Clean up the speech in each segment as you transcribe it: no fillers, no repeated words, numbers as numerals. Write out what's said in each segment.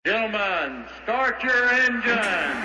Gentlemen, start your engine.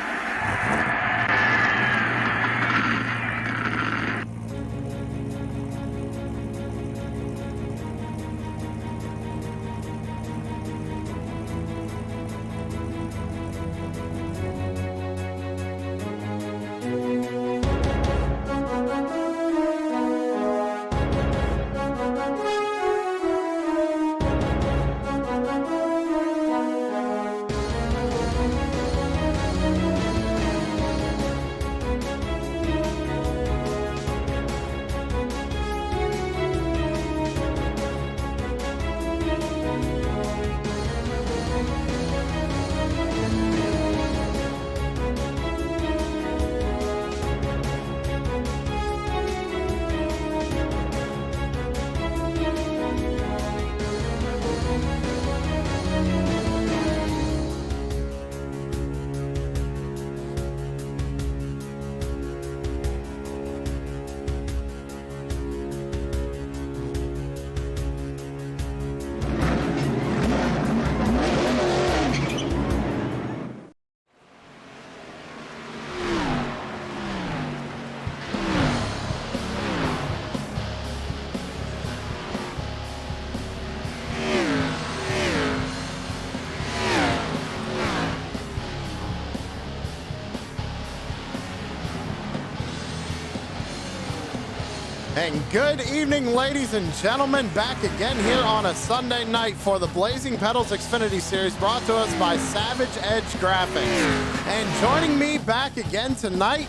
And good evening, ladies and gentlemen. Back again here on a Sunday night for the Blazing Pedals Xfinity Series, brought to us by Savage Edge Graphics. And joining me back again tonight,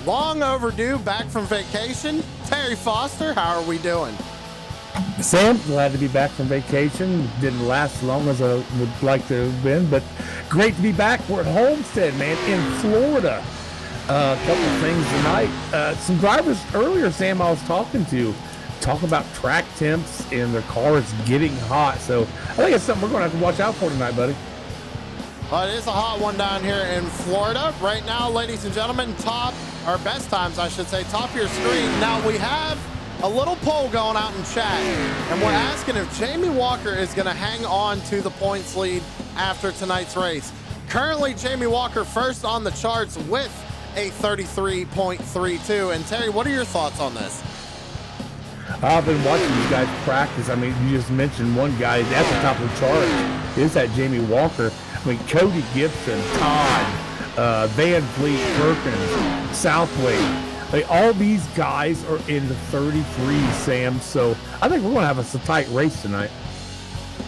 long overdue, back from vacation, Terry Foster. How are we doing? Sam, glad to be back from vacation. Didn't last as long as I would like to have been, but great to be back. We're at Homestead, man, in Florida. A couple of things tonight. Some drivers earlier, Sam, I was talking to, talk about track temps and their cars getting hot. So I think it's something we're going to have to watch out for tonight, buddy. It is a hot one down here in Florida. Right now, ladies and gentlemen, best times, I should say, top of your screen. Now, we have a little poll going out in chat, and we're asking if Jamie Walker is going to hang on to the points lead after tonight's race. Currently, Jamie Walker first on the charts with a 33.32. And Terry, what are your thoughts on this? I've been watching these guys practice. I mean, you just mentioned one guy at the top of the chart is that Jamie Walker. I mean, Cody Gibson, Todd, Van Fleet, Perkins, Southway. Like, all these guys are in the 33s, Sam. So I think we're going to have a tight race tonight.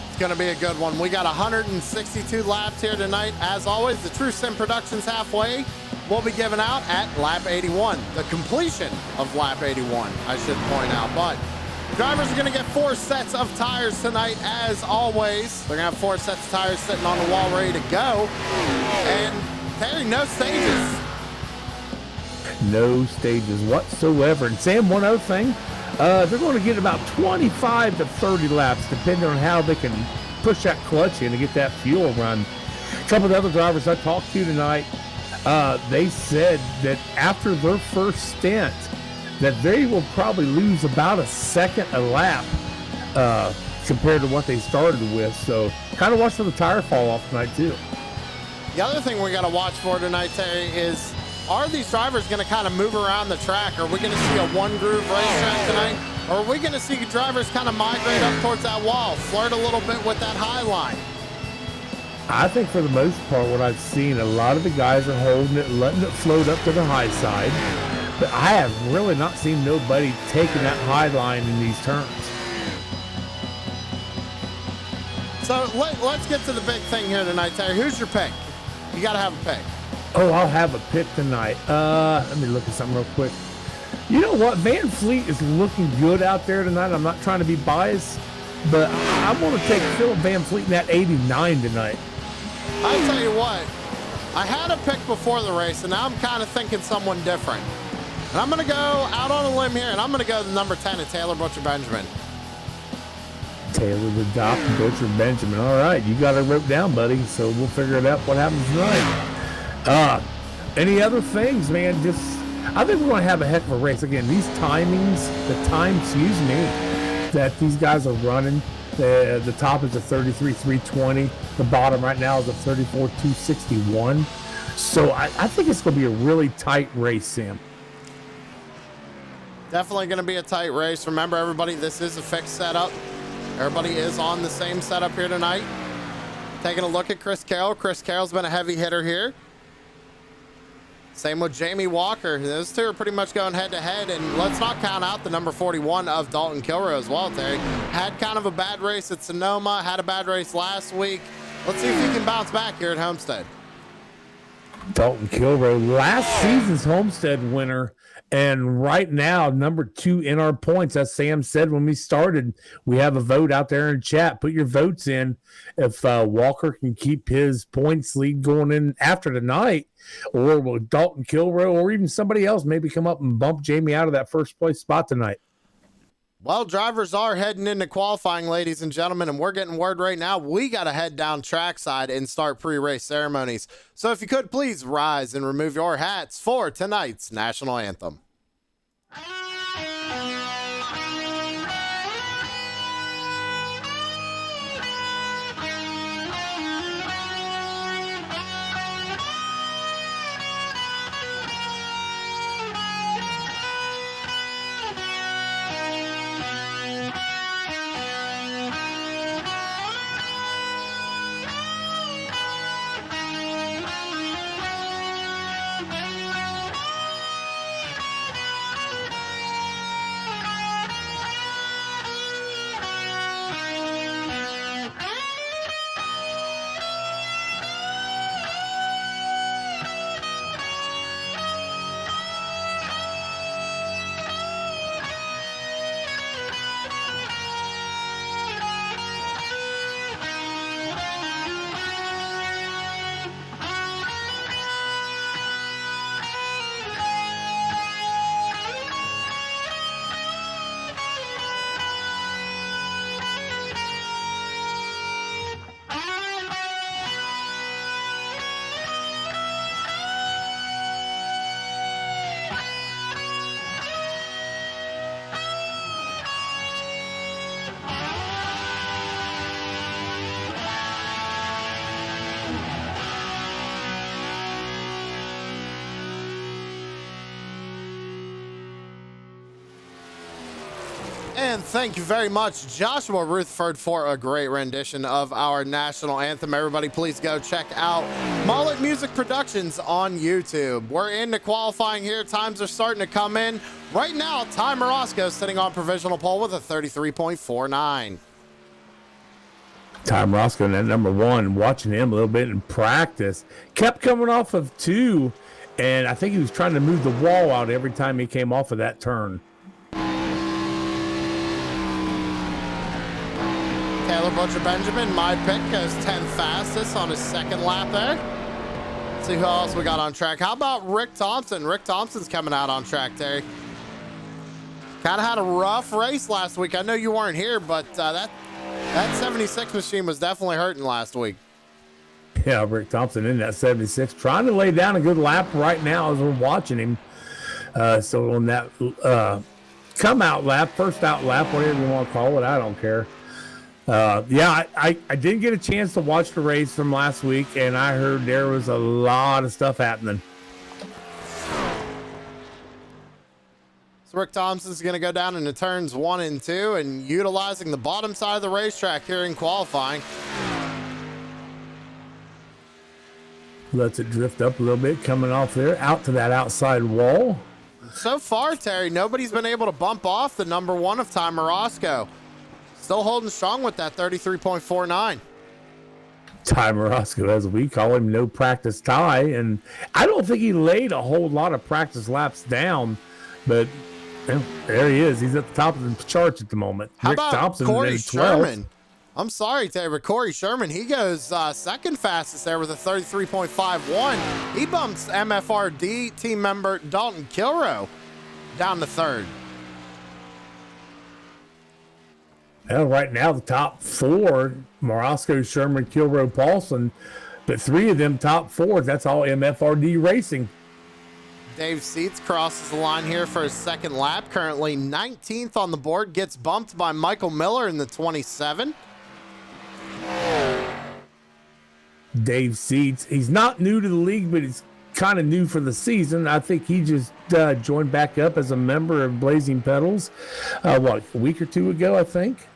It's going to be a good one. We got 162 laps here tonight. As always, the True Sim Productions halfway will be given out at lap 81, the completion of lap 81, I should point out. But drivers are going to get 4 sets of tires tonight, as always. They're going to have 4 sets of tires sitting on the wall ready to go. And Terry, no stages. No stages whatsoever. And Sam, one other thing, they're going to get about 25 to 30 laps, depending on how they can push that clutch in to get that fuel run. A couple of the other drivers I talked to tonight, they said that after their first stint, that they will probably lose about a second a lap compared to what they started with. So kind of watch for the tire fall off tonight too. The other thing we got to watch for tonight, Terry, is are these drivers going to kind of move around the track? Are we going to see a one-groove racetrack tonight? Or are we going to see drivers kind of migrate up towards that wall, flirt a little bit with that high line? I think for the most part, what I've seen, a lot of the guys are holding it, letting it float up to the high side. But I have really not seen nobody taking that high line in these turns. So let's get to the big thing here tonight, Terry. Who's your pick? You got to have a pick. Oh, I'll have a pick tonight. Let me look at something real quick. You know what? Van Fleet is looking good out there tonight. I'm not trying to be biased, but I want to take Philip Van Fleet in that 89 tonight. I'll tell you what, I had a pick before the race, and now I'm kind of thinking someone different. And I'm going to go out on a limb here, and I'm going to go to the number 10 at Taylor Butcher Benjamin. Taylor the Doc Butcher Benjamin. All right, you got it wrote down, buddy, so we'll figure it out what happens tonight. Any other things, man? I think we're going to have a heck of a race. Again, these timings, the time, that these guys are running, The top is a 33,320. The bottom right now is a 34,261. So I think it's going to be a really tight race, Sam. Definitely going to be a tight race. Remember, everybody, this is a fixed setup. Everybody is on the same setup here tonight. Taking a look at Chris Carroll. Chris Carroll's been a heavy hitter here. Same with Jamie Walker. Those two are pretty much going head-to-head, and let's not count out the number 41 of Dalton Kilroy as well, Terry. Had kind of a bad race at Sonoma, had a bad race last week. Let's see if he can bounce back here at Homestead. Dalton Kilroy, last season's Homestead winner, and right now, number 2 in our points. As Sam said when we started, we have a vote out there in chat. Put your votes in if Walker can keep his points lead going in after tonight, or will Dalton Kilroy or even somebody else maybe come up and bump Jamie out of that first place spot tonight? Well, drivers are heading into qualifying, ladies and gentlemen, and we're getting word right now we got to head down trackside and start pre-race ceremonies. So if you could, please rise and remove your hats for tonight's national anthem. And thank you very much, Joshua Rutherford, for a great rendition of our national anthem. Everybody, please go check out Mullet Music Productions on YouTube. We're into qualifying here. Times are starting to come in. Right now, Ty Morosco sitting on provisional pole with a 33.49. Ty Morosco in that number 1, watching him a little bit in practice. Kept coming off of 2, and I think he was trying to move the wall out every time he came off of that turn. Taylor Butcher Benjamin, my pick, goes 10th fastest on his second lap there. Let's see who else we got on track. How about Rick Thompson? Rick Thompson's coming out on track, Terry. Kind of had a rough race last week. I know you weren't here, but that 76 machine was definitely hurting last week. Yeah, Rick Thompson in that 76, trying to lay down a good lap right now as we're watching him. So on that come out lap, first out lap, whatever you want to call it, I don't care. I didn't get a chance to watch the race from last week, and I heard there was a lot of stuff happening. So Rick Thompson's going to go down into turns 1 and 2 and utilizing the bottom side of the racetrack here in qualifying. Lets it drift up a little bit, coming off there, out to that outside wall. So far, Terry, nobody's been able to bump off the number 1 of Ty Morosco. Still holding strong with that 33.49. Ty Morosco, as we call him, no practice Ty, and I don't think he laid a whole lot of practice laps down, but there he is. He's at the top of the charts at the moment. How Rick about Thompson Corey made 12. Sherman? I'm sorry, Terry, but Corey Sherman, he goes second fastest there with a 33.51. He bumps MFRD team member Dalton Kilroy down to third. Well, right now, the top 4, Morosco, Sherman, Kilroy, Paulson, but 3 of them top 4s, that's all MFRD racing. Dave Seats crosses the line here for his second lap. Currently 19th on the board. Gets bumped by Michael Miller in the 27. Dave Seats, he's not new to the league, but he's kind of new for the season. I think he just joined back up as a member of Blazing Pedals, a week or two ago, I think.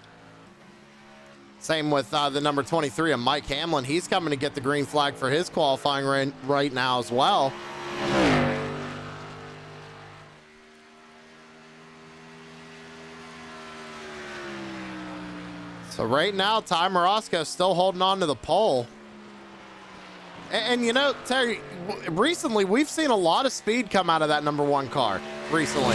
Same with the number 23 of Mike Hamlin. He's coming to get the green flag for his qualifying right now as well. So right now, Ty Morosco still holding on to the pole. And you know, Terry, recently we've seen a lot of speed come out of that number 1 car recently.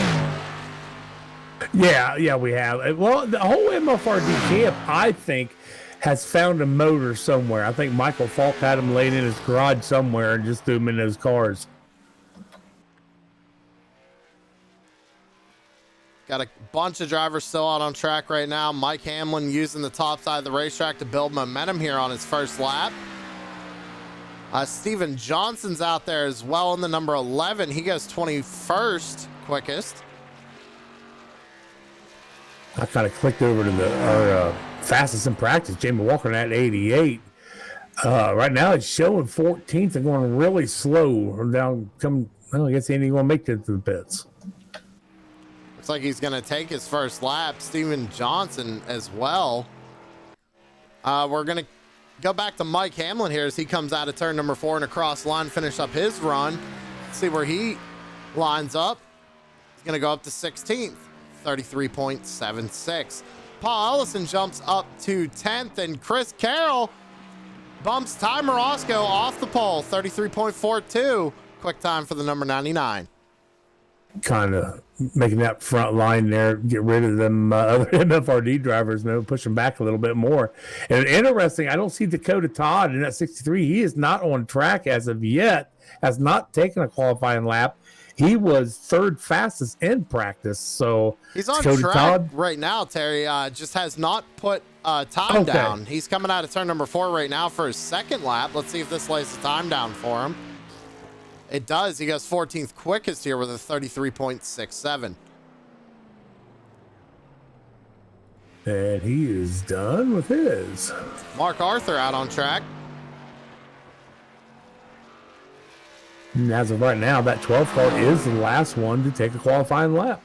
Yeah, we have. Well, the whole MFRD camp, I think, has found a motor somewhere. I think Michael Falk had him laid in his garage somewhere and just threw him in those cars. Got a bunch of drivers still out on track right now. Mike Hamlin using the top side of the racetrack to build momentum here on his first lap. Steven Johnson's out there as well in the number 11. He goes 21st quickest. I kind of clicked over to our fastest in practice, Jamie Walker at 88. Right now it's showing 14th and going really slow. I guess he ain't even going to make it to the pits. Looks like he's going to take his first lap. Steven Johnson as well. We're going to go back to Mike Hamlin here as he comes out of turn number 4 and across line, finish up his run. See where he lines up. He's going to go up to 16th, 33.76. Paul Ellison jumps up to 10th, and Chris Carroll bumps Ty Morosco off the pole, 33.42. Quick time for the number 99. Kind of making that front line there, get rid of them other MFRD drivers, push them back a little bit more. And interesting, I don't see Dakota Todd in that 63. He is not on track as of yet, has not taken a qualifying lap. He was 3rd fastest in practice. So he's on Dakota track Todd right now, Terry. Just has not put time down. He's coming out of turn number 4 right now for his second lap. Let's see if this lays the time down for him. It does. He goes 14th quickest here with a 33.67. And he is done with his. Mark Arthur out on track. And as of right now, that 12th car is the last one to take a qualifying lap.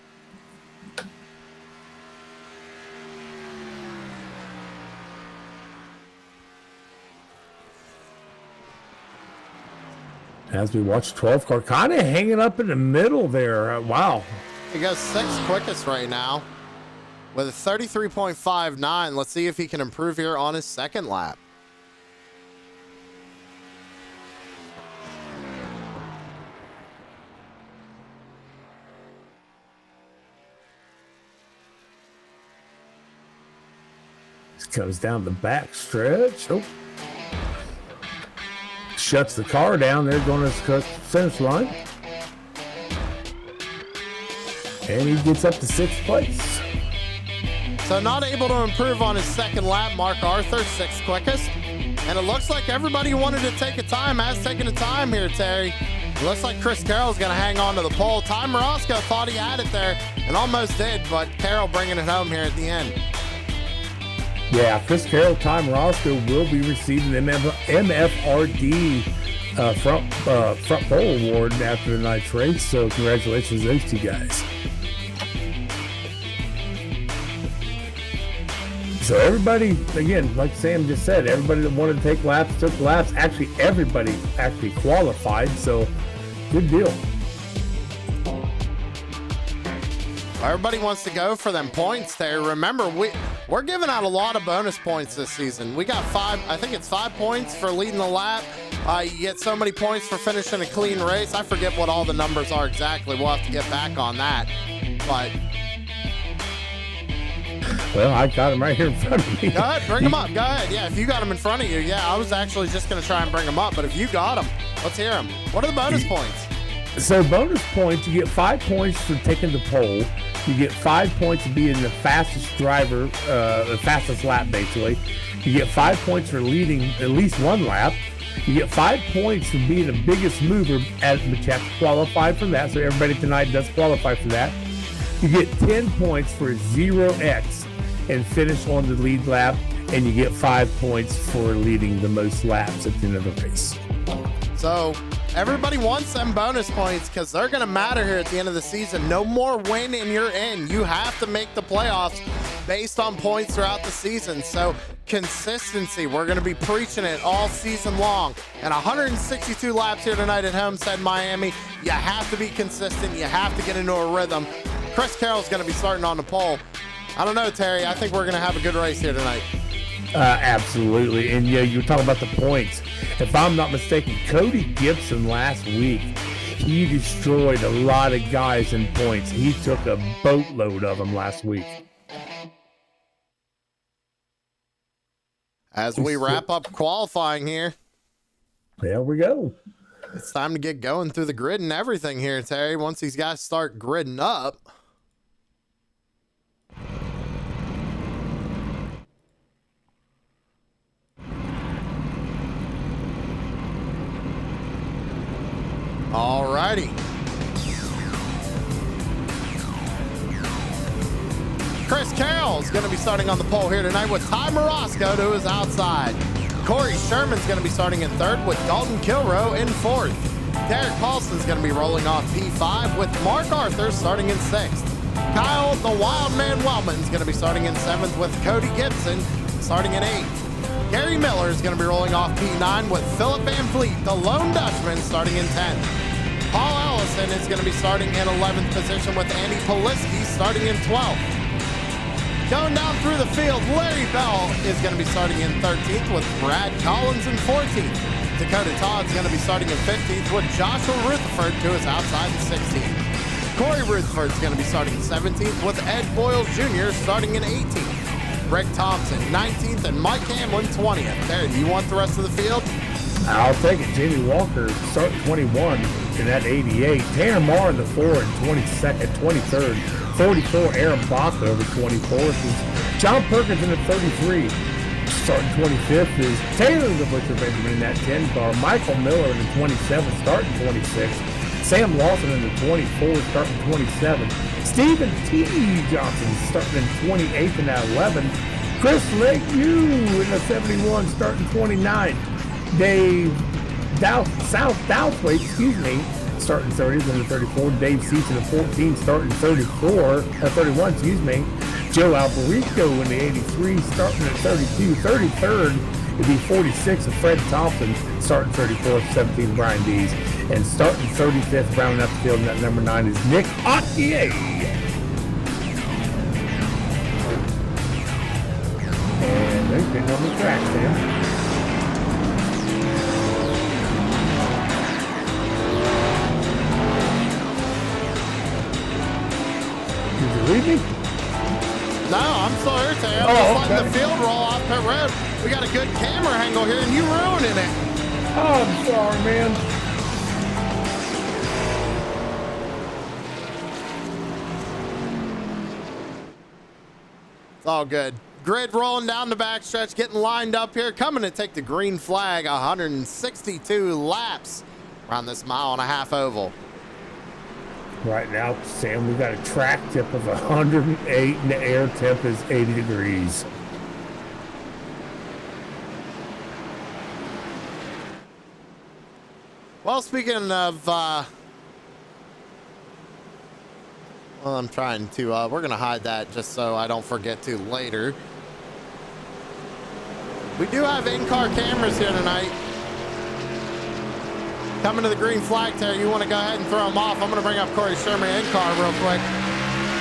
As we watch 12th car kind of hanging up in the middle there. Wow. He goes 6th quickest right now with a 33.59. Let's see if he can improve here on his second lap. This comes down the back stretch. Oh. Shuts the car down. They're going to the finish line. And he gets up to 6th place. So not able to improve on his second lap. Mark Arthur, 6th quickest. And it looks like everybody who wanted to take a time has taken a time here, Terry. It looks like Chris Carroll's going to hang on to the pole. Ty Morosco thought he had it there and almost did, but Carroll bringing it home here at the end. Yeah, Chris Carroll, Ty Morosco will be receiving the MFRD front pole award after the night's race. So congratulations to those two guys. So everybody, again, like Sam just said, everybody that wanted to take laps took laps. Actually, everybody actually qualified. So good deal. Everybody wants to go for them points there. Remember, we're giving out a lot of bonus points this season. We got 5, I think it's 5 points for leading the lap. You get so many points for finishing a clean race. I forget what all the numbers are exactly. We'll have to get back on that. But well, I got them right here in front of me. Go ahead, bring them up. Go ahead. Yeah, if you got them in front of you. Yeah, I was actually just going to try and bring them up, but if you got them, let's hear them. What are the bonus points? So bonus points, you get 5 points for taking the pole. You get 5 points for being the fastest driver, the fastest lap, basically. You get 5 points for leading at least one lap. You get 5 points for being the biggest mover, but you have to qualify for that. So everybody tonight does qualify for that. You get 10 points for 0x and finish on the lead lap, and you get 5 points for leading the most laps at the end of the race. So everybody wants them bonus points because they're going to matter here at the end of the season. No more win and you're in. You have to make the playoffs based on points throughout the season. So consistency, we're going to be preaching it all season long. And 162 laps here tonight at Homestead, Miami. You have to be consistent. You have to get into a rhythm. Chris Carroll's going to be starting on the pole. I don't know, Terry. I think we're going to have a good race here tonight. Absolutely. And yeah, you were talking about the points. If I'm not mistaken, Cody Gibson last week, he destroyed a lot of guys in points. He took a boatload of them last week. As we wrap up qualifying here, there we go. It's time to get going through the grid and everything here, Terry. Once these guys start gridding up. Alrighty. Chris Carroll's going to be starting on the pole here tonight with Ty Morosco to his outside. Corey Sherman's going to be starting in third with Dalton Kilroe in fourth. Derek Paulson's going to be rolling off P5 with Mark Arthur starting in sixth. Kyle the Wildman Wellman's going to be starting in seventh with Cody Gibson starting in eighth. Gary Miller is going to be rolling off P9 with Philip Van Vliet, the Lone Dutchman, starting in 10th. Paul Ellison is going to be starting in 11th position with Andy Poliski starting in 12th. Going down through the field, Larry Bell is going to be starting in 13th with Brad Collins in 14th. Dakota Todd's going to be starting in 15th with Joshua Rutherford to his outside in 16th. Corey Rutherford's going to be starting in 17th with Ed Boyles Jr. starting in 18th. Rick Thompson, 19th, and Mike Hamlin, 20th. There, do you want the rest of the field? I'll take it. Jamie Walker starting 21 in that 88. Tanner Marr in the 4 and 22nd, 23rd. 44, Aaron Baca over 24th. Is John Perkins in the 33. Starting 25th is Taylor the Butcher Benjamin in that 10 car. Michael Miller in the 27th, starting 26th. Sam Lawson in the 24, starting 27th. Stephen T. Johnson starting in 28th in that 11. Chris Lakeview in the 71, starting 29. Dave Southwaite, starting 30th in the 34. Dave Seats in the 14, starting 31, Joe Alberico in the 83, starting at 32. 33rd would be 46 of Fred Thompson, starting 34th, 17th Brian Dees. And starting 35th, rounding up the field in that number 9 is Nick Ottier. And they're getting on the track, Sam. Did you leave me? No, I'm still here, Terry. I'm just letting the field roll off pit road. We got a good camera angle here, and you ruining it. Oh, I'm sorry, man. It's all good. Grid rolling down the backstretch, getting lined up here, coming to take the green flag. 162 laps around this mile-and-a-half oval. Right now, Sam, we got a track tip of 108 and the air temp is 80 degrees. Well, speaking of, well, I'm trying to, we're going to hide that just so I don't forget to later. We do have in-car cameras here tonight. Coming to the green flag, Terry. You want to go ahead and throw them off? I'm going to bring up Corey Sherman in-car real quick.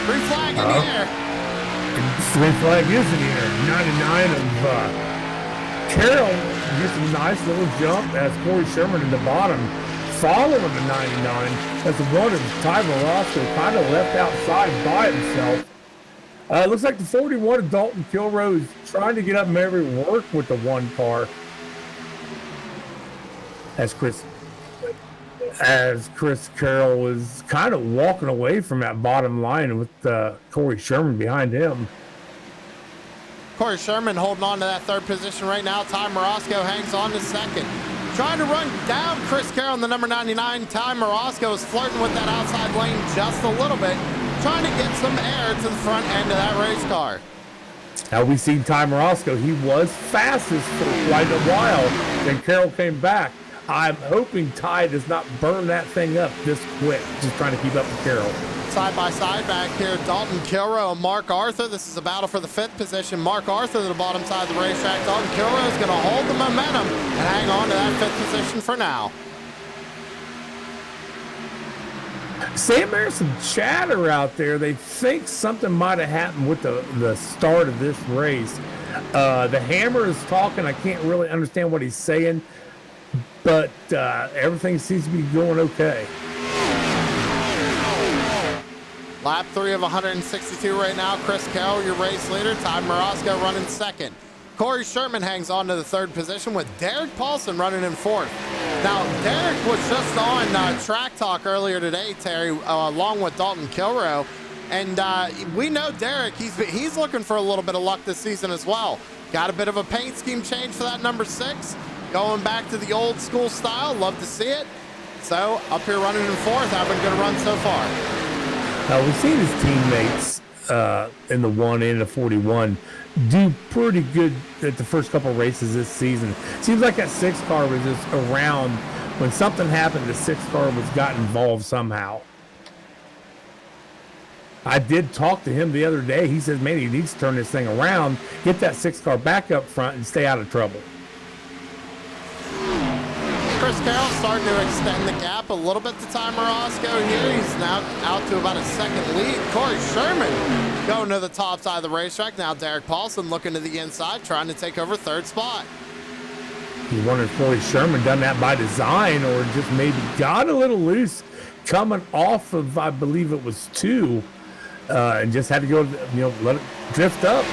Green flag in the air. Green flag is in the air. 99 of Carroll gets a nice little jump as Corey Sherman in the bottom, following the 99 as the run of Ty Morosco kind of left outside by himself. Looks like the 41 of Dalton Kilroe is trying to get up Mary work with the one car. As Chris Carroll is kind of walking away from that bottom line with Corey Sherman behind him. Corey Sherman holding on to that third position right now. Ty Morosco hangs on to second. trying to run down Chris Carroll in the number 99. Ty Morosco is flirting with that outside lane just a little bit, trying to get some air to the front end of that race car. Now we seen Ty Morosco. He was fastest for quite a while. Then Carroll came back. I'm hoping Ty does not burn that thing up this quick, just trying to keep up with Carroll. Side by side back here, Dalton Kilrow and Mark Arthur. This is a battle for the 5th position. Mark Arthur to the bottom side of the racetrack. Dalton Kilrow is going to hold the momentum and hang on to that 5th position for now. Sam, there's some chatter out there. They think something might have happened with the start of this race. The Hammer is talking. I can't really understand what he's saying, but everything seems to be going okay. Lap 3 of 162 right now. Chris Carroll, your race leader. Ty Morosco running second. Corey Sherman hangs on to the 3rd position with Derek Paulson running in 4th. Now, Derek was just on Track Talk earlier today, Terry, along with Dalton Kilrow. And we know Derek, he's looking for a little bit of luck this season as well. Got a bit of a paint scheme change for that number 6. Going back to the old school style. Love to see it. So, up here running in 4th, having a good run so far. We've seen his teammates in the 1 and the 41 do pretty good at the first couple races this season. Seems like that 6 car was just around when something happened. The 6 car got involved somehow. I did talk to him the other day. He says, man, he needs to turn this thing around, get that 6 car back up front, and stay out of trouble. Chris Carroll starting to extend the gap a little bit to Ty Morosco here. He's now out to about a 2nd lead. Corey Sherman going to the top side of the racetrack. Now Derek Paulson looking to the inside, trying to take over 3rd spot. You wonder if Corey Sherman done that by design or just maybe got a little loose coming off of, I believe it was 2, and just had to go, let it drift up.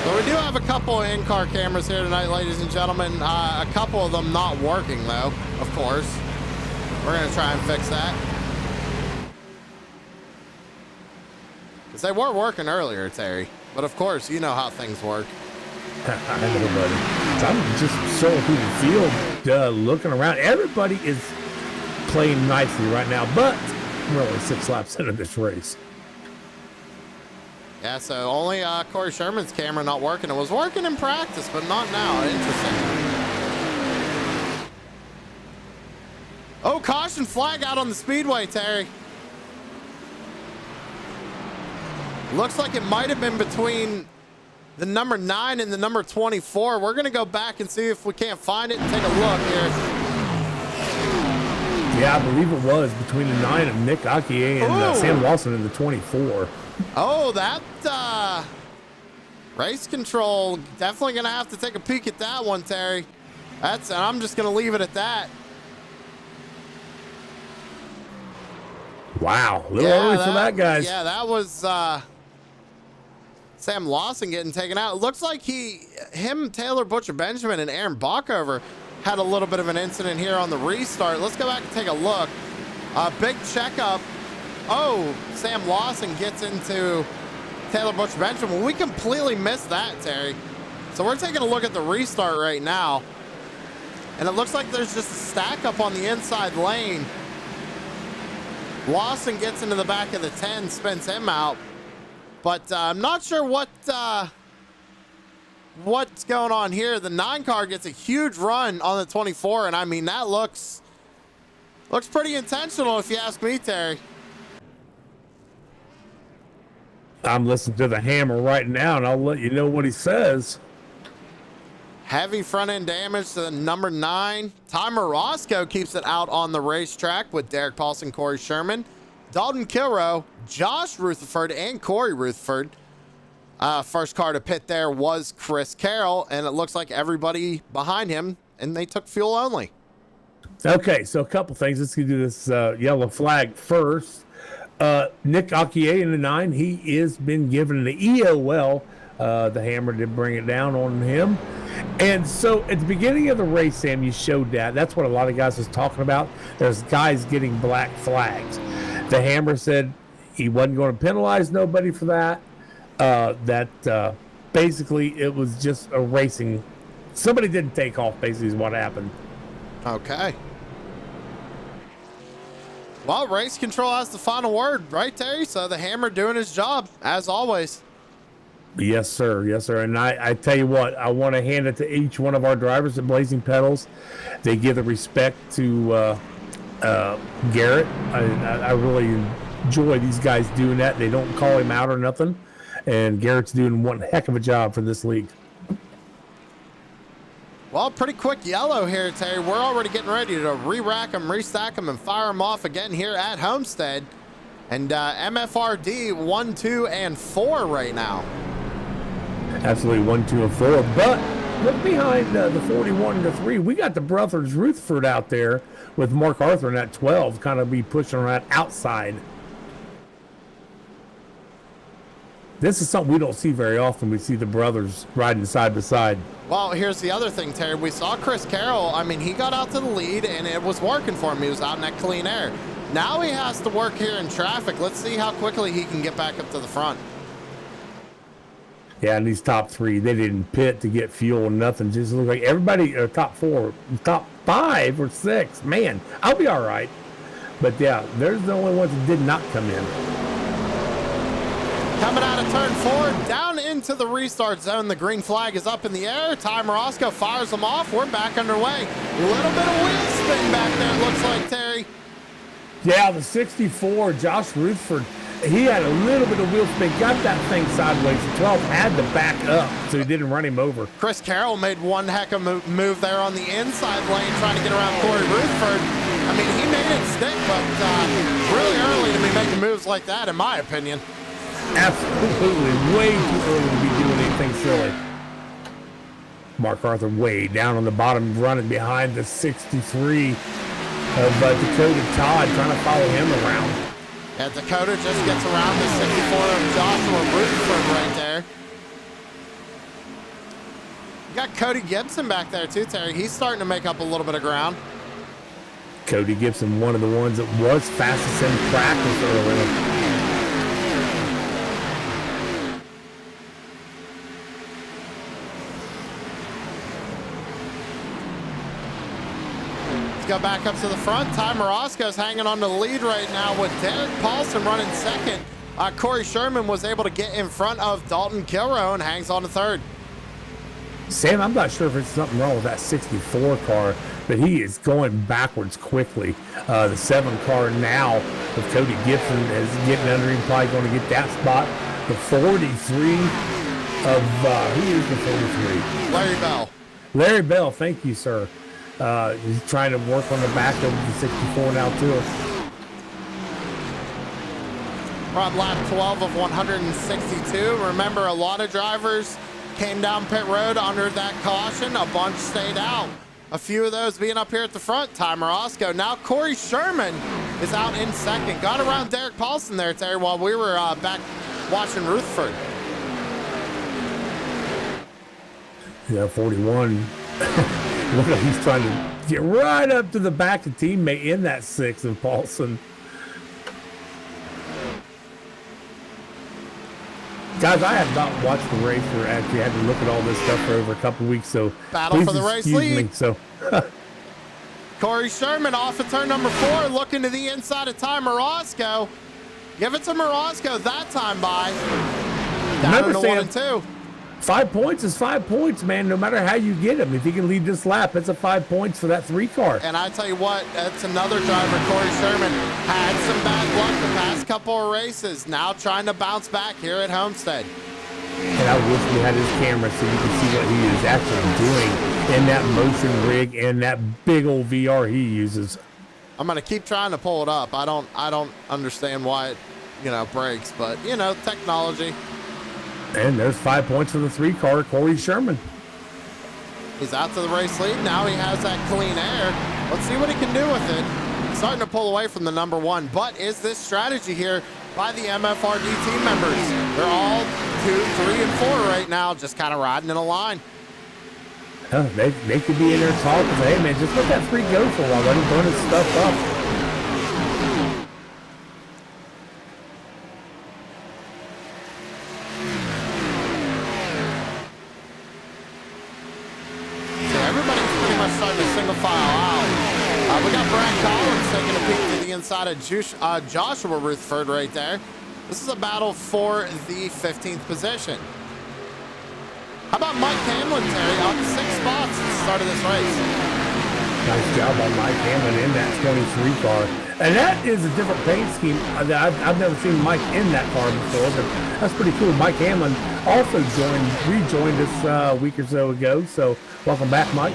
So we do have a couple of in-car cameras here tonight, ladies and gentlemen. A couple of them not working, though, of course. We're going to try and fix that. Because they were working earlier, Terry. But, of course, you know how things work. I know, buddy. I'm just strolling through the field, looking around. Everybody is playing nicely right now, but we're only 6 laps into this race. Yeah, so only Corey Sherman's camera not working. It was working in practice, but not now. Interesting. Oh, caution flag out on the speedway, Terry. Looks like it might have been between the number 9 and the number 24. We're going to go back and see if we can't find it and take a look here. Yeah, I believe it was between the 9 of Nick Akie and Sam Lawson in the 24. Oh, that race control, definitely going to have to take a peek at that one, Terry. I'm just going to leave it at that. Wow, a little early for that, guys. Yeah, that was Sam Lawson getting taken out. It looks like him, Taylor Butcher Benjamin, and Aaron Bockover had a little bit of an incident here on the restart. Let's go back and take a look. Big checkup. Oh, Sam Lawson gets into Taylor Butcher Benjamin. Well, we completely missed that, Terry. So we're taking a look at the restart right now. And it looks like there's just a stack up on the inside lane. Lawson gets into the back of the 10, spins him out. But I'm not sure what's going on here. The 9 car gets a huge run on the 24, and I mean, that looks pretty intentional if you ask me, Terry. I'm listening to the Hammer right now, and I'll let you know what he says. Heavy front end damage to the number 9. Ty Morosco keeps it out on the racetrack with Derek Paulson, Corey Sherman, Dalton Kilrow, Josh Rutherford, and Corey Rutherford. First car to pit there was Chris Carroll, and it looks like everybody behind him, and they took fuel only. Okay, so a couple things. Let's do this yellow flag first. Nick Akie in the 9, he is been given an EOL. The Hammer did bring it down on him. And so at the beginning of the race, Sam, you showed that. That's what a lot of guys was talking about. There's guys getting black flags. The Hammer said he wasn't going to penalize nobody for that. Basically it was just a racing Somebody didn't take off, basically, is what happened. Okay. Well, race control has the final word, right, Terry? So the hammer doing his job, as always. Yes, sir. Yes, sir. And I tell you what, I want to hand it to each one of our drivers at Blazing Pedals. They give the respect to Garrett. I really enjoy these guys doing that. They don't call him out or nothing. And Garrett's doing one heck of a job for this league. Well, pretty quick yellow here, Terry. We're already getting ready to re-rack them, restack them, and fire them off again here at Homestead. And MFRD 1, 2, and 4 right now. Absolutely 1, 2, and 4. But look behind the 41 and the 3. We got the brothers Rutherford out there with Mark Arthur in that 12, kind of be pushing around outside. This is something we don't see very often. We see the brothers riding side by side. Well, here's the other thing, Terry. We saw Chris Carroll. I mean, he got out to the lead, and it was working for him. He was out in that clean air. Now he has to work here in traffic. Let's see how quickly he can get back up to the front. Yeah, and these top 3, they didn't pit to get fuel or nothing. Just look like everybody, top 4, top 5 or 6. Man, I'll be all right. But yeah, there's the only ones that did not come in. Coming out of turn 4, down into the restart zone. The green flag is up in the air. Ty Morosco fires them off. We're back underway. A little bit of wheel spin back there, it looks like, Terry. Yeah, the 64, Josh Rutherford, he had a little bit of wheel spin, got that thing sideways. The 12 had to back up so he didn't run him over. Chris Carroll made one heck of a move there on the inside lane trying to get around Corey Rutherford. I mean, he made it stick, but really early to be making moves like that, in my opinion. Absolutely, way too early to be doing anything silly. Mark Arthur way down on the bottom, running behind the 63 of Dakota Todd, trying to follow him around. Yeah, Dakota just gets around the 64 of Joshua Rutherford right there. You got Cody Gibson back there too, Terry. He's starting to make up a little bit of ground. Cody Gibson, one of the ones that was fastest in practice earlier. Go back up to the front. Ty Morosco's hanging on the lead right now with Derek Paulson running second. Corey Sherman was able to get in front of Dalton Kilroe and hangs on to third. Sam, I'm not sure if it's something wrong with that 64 car, but he is going backwards quickly. The 7 car now with Cody Gibson is getting under him, probably going to get that spot. The 43 of, who is the 43? Larry Bell. Larry Bell, thank you, sir. He's trying to work on the back of the 64 now, too. We're on lap 12 of 162. Remember, a lot of drivers came down pit road under that caution. A bunch stayed out. A few of those being up here at the front. Ty Morosco. Now Corey Sherman is out in second. Got around Derek Paulson there, Terry, while we were back watching Rutherford. Yeah, 41. Look like he's trying to get right up to the back of teammate in that 6 of Paulson. Guys, I have not watched the race or actually had to look at all this stuff for over a couple weeks, so battle for the race lead. So Corey Sherman off of turn number 4, looking to the inside of Ty Morosco. Give it to Morosco that time by. Down Remember, to 1 and 2. 5 points is 5 points, man, no matter how you get him. If he can lead this lap, it's a 5 points for that 3 car. And I tell you what, that's another driver, Corey Sherman, had some bad luck the past couple of races. Now trying to bounce back here at Homestead. And I wish we had his camera so you can see what he is actually doing in that motion rig and that big old VR he uses. I'm going to keep trying to pull it up. I don't understand why it, breaks, but, technology. And there's 5 points for the 3 car, Corey Sherman. He's out to the race lead. Now he has that clean air. Let's see what he can do with it. Starting to pull away from the number 1. But is this strategy here by the MFRD team members? They're all 2, 3, and 4 right now, just kind of riding in a line. They could be in there talking. Hey, man, just let that 3 go for a while. Let him burn his stuff up. We got Brad Collins taking a peek to the inside of Joshua Rutherford right there. This is a battle for the 15th position. How about Mike Hamlin, Terry, up 6 spots at the start of this race? Nice job on Mike Hamlin in that 23 car. And that is a different paint scheme. I've never seen Mike in that car before, but that's pretty cool. Mike Hamlin also rejoined us a week or so ago, so welcome back, Mike.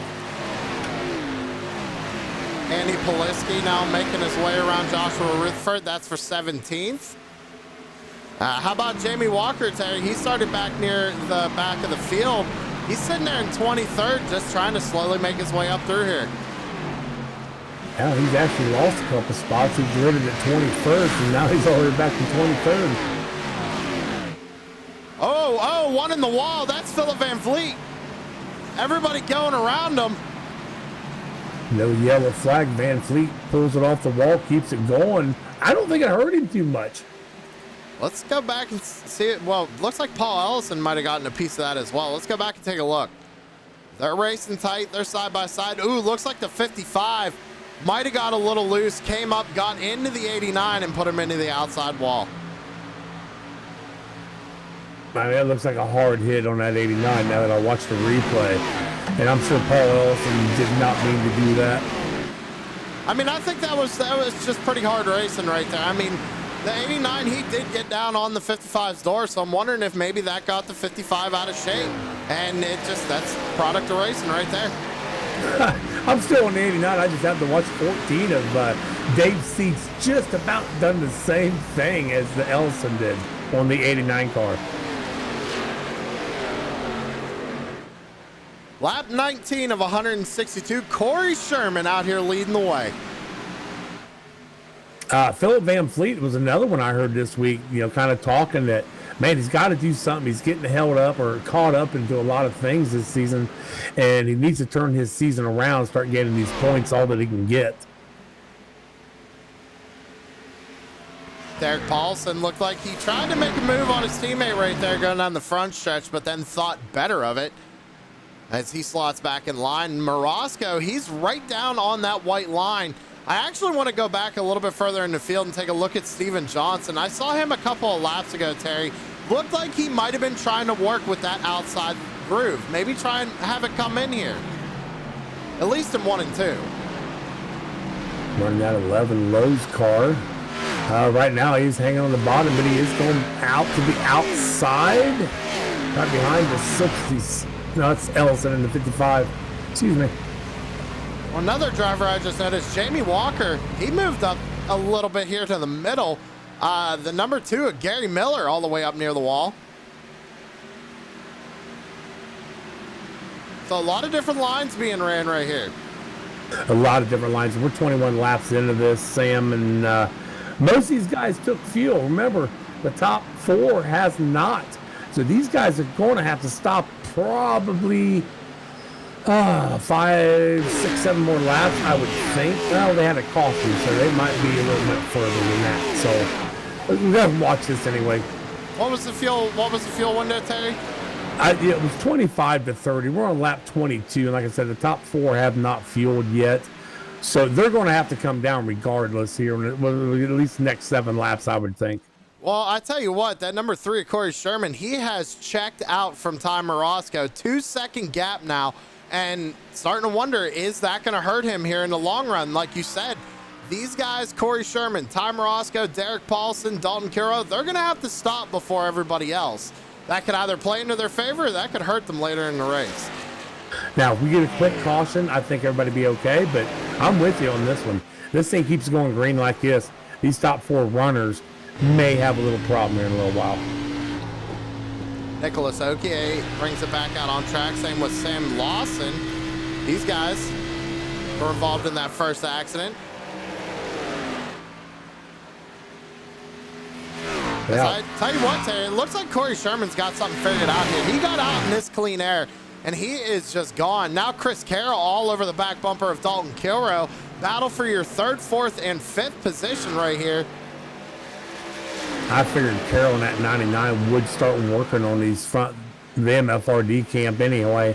Andy Poliski now making his way around Joshua Rutherford. That's for 17th. How about Jamie Walker, Terry? He started back near the back of the field. He's sitting there in 23rd, just trying to slowly make his way up through here. Yeah, he's actually lost a couple spots. He gritted at 21st, and now he's already back to 23rd. Oh, one in the wall. That's Philip Van Vliet. Everybody going around him. No yellow flag. Van Vliet pulls it off the wall, keeps it going. I don't think it hurt him too much. Let's go back and see it. Well, looks like Paul Ellison might have gotten a piece of that as well. Let's go back and take a look. They're racing tight. They're side by side. Ooh, looks like the 55 might have got a little loose, came up, got into the 89 and put him into the outside wall. I mean, it looks like a hard hit on that 89 now that I watched the replay. And I'm sure Paul Ellison did not mean to do that. I mean, I think that was just pretty hard racing right there. I mean, the 89, he did get down on the 55's door, so I'm wondering if maybe that got the 55 out of shape. And that's product of racing right there. I'm still on the 89. I just have to watch 14 of Dave Seats just about done the same thing as the Ellison did on the 89 car. Lap 19 of 162. Corey Sherman out here leading the way. Philip Van Vliet was another one I heard this week, kind of talking that, man, he's got to do something. He's getting held up or caught up into a lot of things this season, and he needs to turn his season around and start getting these points all that he can get. Derek Paulson looked like he tried to make a move on his teammate right there going down the front stretch, but then thought better of it as he slots back in line. Morosco, he's right down on that white line. I actually want to go back a little bit further in the field and take a look at Steven Johnson. I saw him a couple of laps ago, Terry. Looked like he might have been trying to work with that outside groove. Maybe try and have it come in here. At least in 1 and 2. Running that 11 Lowe's car. Right now he's hanging on the bottom, but he is going out to the outside. Right behind the 60s. No, it's Ellison in the 55. Excuse me. Another driver I just noticed, Jamie Walker, he moved up a little bit here to the middle. The number 2, Gary Miller, all the way up near the wall. So a lot of different lines being ran right here. A lot of different lines. We're 21 laps into this, Sam, and most of these guys took fuel. Remember, the top 4 has not. So these guys are going to have to stop probably 5, 6, 7 more laps, I would think. Well, they had a caution, so they might be a little bit further than that. So we're going to watch this anyway. What was the fuel window, Terry? It was 25 to 30. We're on lap 22, and like I said, the top 4 have not fueled yet. So they're going to have to come down regardless here, at least the next 7 laps, I would think. Well, I tell you what, that number 3, Corey Sherman, he has checked out from Ty Morosco. 2-second gap now, and starting to wonder, is that going to hurt him here in the long run? Like you said, these guys, Corey Sherman, Ty Morosco, Derek Paulson, Dalton Kiro, they're going to have to stop before everybody else. That could either play into their favor or that could hurt them later in the race. Now, if we get a quick caution, I think everybody be okay, but I'm with you on this one. This thing keeps going green like this. These top 4 runners may have a little problem here in a little while. Nicholas Okie brings it back out on track. Same with Sam Lawson. These guys were involved in that first accident. Yeah. I tell you what, Terry, it looks like Corey Sherman's got something figured out here. He got out in this clean air, and he is just gone. Now Chris Carroll all over the back bumper of Dalton Kilroe. Battle for your 3rd, 4th, and 5th position right here. I figured Carroll in that 99 would start working on these front, the MFRD camp anyway.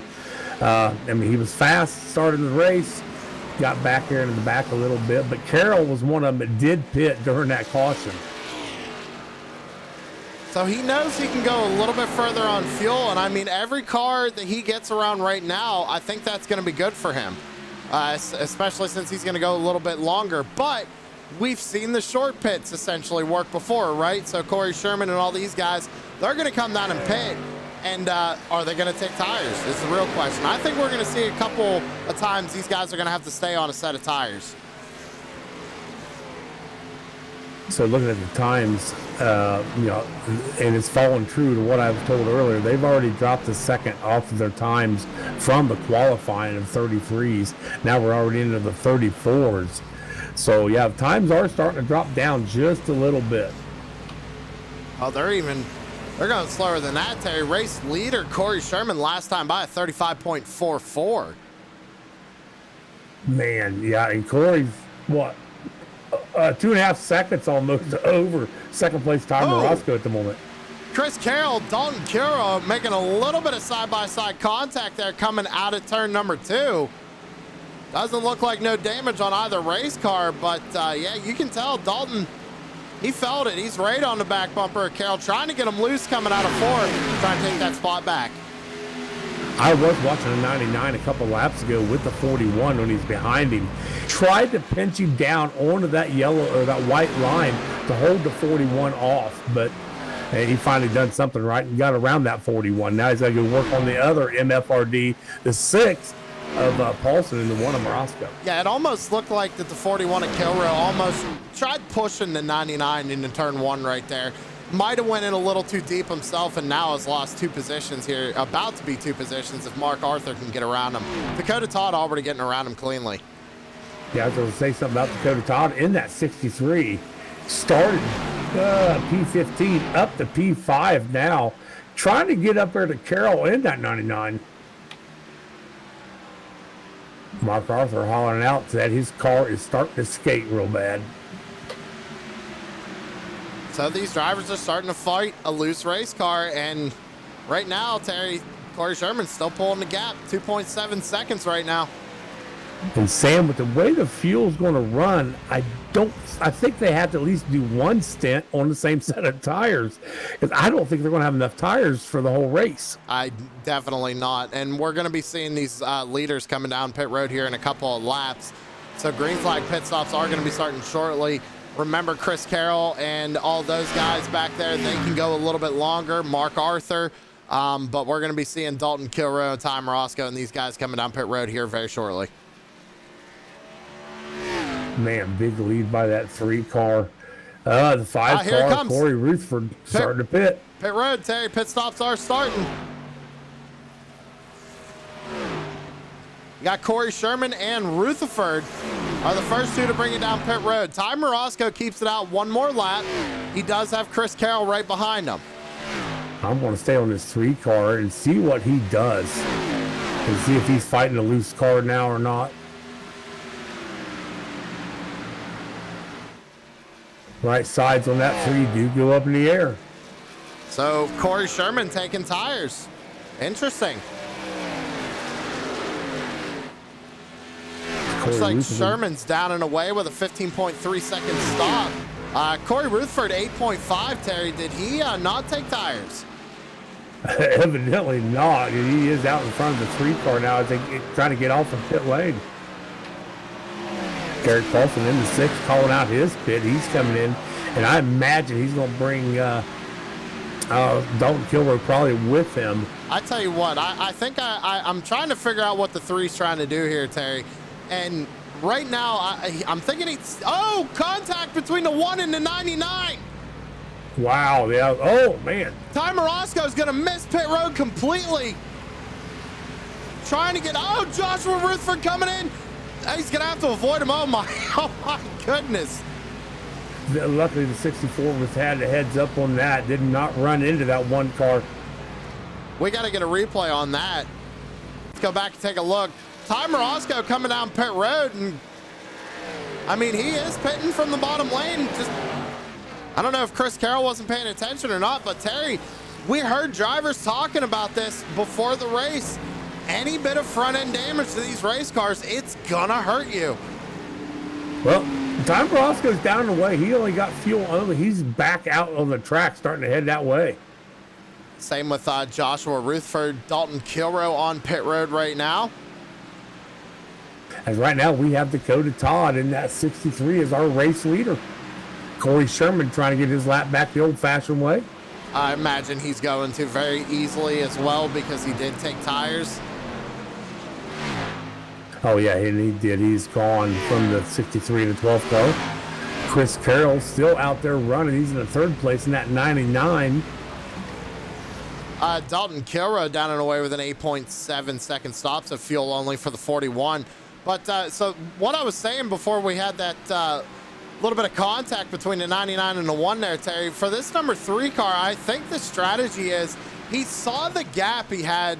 I mean, he was fast, started the race, got back there in the back a little bit, but Carroll was one of them that did pit during that caution. So he knows he can go a little bit further on fuel, and I mean, every car that he gets around right now, I think that's going to be good for him, especially since he's going to go a little bit longer. But we've seen the short pits essentially work before, right? So Corey Sherman and all these guys, they're going to come down and pit, and are they going to take tires? Is the real question. I think we're going to see a couple of times these guys are going to have to stay on a set of tires. So looking at the times, you know, and it's falling true to what I was told earlier. They've already dropped a second off of their times from the qualifying of 33s. Now we're already into the 34s. So yeah, times are starting to drop down just a little bit. Oh, they're going slower than that, Terry. Race leader Corey Sherman last time by a 35.44. Man, yeah, and Corey's what? 2.5 seconds almost over second place Timer Roscoe at the moment. Chris Carroll, Dalton Curo making a little bit of side-by-side contact there coming out of turn number 2. Doesn't look like no damage on either race car, but yeah, you can tell Dalton, he felt it. He's right on the back bumper of Carroll, trying to get him loose coming out of 4th, trying to take that spot back. I was watching a 99 a couple laps ago with the 41 when he's behind him. Tried to pinch him down onto that yellow or that white line to hold the 41 off, but he finally done something right and got around that 41. Now he's got to go work on the other MFRD, the 6th of Paulson and the 1 of Morosco. Yeah, it almost looked like that the 41 at Kilrow almost tried pushing the 99 into turn 1 right there. Might have went in a little too deep himself and now has lost 2 positions here, about to be 2 positions if Mark Arthur can get around him. Dakota Todd already getting around him cleanly. Yeah, I was going to say something about Dakota Todd in that 63. Started P15 up to P5 now, trying to get up there to Carroll in that 99. Mark Arthur hollering out that his car is starting to skate real bad. So these drivers are starting to fight a loose race car, and right now, Terry, Corey Sherman's still pulling the gap, 2.7 seconds right now. And Sam, with the way the fuel's going to run, I think they have to at least do 1 stint on the same set of tires, because I don't think they're going to have enough tires for the whole race. I definitely not, and we're going to be seeing these leaders coming down pit road here in a couple of laps. So green flag pit stops are going to be starting shortly. Remember Chris Carroll and all those guys back there, they can go a little bit longer. Mark Arthur, but we're going to be seeing Dalton Kilrow, Ty Morosco, and these guys coming down pit road here very shortly. Man, big lead by that 3 car. The 5 car, Corey Rutherford starting to pit. Pit road, Terry, pit stops are starting. You got Corey Sherman and Rutherford are the first 2 to bring it down pit road. Ty Morosco keeps it out 1 more lap. He does have Chris Carroll right behind him. I'm going to stay on this 3 car and see what he does and see if he's fighting a loose car now or not. Right sides on that 3 do go up in the air. So Corey Sherman taking tires. Interesting. Looks like Sherman's down and away with a 15.3 second stop. Corey Rutherford, 8.5, Terry. Did he not take tires? Evidently not. He is out in front of the 3 car now, I think, trying to get off the pit lane. Garrett Paulson in the 6th calling out his pit. He's coming in, and I imagine he's going to bring Dalton Kilrow probably with him. I tell you what, I think I'm trying to figure out what the 3's trying to do here, Terry. And right now, I'm thinking contact between the 1 and the 99. Wow, yeah. Oh, man. Ty Morosco's going to miss pit road completely. Trying to get, Joshua Rutherford coming in. He's going to have to avoid him. Oh my goodness. Luckily, the 64 had a heads up on that. Did not run into that 1 car. We got to get a replay on that. Let's go back and take a look. Ty Morosco coming down pit road, and I mean, he is pitting from the bottom lane. I don't know if Chris Carroll wasn't paying attention or not, but Terry, we heard drivers talking about this before the race. any bit of front end damage to these race cars, it's gonna hurt you. Well, Tom Roscoe's down the way. He only got fuel only. He's back out on the track, starting to head that way. Same with Joshua Rutherford, Dalton Kilrow on pit road right now. As right now, we have Dakota Todd in that 63 as our race leader. Corey Sherman trying to get his lap back the old-fashioned way. I imagine he's going to very easily as well because he did take tires. Oh, yeah, and he did. He's gone from the 63 to 12th car. Chris Carroll still out there running. He's in the third place in that 99. Dalton Kilrow down and away with an 8.7 second stop, so fuel only for the 41. But so what I was saying before we had that little bit of contact between the 99 and the 1 there, Terry, for this number 3 car, I think the strategy is he saw the gap he had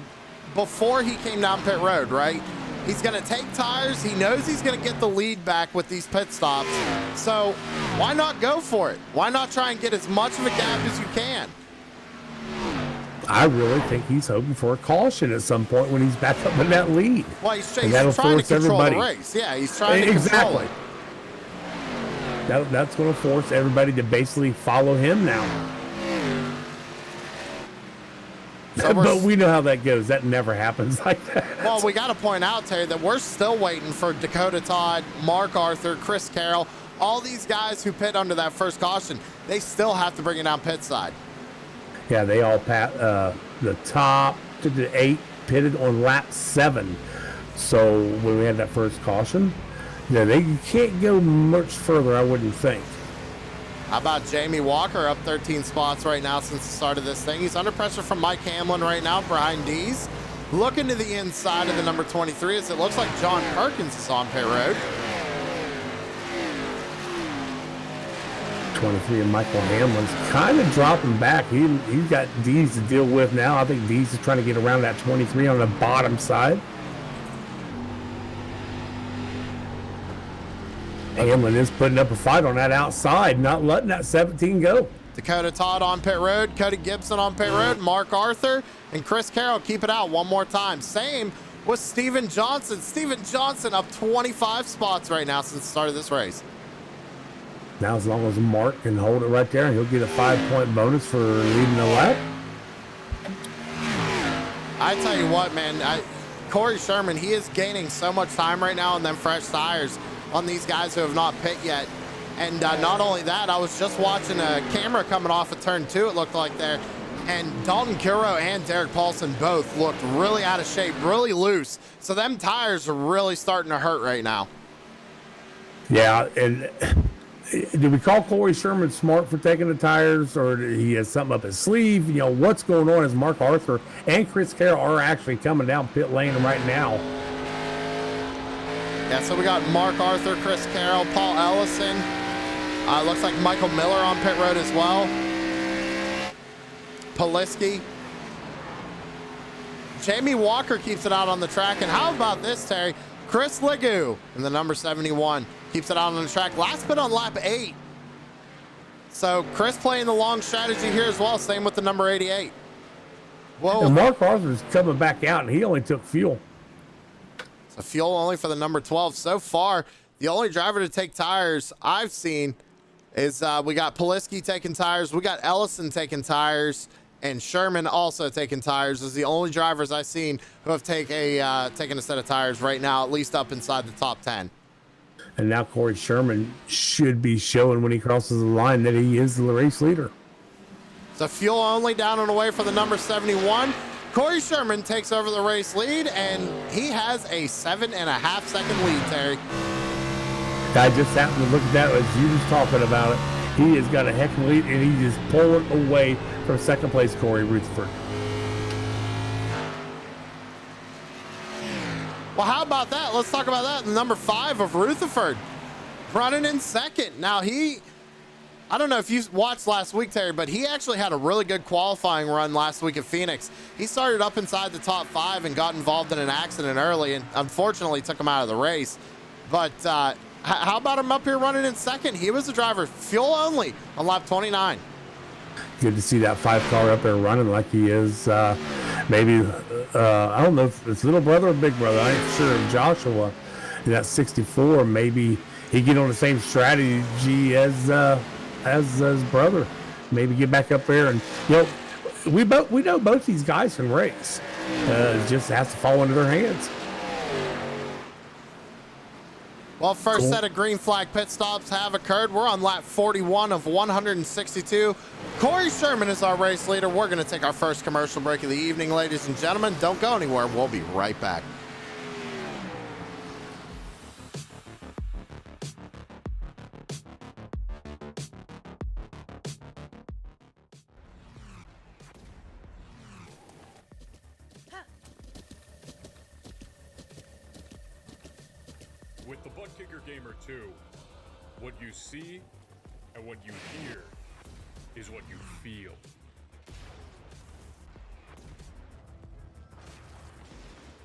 before he came down pit road, right? He's going to take tires. He knows he's going to get the lead back with these pit stops. So why not go for it? Why not try and get as much of a gap as you can? I really think he's hoping for a caution at some point when he's back up in that lead. Well, he's trying to control the race. Yeah, he's trying to control it. That's going to force everybody to basically follow him now. So but we know how that goes. That never happens like that. Well, we got to point out, Terry, that we're still waiting for Dakota Todd, Mark Arthur, Chris Carroll, all these guys who pit under that first caution. They still have to bring it down pit side. Yeah, they all the top to the 8 pitted on lap 7. So when we had that first caution, they can't go much further, I wouldn't think. How about Jamie Walker up 13 spots right now since the start of this thing? He's under pressure from Mike Hamlin right now, Brian Dees. Looking to the inside of the number 23 as it looks like John Perkins is on pit road. 23 and Michael Hamlin's kind of dropping back. He's got Dees to deal with now. I think Dees is trying to get around that 23 on the bottom side. Hamlin is putting up a fight on that outside, not letting that 17 go. Dakota Todd on pit road, Cody Gibson on pit road, Mark Arthur, and Chris Carroll keep it out one more time. Same with Steven Johnson. Steven Johnson up 25 spots right now since the start of this race. Now, as long as Mark can hold it right there, he'll get a 5-point bonus for leading the lap. I tell you what, man, Corey Sherman, he is gaining so much time right now on them fresh tires on these guys who have not pit yet. And not only that, I was just watching a camera coming off of turn 2, it looked like there, and Dalton Kilrow and Derek Paulson both looked really out of shape, really loose. So them tires are really starting to hurt right now. Yeah, and did we call Corey Sherman smart for taking the tires, or did he has something up his sleeve? You know, what's going on as Mark Arthur and Chris Carroll are actually coming down pit lane right now. Yeah, so we got Mark Arthur, Chris Carroll, Paul Ellison. Looks like Michael Miller on pit road as well. Poliski. Jamie Walker keeps it out on the track. And how about this, Terry? Chris Legou in the number 71 keeps it out on the track. Last pit on lap 8. So Chris playing the long strategy here as well. Same with the number 88. Whoa. And Mark Arthur's coming back out, and he only took fuel. So fuel only for the number 12. So far, the only driver to take tires I've seen is we got Poliski taking tires. We got Ellison taking tires. And Sherman also taking tires is the only drivers I've seen who have taken a set of tires right now, at least up inside the top 10. And now Corey Sherman should be showing when he crosses the line that he is the race leader. So fuel only down and away for the number 71. Corey Sherman takes over the race lead, and he has a 7.5 second lead, Terry. I just happened to look at that as you was talking about it. He has got a heck of a lead, and he just pulling away from second place Corey Rutherford. Well, how about that? Let's talk about that. Number 5 of Rutherford running in second. Now I don't know if you watched last week, Terry, but he actually had a really good qualifying run last week at Phoenix. He started up inside the top 5 and got involved in an accident early and unfortunately took him out of the race. But how about him up here running in second? He was the driver, fuel only on lap 29. Good to see that 5 car up there running like he is. Maybe I don't know if it's little brother or big brother. I ain't sure. Joshua in that 64, maybe he get on the same strategy as his brother. Maybe get back up there, and we know both these guys can race. It just has to fall into their hands. Well, first set of green flag pit stops have occurred. We're on lap 41 of 162. Corey Sherman is our race leader. We're going to take our first commercial break of the evening, ladies and gentlemen. Don't go anywhere. We'll be right back. With the Butt Kicker Gamer 2, what you see and what you hear is what you feel.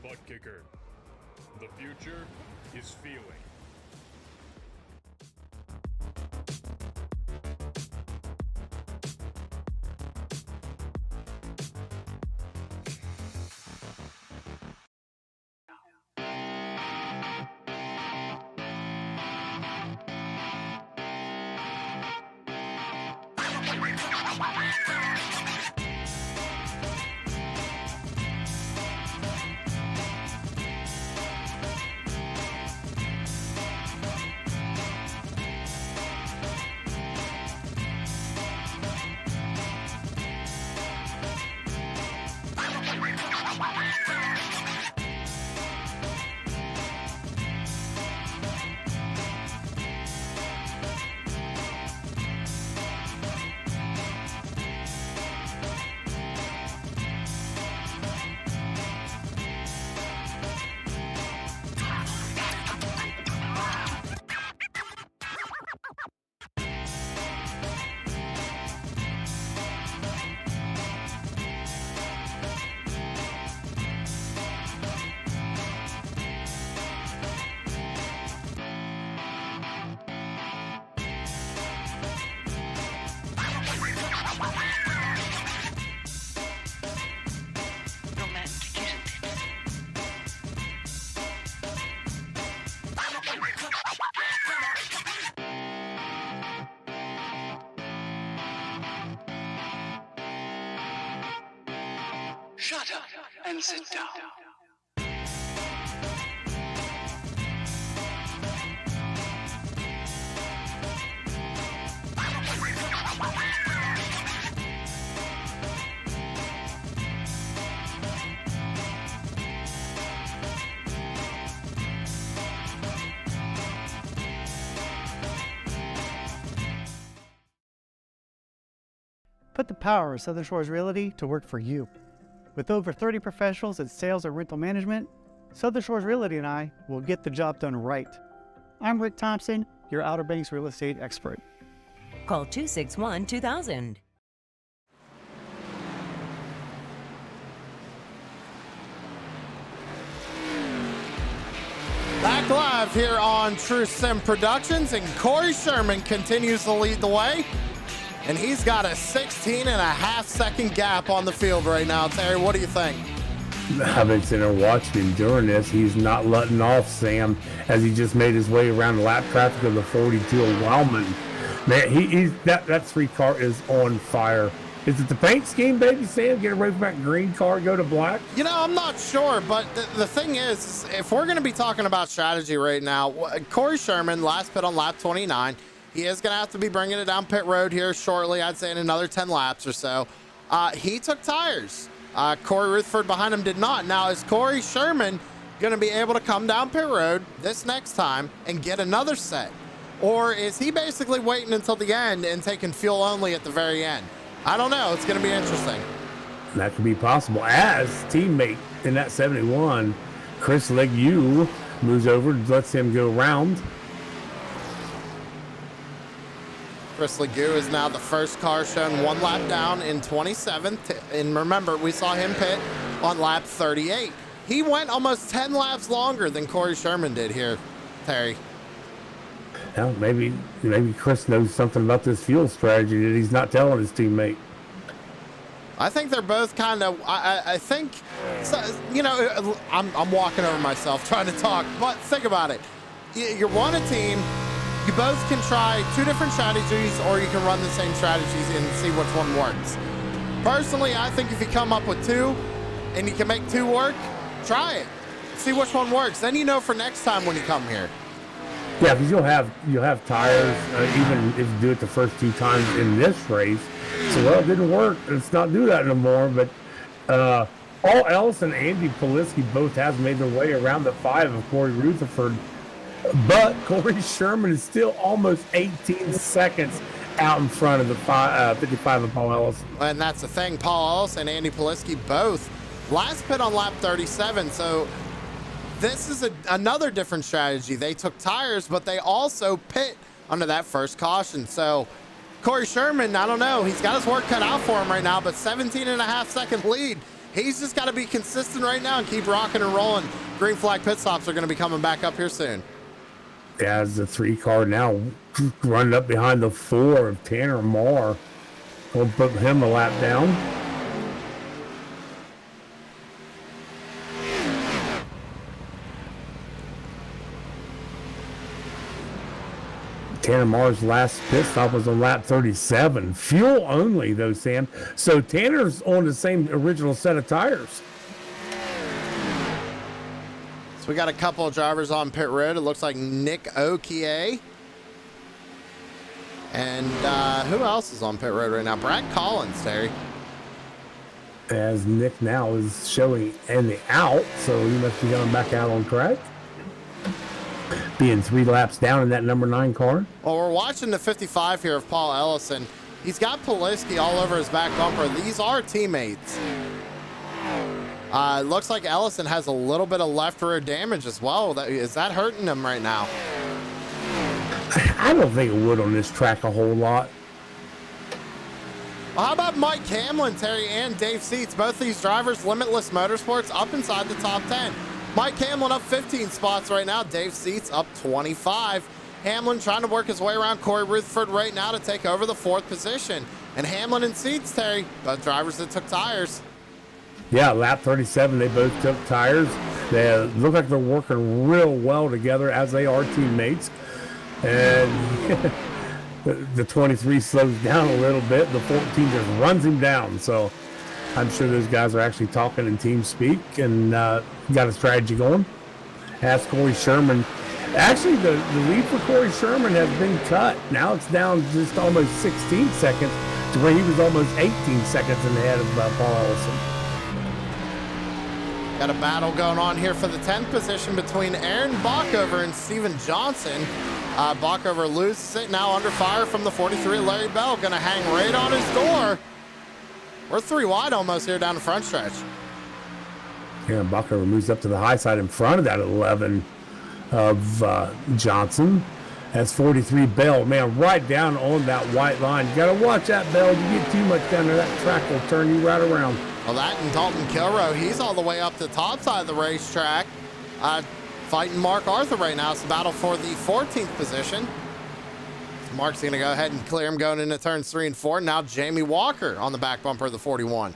Butt Kicker. The future is feeling. Shut up and sit down. Put the power of Southern Shores Realty to work for you. With over 30 professionals in sales and rental management, Southern Shores Realty and I will get the job done right. I'm Rick Thompson, your Outer Banks real estate expert. Call 261-2000. Back live here on True Sim Productions, and Corey Sherman continues to lead the way. And he's got a 16.5-second gap on the field right now. Terry, what do you think? I've been sitting there watching him during this. He's not letting off, Sam, as he just made his way around the lap traffic of the 42 of Wildman. Man, that three car is on fire. Is it the paint scheme, baby, Sam? Get away from that green car, go to black? You know, I'm not sure, but the thing is, if we're going to be talking about strategy right now, Corey Sherman, last pit on lap 29, he is going to have to be bringing it down pit road here shortly. I'd say in another 10 laps or so. He took tires. Corey Rutherford behind him did not. Now, is Corey Sherman going to be able to come down pit road this next time and get another set? Or is he basically waiting until the end and taking fuel only at the very end? I don't know. It's going to be interesting. That could be possible. As teammate in that 71, Chris Legue moves over and lets him go around. Chris Legue is now the first car shown one lap down in 27th. And remember, we saw him pit on lap 38. He went almost 10 laps longer than Corey Sherman did here, Terry. Well, maybe Chris knows something about this fuel strategy that he's not telling his teammate. I think they're both kind of, I think, so, you know, I'm walking over myself trying to talk, but think about it. You're one a team. You both can try two different strategies, or you can run the same strategies and see which one works. Personally, I think if you come up with two and you can make two work, try it. See which one works. Then you know for next time when you come here. Yeah, because you'll have tires, even if you do it the first 2 times in this race. So, well, it didn't work. Let's not do that no more. But Paul Ellis and Andy Poliski both have made their way around the 5 of Corey Rutherford. But Corey Sherman is still almost 18 seconds out in front of the 55 of Paul Ellis. And that's the thing. Paul Ellis and Andy Poliski both last pit on lap 37. So this is another different strategy. They took tires, but they also pit under that first caution. So Corey Sherman, I don't know. He's got his work cut out for him right now, but 17.5-second lead. He's just got to be consistent right now and keep rocking and rolling. Green flag pit stops are going to be coming back up here soon. As the 3 car now running up behind the 4 of Tanner Moore. We'll put him a lap down. Tanner Moore's last pit stop was on lap 37. Fuel only, though, Sam. So Tanner's on the same original set of tires. We got a couple of drivers on pit road. It looks like Nick Okie. And who else is on pit road right now? Brad Collins, Terry. As Nick now is showing in the out, so he must be going back out on track. Being 3 laps down in that number 9 car. Well, we're watching the 55 here of Paul Ellison. He's got Poliski all over his back bumper. These are teammates. Looks like Ellison has a little bit of left rear damage as well. Is that hurting him right now? I don't think it would on this track a whole lot. Well, how about Mike Hamlin, Terry, and Dave Seats? Both these drivers, Limitless Motorsports, up inside the top 10. Mike Hamlin up 15 spots right now. Dave Seats up 25. Hamlin trying to work his way around Corey Rutherford right now to take over the 4th position. And Hamlin and Seats, Terry, both drivers that took tires. Yeah, lap 37, they both took tires. They look like they're working real well together, as they are teammates. And the 23 slows down a little bit. The 14 just runs him down. So I'm sure those guys are actually talking in team speak and got a strategy going. Ask Corey Sherman. Actually, the lead for Corey Sherman has been cut. Now it's down just almost 16 seconds to where he was almost 18 seconds in the head of Paul Ellison. Got a battle going on here for the 10th position between Aaron Bockover and Steven Johnson. Bockover loses it, now under fire from the 43. Larry Bell going to hang right on his door. We're 3 wide almost here down the front stretch. Yeah, Bockover moves up to the high side in front of that 11 of Johnson. That's 43 Bell. Man, right down on that white line. You got to watch that, Bell. You get too much down there, that track will turn you right around. Well, that and Dalton Kilrow, he's all the way up the top side of the racetrack, fighting Mark Arthur right now. It's a battle for the 14th position. Mark's going to go ahead and clear him going into turns 3 and 4. Now Jamie Walker on the back bumper of the 41.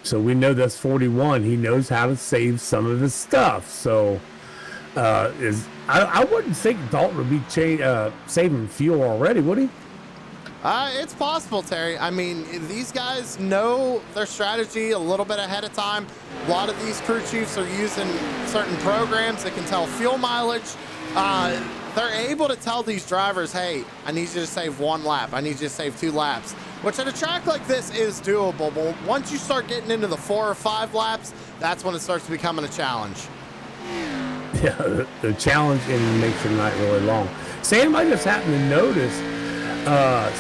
So we know that's 41. He knows how to save some of his stuff. So I wouldn't think Dalton would be saving fuel already, would he? It's possible, Terry. I mean, these guys know their strategy a little bit ahead of time. A lot of these crew chiefs are using certain programs that can tell fuel mileage. They're able to tell these drivers, hey, I need you to save 1 lap. I need you to save 2 laps, which at a track like this is doable. But once you start getting into the 4 or 5 laps, that's when it starts becoming a challenge. Yeah, the challenge makes your night really long. Sam, I just happened to notice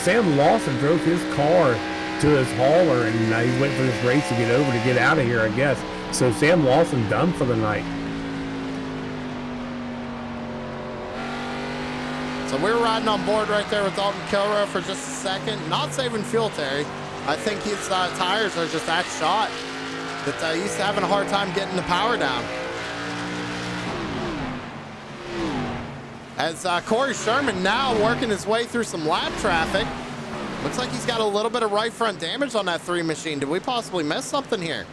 Sam Lawson drove his car to his hauler, and he went for this race to get over to get out of here, I guess. So Sam Lawson done for the night. So we're riding on board right there with Dalton Kilrow for just a second. Not saving fuel, Terry. I think his tires are just that shot that he's having a hard time getting the power down. As Corey Sherman now working his way through some lap traffic. Looks like he's got a little bit of right front damage on that 3 machine. Did we possibly miss something here?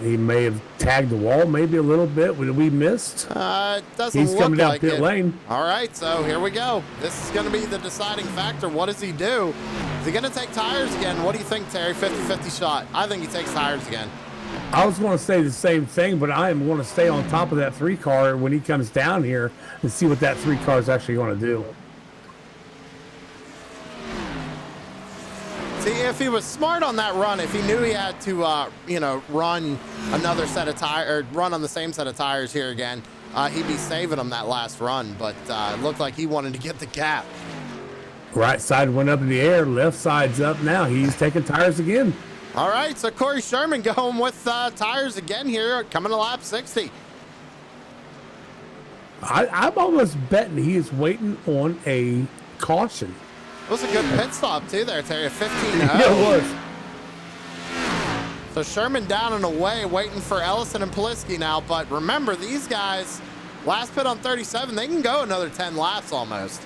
He may have tagged the wall maybe a little bit. We missed. It doesn't He's look coming down like pit it. lane. All right, so here we go. This is going to be the deciding factor. What does he do? Is he going to take tires again? What do you think, Terry? 50-50 shot. I think he takes tires again. I was going to say the same thing, but I am going to stay on top of that 3 car when he comes down here and see what that 3 car is actually going to do. See, if he was smart on that run, if he knew he had to, run another set of tires, or run on the same set of tires here again, he'd be saving him that last run. But it looked like he wanted to get the gap. Right side went up in the air, left side's up now. He's taking tires again. All right, so Corey Sherman going with tires again here, coming to lap 60. I'm almost betting he is waiting on a caution. It was a good pit stop, too, there, Terry. 15-0. Yeah, it was. So Sherman down and away, waiting for Ellison and Polisky now. But remember, these guys, last pit on 37, they can go another 10 laps almost.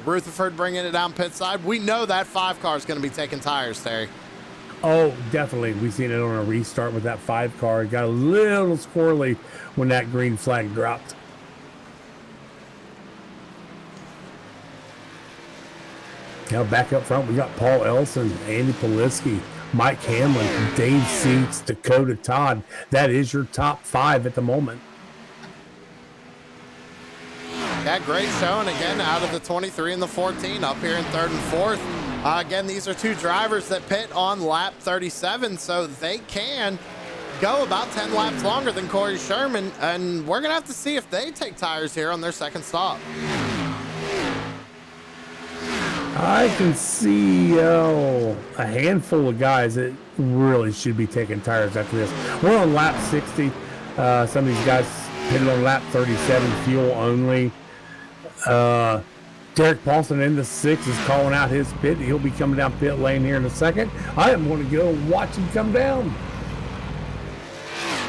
Rutherford bringing it down pit side. We know that 5 car is going to be taking tires, Terry. Oh, definitely. We've seen it on a restart with that 5 car. It got a little squirrely when that green flag dropped. Now back up front, we got Paul Ellison, Andy Polisky, Mike Hamlin, Dave Seats, Dakota Todd. That is your top 5 at the moment. Yeah, great showing again out of the 23 and the 14 up here in 3rd and 4th. Again, these are 2 drivers that pit on lap 37, so they can go about 10 laps longer than Corey Sherman, and we're going to have to see if they take tires here on their second stop. I can see a handful of guys that really should be taking tires after this. We're on lap 60. Some of these guys pitted on lap 37, fuel only. Derek Paulson in the 6 is calling out his pit. He'll be coming down pit lane here in a second. I am going to go watch him come down.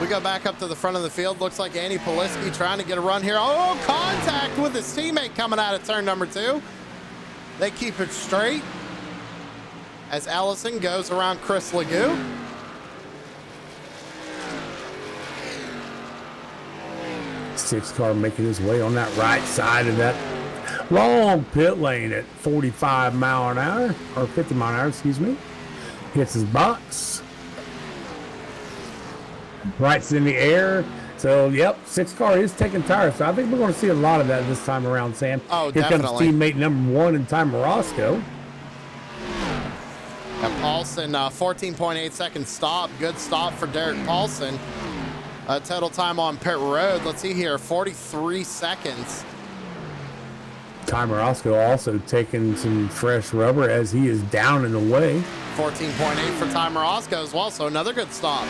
We go back up to the front of the field. Looks like Andy Polisky trying to get a run here. Oh, contact with his teammate coming out of turn number 2. They keep it straight as Ellison goes around Chris Legoo. Six car making his way on that right side of that long pit lane at 45 mile an hour, or 50 mile an hour, excuse me. Hits his box. Right's in the air. So, yep, 6 car is taking tires. So I think we're going to see a lot of that this time around, Sam. Oh, Here definitely. comes teammate number 1 in time, Roscoe. And Paulson, 14.8 second stop. Good stop for Derek Paulson. Total time on pit road. Let's see here, 43 seconds. Time Roscoe also taking some fresh rubber as he is down and away. 14.8 for Time Roscoe as well. So another good stop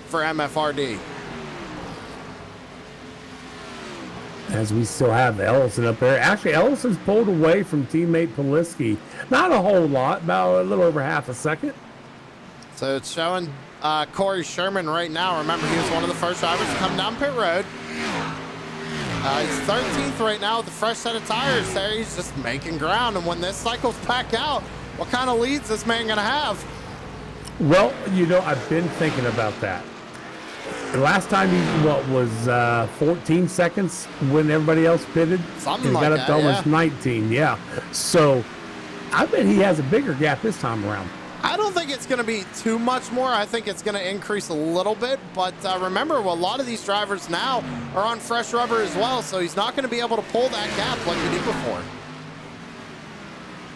for MFRD. As we still have Ellison up there. Actually, Ellison's pulled away from teammate Polisky. Not a whole lot, about a little over half a second. So it's showing Corey Sherman right now. Remember, he was one of the first drivers to come down pit road. He's 13th right now with a fresh set of tires there. He's just making ground. And when this cycle's back out, what kind of leads is this man going to have? Well, you know, I've been thinking about that. The last time he, was 14 seconds when everybody else pitted? Something and like got up that, to almost yeah. 19, yeah. So I bet he has a bigger gap this time around. I don't think it's going to be too much more. I think it's going to increase a little bit. But remember, a lot of these drivers now are on fresh rubber as well, so he's not going to be able to pull that gap like he did before.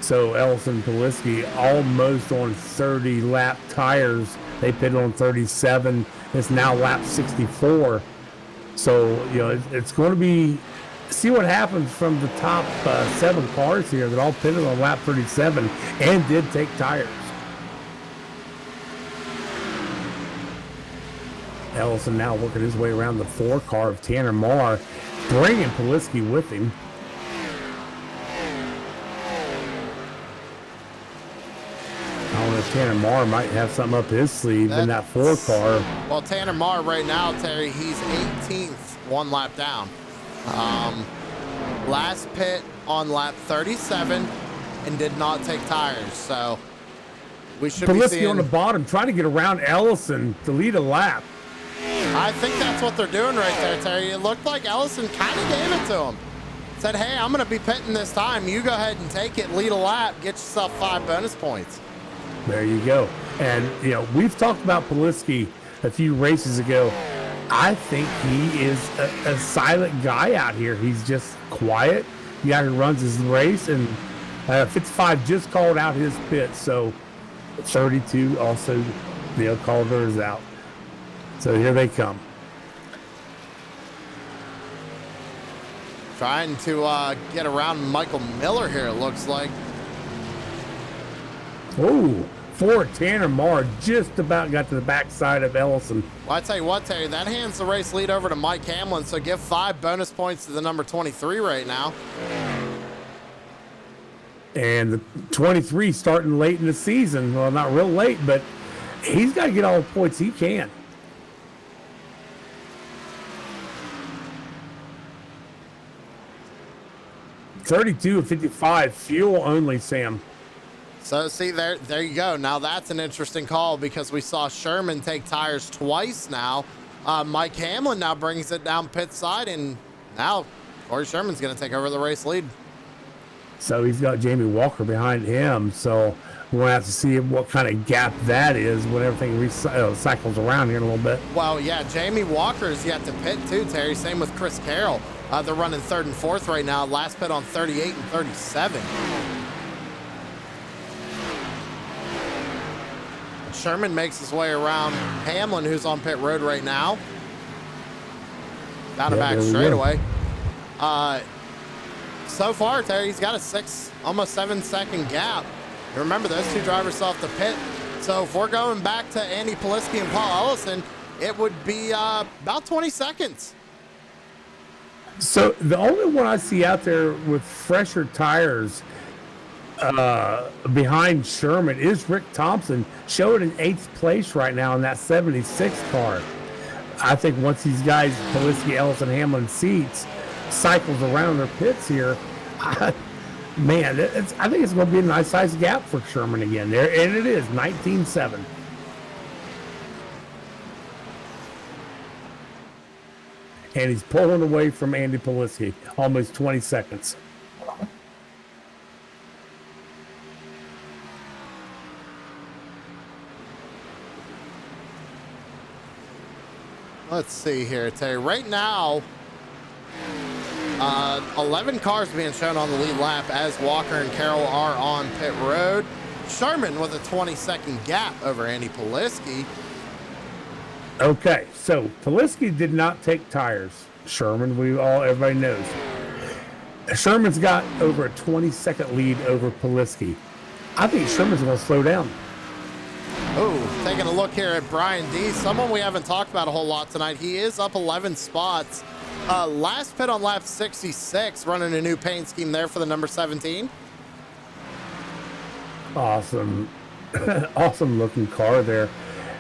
So Ellison Polisky almost on 30 lap tires. They pitted on 37. It's now lap 64. So, you know, it's going to be, see what happens from the top 7 cars here that all pitted on lap 37 and did take tires. Ellison now working his way around the 4 car of Tanner Marr, bringing Polisky with him. I don't know if Tanner Marr might have something up his sleeve in that 4 car. Well, Tanner Marr right now, Terry, he's 18th, 1 lap down. Last pit on lap 37 and did not take tires. So we should be Polisky seeing on the bottom trying to get around Ellison to lead a lap. I think that's what they're doing right there, Terry. It looked like Ellison kind of gave it to him. Said, hey, I'm going to be pitting this time. You go ahead and take it, lead a lap, get yourself 5 bonus points. There you go. And, you know, we've talked about Polisky a few races ago. I think he is a silent guy out here. He's just quiet. The guy who runs his race. And 55 just called out his pit. So 32 also, you know, called hers out. So here they come. Trying to get around Michael Miller here, it looks like. Oh, Ford Tanner Marr just about got to the backside of Ellison. Well, I tell you what, Terry, that hands the race lead over to Mike Hamlin, so give 5 bonus points to the number 23 right now. And the 23 starting late in the season. Well, not real late, but he's got to get all the points he can. $32 of 55, fuel only, Sam. So, see, there you go. Now, that's an interesting call because we saw Sherman take tires twice now. Mike Hamlin now brings it down pit side, and now Corey Sherman's going to take over the race lead. So he's got Jamie Walker behind him. So we're going to have to see what kind of gap that is when everything cycles around here in a little bit. Well, yeah, Jamie Walker's yet to pit too, Terry. Same with Chris Carroll. They're running 3rd and 4th right now. Last pit on 38 and 37. Sherman makes his way around Hamlin, who's on pit road right now. Down and back straightaway. So far, Terry, he's got a almost 7-second gap. And remember, those 2 drivers still have to pit. So if we're going back to Andy Polisky and Paul Ellison, it would be about 20 seconds. So the only one I see out there with fresher tires behind Sherman is Rick Thompson, showing in 8th place right now in that 76 car. I think once these guys, Polisky, Ellison, Hamlin seats, cycles around their pits here, man, I think it's going to be a nice size gap for Sherman again there, and it is 19-7. And he's pulling away from Andy Polisky, almost 20 seconds. Let's see here, Terry. Right now, 11 cars being shown on the lead lap as Walker and Carroll are on pit road. Sherman with a 20-second gap over Andy Polisky. Okay, so Polisky did not take tires. Sherman, everybody knows. Sherman's got over a 20-second lead over Polisky. I think Sherman's going to slow down. Oh, taking a look here at Brian D. Someone we haven't talked about a whole lot tonight. He is up 11 spots. Last pit on lap 66, running a new paint scheme there for the number 17. Awesome. Awesome looking car there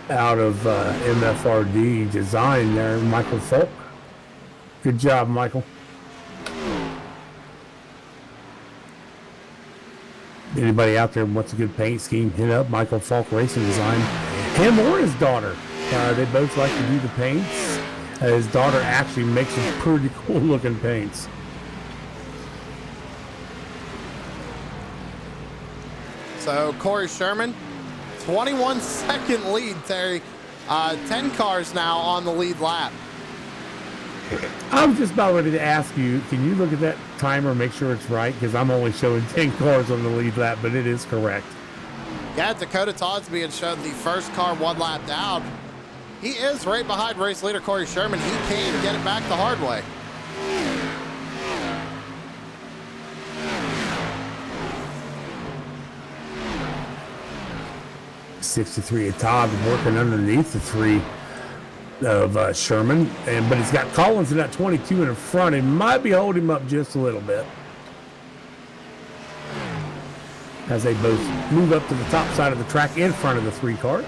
out of MFRD design there, Michael Falk. Good job, Michael. Anybody out there wants a good paint scheme, hit up Michael Falk Racing Design. Him or his daughter. They both like to do the paints. His daughter actually makes some pretty cool looking paints. So Corey Sherman, 21-second lead, Terry. 10 cars now on the lead lap. I was just about ready to ask you, can you look at that timer and make sure it's right? Because I'm only showing 10 cars on the lead lap, but it is correct. Yeah, Dakota Todd's being shown the first car 1 lap down. He is right behind race leader Corey Sherman. He can get it back the hard way. '63 of Todd working underneath the 3 of Sherman, but he's got Collins in that 22 in the front. It might be holding him up just a little bit as they both move up to the top side of the track in front of the 3 car.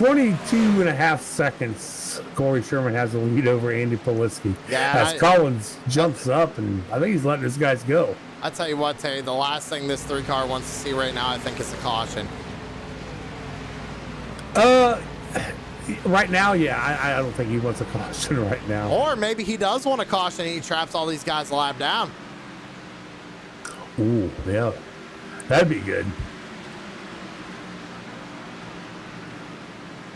22.5 seconds. Corey Sherman has the lead over Andy Poliski. Yeah, as Collins jumps up, and I think he's letting his guys go. I tell you what, Terry, the last thing this 3-car wants to see right now, I think, is a caution. Right now, yeah, I don't think he wants a caution right now. Or maybe he does want a caution and he traps all these guys a lap down. Ooh, yeah, that'd be good.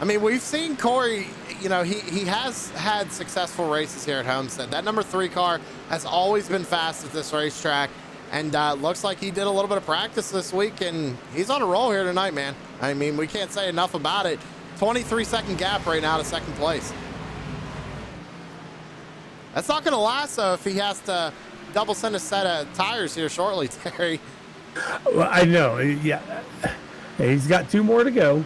I mean, we've seen Corey, you know, he has had successful races here at Homestead. That number 3 car has always been fast at this racetrack, and looks like he did a little bit of practice this week, and he's on a roll here tonight, man. I mean, we can't say enough about it. 23-second gap right now to second place. That's not going to last, though, if he has to double send a set of tires here shortly, Terry. Well, I know, yeah. He's got 2 more to go.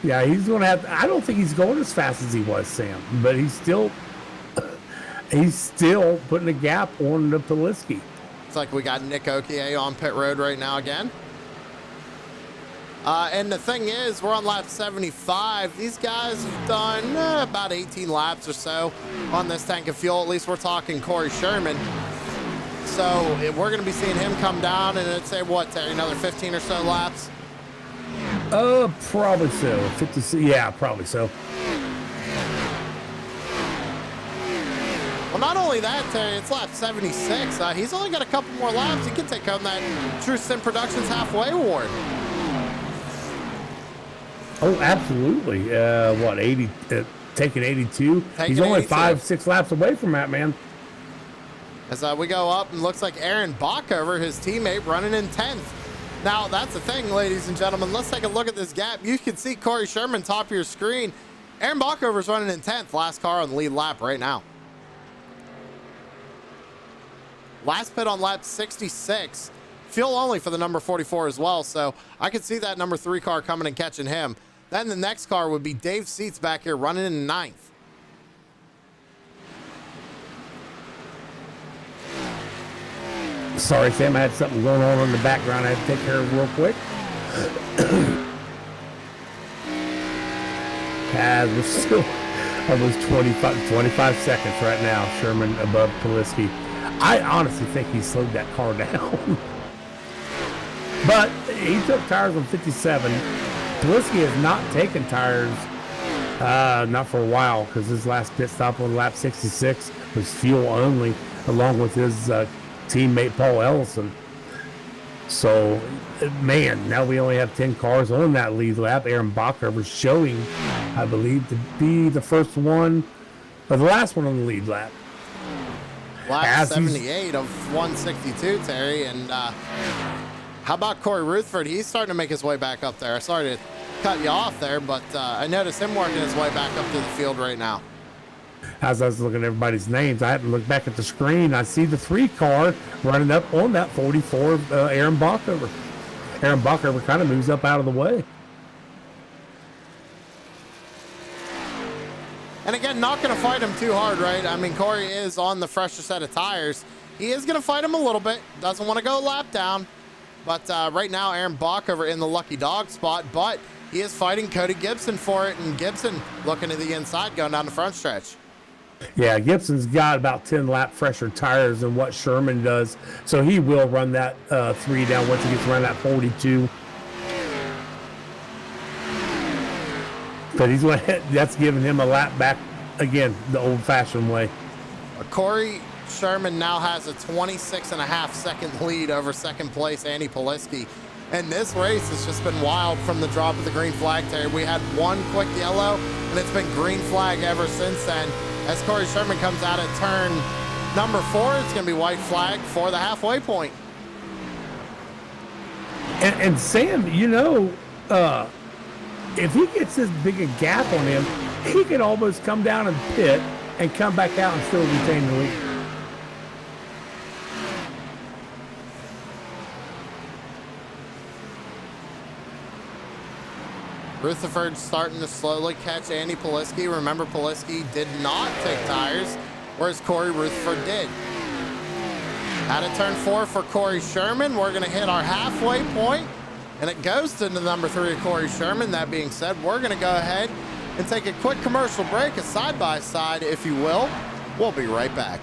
Yeah, he's going to have. I don't think he's going as fast as he was, Sam, but he's still putting a gap on the Poliski. It's like we got Nick Okier on pit road right now again. And the thing is, we're on lap 75. These guys have done about 18 laps or so on this tank of fuel. At least we're talking Corey Sherman. So we're going to be seeing him come down, and it'd say, what, Terry, another 15 or so laps? Probably so. 50, yeah, probably so. Well, not only that, Terry, it's lap 76. He's only got a couple more laps. He can take home that truesimproductions halfway award. Oh, absolutely. What, 80? Taking 82? He's only 5-6 laps away from that, man. As we go up, and looks like Aaron Bockover, his teammate, running in 10th. Now, that's the thing, ladies and gentlemen. Let's take a look at this gap. You can see Corey Sherman top of your screen. Aaron Bockover's running in 10th. Last car on the lead lap right now. Last pit on lap 66. Fuel only for the number 44 as well, so I could see that number 3 car coming and catching him. Then the next car would be Dave Seats back here running in 9th. Sorry, Sam, I had something going on in the background I had to take care of real quick. We're still almost 25 seconds right now. Sherman above Poliski. I honestly think he slowed that car down. But he took tires on 57. Poliski has not taken tires, not for a while, because his last pit stop on lap 66 was fuel only, along with his teammate Paul Ellison. So, man, now we only have 10 cars on that lead lap. Aaron Bockover showing, I believe, to be the first one, or the last one on the lead lap. Lap 78 of 162, Terry. And how about Corey Rutherford? He's starting to make his way back up there. Sorry to cut you off there, but I noticed him working his way back up to the field right now. As I was looking at everybody's names, I had to look back at the screen. I see the 3 car running up on that 44, Aaron Bockover. Aaron Bockover kind of moves up out of the way. And again, not going to fight him too hard, right? I mean, Corey is on the fresher set of tires. He is going to fight him a little bit. Doesn't want to go lap down. But right now, Aaron Bockover in the lucky dog spot. But he is fighting Cody Gibson for it. And Gibson looking to the inside, going down the front stretch. Yeah, Gibson's got about 10 lap fresher tires than what Sherman does. So he will run that 3 down once he gets around that 42. But he's going to, that's giving him a lap back again, the old-fashioned way. Corey Sherman now has a 26.5-second lead over second place Andy Poliski. And this race has just been wild from the drop of the green flag, Terry. We had one quick yellow, and it's been green flag ever since then. As Corey Sherman comes out at turn number 4, it's going to be white flag for the halfway point. And Sam, you know, if he gets this big a gap on him, he could almost come down and pit and come back out and still retain the lead. Rutherford starting to slowly catch Andy Poliski. Remember, Poliski did not take tires, whereas Corey Rutherford did. Out of turn 4 for Corey Sherman, we're going to hit our halfway point, and it goes to the number 3, Corey Sherman. That being said, we're going to go ahead and take a quick commercial break, a side-by-side, if you will. We'll be right back.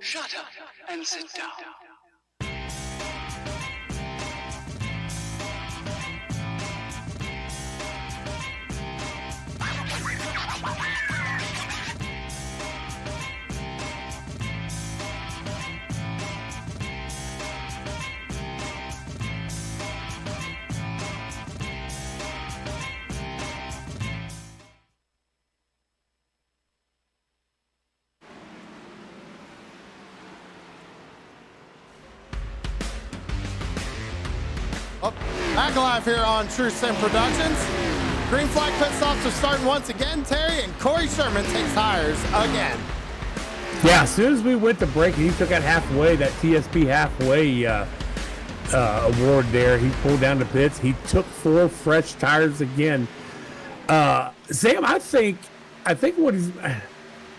Shut up and sit down. Oh, back live here on True Sim Productions. Green flag pit stops are starting once again, Terry, and Corey Sherman takes tires again. Yeah, as soon as we went to break, he took out halfway, that TSP halfway award there. He pulled down the pits. He took 4 fresh tires again. Sam, I think what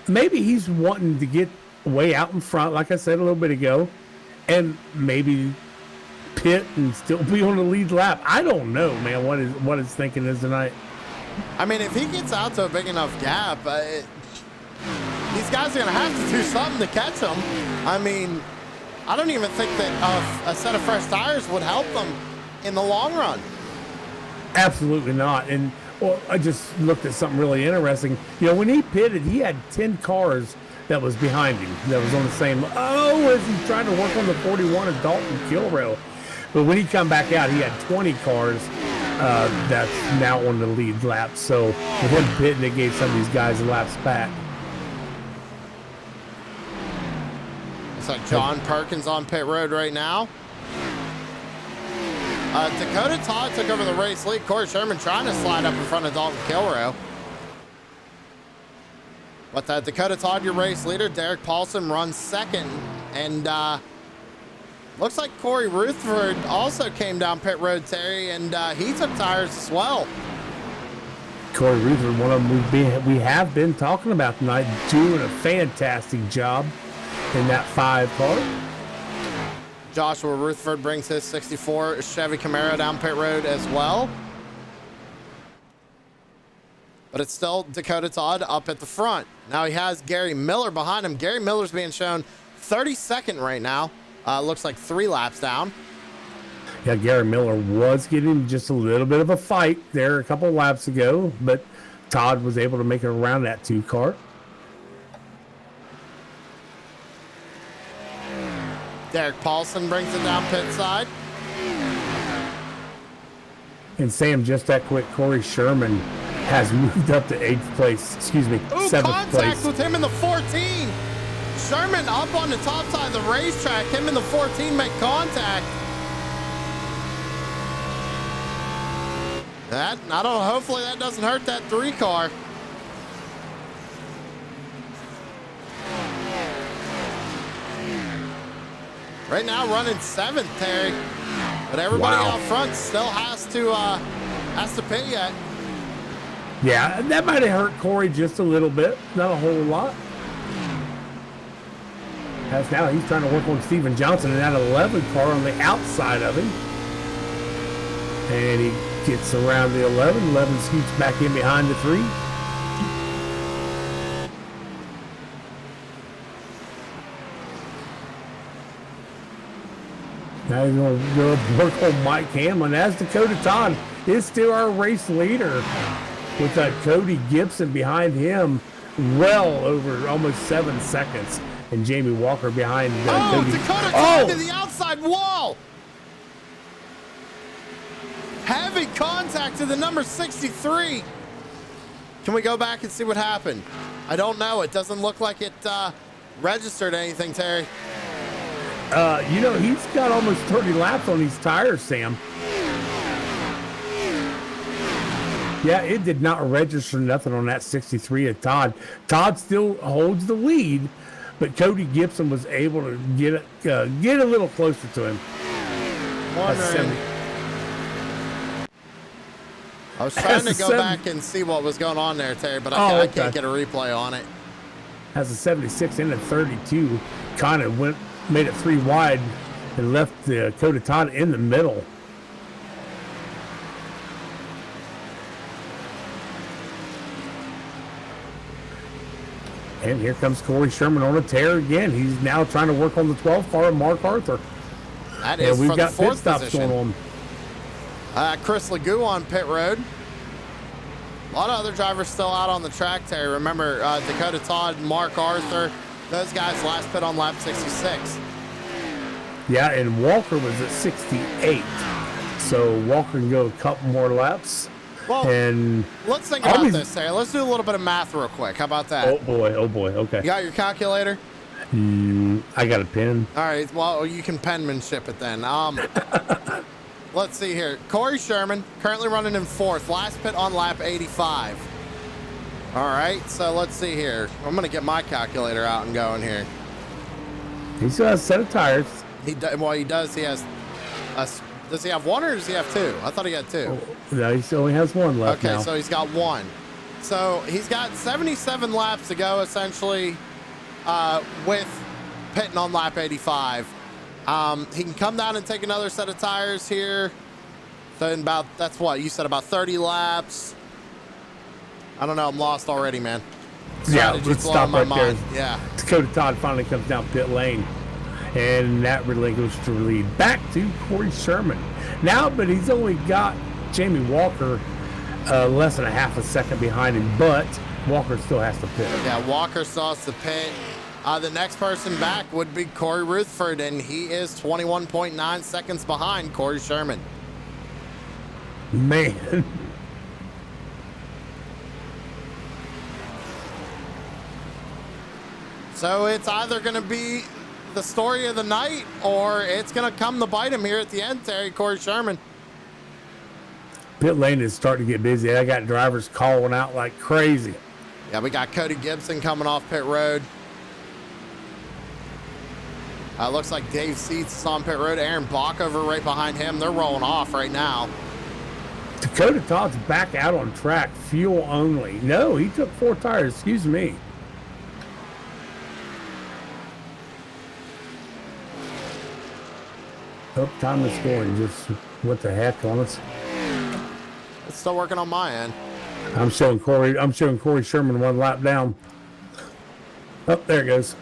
maybe he's wanting to get way out in front, like I said a little bit ago, and maybe pit and still be on the lead lap. I don't know, man, what his thinking is tonight. I mean, if he gets out to a big enough gap, these guys are going to have to do something to catch him. I mean, I don't even think that a set of fresh tires would help them in the long run. Absolutely not. And well, I just looked at something really interesting. You know, when he pitted, he had 10 cars that was behind him that was on the same. As he's trying to work on the 41 of Dalton Kilrow. But when he come back out, he had 20 cars that's now on the lead lap. So with him pitting, it gave some of these guys laps back. It's like John Perkins on pit road right now. Dakota Todd took over the race lead. Corey Sherman trying to slide up in front of Dalton Kilrow. But Dakota Todd, your race leader. Derek Paulson runs second. And looks like Corey Rutherford also came down pit road, Terry, and he took tires as well. Corey Rutherford, one of them we have been talking about tonight, doing a fantastic job in that 5 car. Joshua Rutherford brings his 64 Chevy Camaro down pit road as well. but it's still Dakota Todd up at the front. Now he has Gary Miller behind him. Gary Miller's being shown 32nd right now. Looks like 3 laps down. Yeah, Gary Miller was getting just a little bit of a fight there a couple of laps ago, but Todd was able to make it around that 2 car. Derek Paulson brings it down pit side. And Sam, just that quick, Corey Sherman has moved up to 8th place, excuse me, Ooh, 7th contact place. with him in the 14. Sherman up on the top side of the racetrack. Him in the 14 make contact. I don't know, hopefully that doesn't hurt that 3 car. Right now running 7th, Terry. But everybody Wow. out front still has to pit yet. Yeah, that might have hurt Corey just a little bit, not a whole lot. As now he's trying to work on Steven Johnson in that 11 car on the outside of him. And he gets around the 11. 11 scoots back in behind the 3. Now he's going to go work on Mike Hamlin. As Dakota Todd is still our race leader with Cody Gibson behind him, well over almost 7 seconds. And Jamie Walker behind Cody. Dakota Todd to the outside wall. Heavy contact to the number 63. Can we go back and see what happened? I don't know. It doesn't look like it registered anything, Terry. He's got almost 30 laps on these tires, Sam. Yeah, it did not register nothing on that 63 of Todd. Todd still holds the lead, but Cody Gibson was able to get a little closer to him. I was trying to go back and see what was going on there, Terry, but I can't get a replay on it. Has a 76 and a 32. Kind of made it 3 wide and left Dakota Todd in the middle. And here comes Corey Sherman on a tear again. He's now trying to work on the 12 car, Mark Arthur. That is we've for got the 4th pit stops position. going on. Chris Legou on pit road. A lot of other drivers still out on the track, Terry. Remember, Dakota Todd, Mark Arthur, those guys last pit on lap 66. Yeah, and Walker was at 68. So Walker can go a couple more laps. Well, and let's think about this, Terry. Let's do a little bit of math real quick. How about that? Oh boy, okay. You got your calculator? I got a pen. All right, well, you can penmanship it then. Let's see here. Corey Sherman, currently running in 4th. Last pit on lap 85. All right, so let's see here. I'm going to get my calculator out and going here. He still has a set of tires. He does. He has does he have 1 or does he have 2? I thought he had 2. No, he only has 1 left now. Okay, so he's got 1. So he's got 77 laps to go, essentially, with pitting on lap 85. He can come down and take another set of tires here. So in that's what you said, about 30 laps. I don't know. I'm lost already, man. Yeah, let's stop right there. Yeah. Dakota Todd finally comes down pit lane. And that relinquishes the lead back to Corey Sherman. Now, but he's only got Jamie Walker less than a half a second behind him, but Walker still has to pit. Yeah, Walker still has to pit. The next person back would be Corey Rutherford, and he is 21.9 seconds behind Corey Sherman. Man. So it's either going to be the story of the night, or it's going to come to bite him here at the end, Terry. Corey Sherman. Pit lane is starting to get busy. I got drivers calling out like crazy. Yeah, we got Cody Gibson coming off pit road. Looks like Dave Seats is on pit road. Aaron Bockover right behind him. They're rolling off right now. Dakota Todd's back out on track, fuel only. No, he took 4 tires. Excuse me. Oh, time is scoring. Just what the heck on us. It's still working on my end. I'm showing Corey Sherman 1 lap down. Oh, there it goes.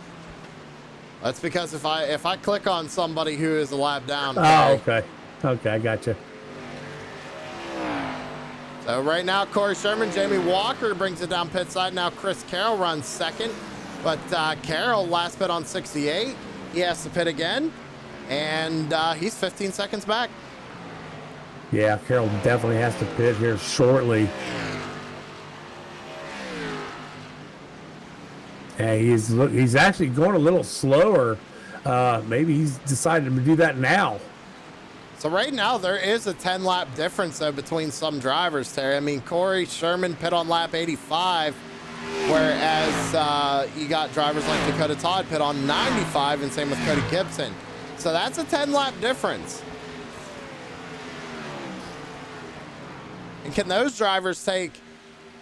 That's because if I click on somebody who is a lap down. Oh, okay. Okay, I got you. So right now, Corey Sherman, Jamie Walker brings it down pit side. Now Chris Carroll runs second, but Carroll last pit on 68. He has to pit again, and he's 15 seconds back. Yeah, Carroll definitely has to pit here shortly. Yeah, he's actually going a little slower. Maybe he's decided to do that now. So right now there is a 10-lap difference though between some drivers, Terry. I mean, Corey Sherman pit on lap 85, whereas you got drivers like Dakota Todd pit on 95, and same with Cody Gibson. So that's a 10-lap difference. And can those drivers take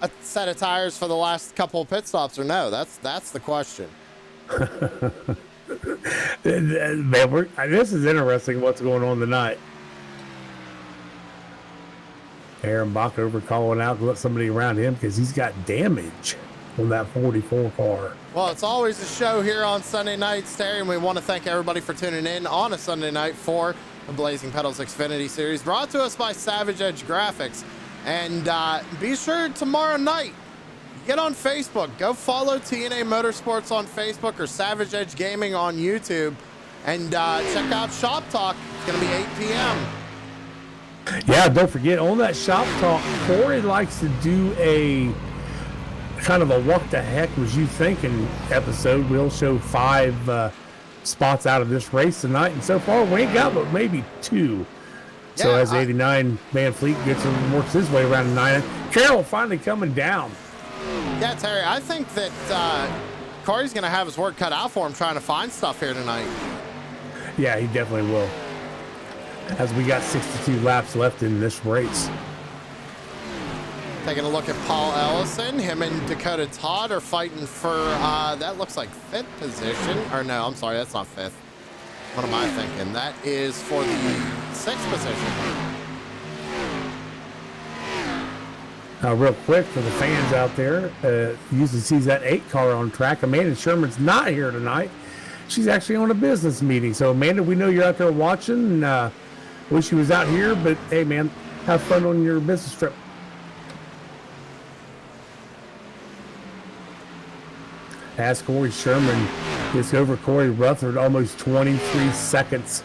a set of tires for the last couple of pit stops or no? That's the question. Man, this is interesting what's going on tonight. Aaron Bach over calling out to let somebody around him because he's got damage on that 44 car. Well, it's always a show here on Sunday nights, Terry, and we want to thank everybody for tuning in on a Sunday night for the Blazing Pedals Xfinity Series, brought to us by Savage Edge Graphics. And be sure tomorrow night, get on Facebook. Go follow TNA Motorsports on Facebook or Savage Edge Gaming on YouTube. And check out Shop Talk. It's going to be 8 p.m. Yeah, don't forget, on that Shop Talk, Corey likes to do a kind of a what the heck was you thinking episode. We'll show 5 spots out of this race tonight. And so far, we ain't got but maybe 2. So as 89 Van Fleet gets and works his way around the 9, Carroll finally coming down. Yeah, Terry, I think that Corey's going to have his work cut out for him trying to find stuff here tonight. Yeah, he definitely will. As we got 62 laps left in this race. Taking a look at Paul Ellison. Him and Dakota Todd are fighting for, that looks like 5th position. Or no, I'm sorry, that's not 5th. What am I thinking? That is for the 6th position. Real quick for the fans out there, usually sees that 8 car on track. Amanda Sherman's not here tonight. She's actually on a business meeting. So Amanda, we know you're out there watching. Wish you was out here, but hey man, have fun on your business trip. As Corey Sherman gets over Corey Rutherford almost 23 seconds.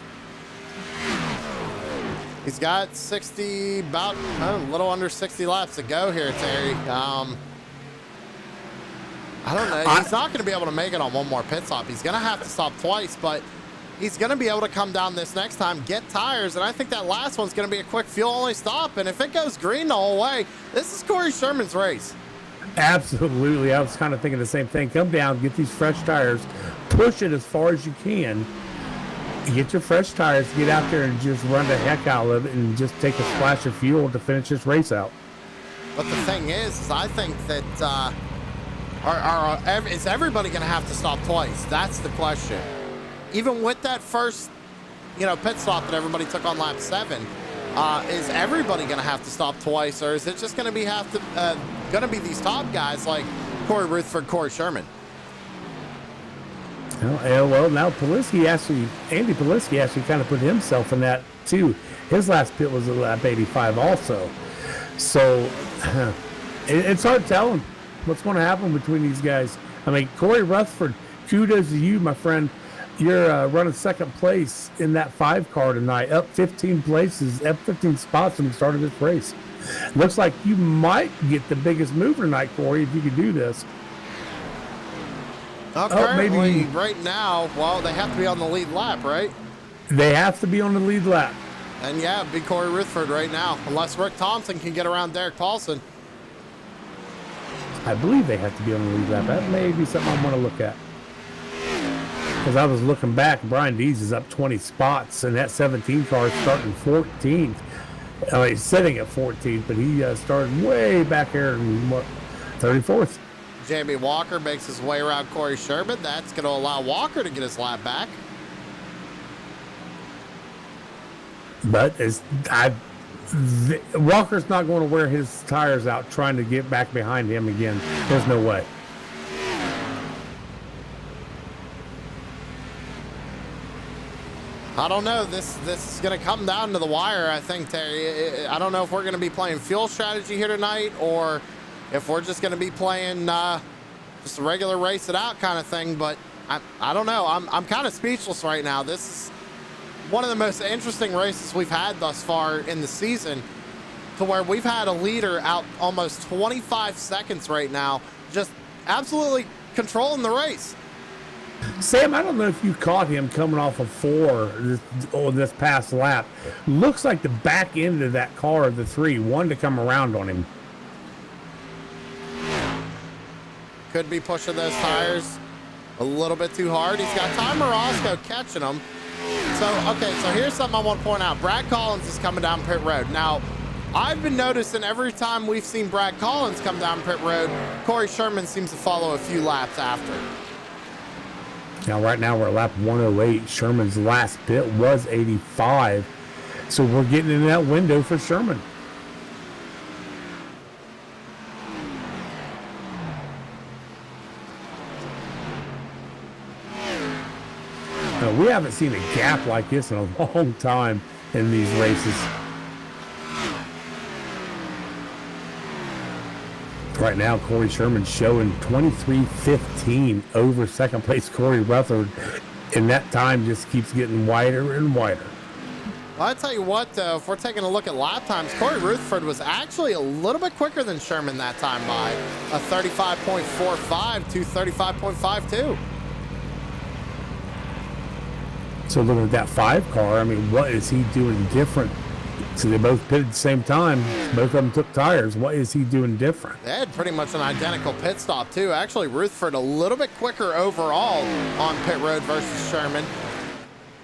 He's got about a little under 60 laps to go here, Terry. I don't know. He's not going to be able to make it on one more pit stop. He's going to have to stop twice, but he's going to be able to come down this next time, get tires, and I think that last one's going to be a quick fuel-only stop. And if it goes green the whole way, this is Corey Sherman's race. Absolutely. I was kind of thinking the same thing. Come down, get these fresh tires, push it as far as you can. Get your fresh tires, get out there and just run the heck out of it and just take a splash of fuel to finish this race out. But the thing is I think that is everybody going to have to stop twice? That's the question. Even with that first, pit stop that everybody took on lap 7, is everybody going to have to stop twice, or is it just going to be these top guys like Corey Rutherford, Corey Sherman? Well, now Andy Poliski actually kind of put himself in that too. His last pit was at lap 85 also. So it's hard telling what's going to happen between these guys. I mean, Corey Rutherford, kudos to you, my friend. You're running second place in that 5 car tonight, up 15 places, up 15 spots from the start of this race. Looks like you might get the biggest move tonight, Corey, if you could do this. Currently, right now, well, they have to be on the lead lap, right? They have to be on the lead lap. And yeah, it'd be Corey Rutherford right now, unless Rick Thompson can get around Derek Paulson. I believe they have to be on the lead lap. That may be something I want to look at. Because I was looking back, Brian Dees is up 20 spots, and that 17 car is starting 14th. He's sitting at 14th, but he started way back here in 34th. Jamie Walker makes his way around Corey Sherman. That's going to allow Walker to get his lap back. But Walker's not going to wear his tires out trying to get back behind him again. There's no way. I don't know. This is going to come down to the wire, I think, Terry. I don't know if we're going to be playing fuel strategy here tonight or if we're just going to be playing just a regular race it out kind of thing. But I don't know. I'm kind of speechless right now. This is one of the most interesting races we've had thus far in the season, to where we've had a leader out almost 25 seconds right now, just absolutely controlling the race. Sam, I don't know if you caught him coming off of 4 this past lap. Looks like the back end of that car of the 3 wanted to come around on him. Could be pushing those tires a little bit too hard. He's got Timer Roscoe catching him. So here's something I want to point out. Brad Collins is coming down pit road. Now, I've been noticing every time we've seen Brad Collins come down pit road, Corey Sherman seems to follow a few laps after. Now, right now, we're at lap 108. Sherman's last pit was 85. So we're getting in that window for Sherman. Now, we haven't seen a gap like this in a long time in these races. Right now, Corey Sherman showing 23:15 over second place Corey Rutherford, and that time just keeps getting wider and wider. Well, I tell you what, if we're taking a look at lap times, Corey Rutherford was actually a little bit quicker than Sherman that time by a 35.45 to 35.52. So looking at that 5 car, I mean, what is he doing different? So they both pitted at the same time. Both of them took tires. What is he doing different? They had pretty much an identical pit stop, too. Actually, Rutherford a little bit quicker overall on pit road versus Sherman.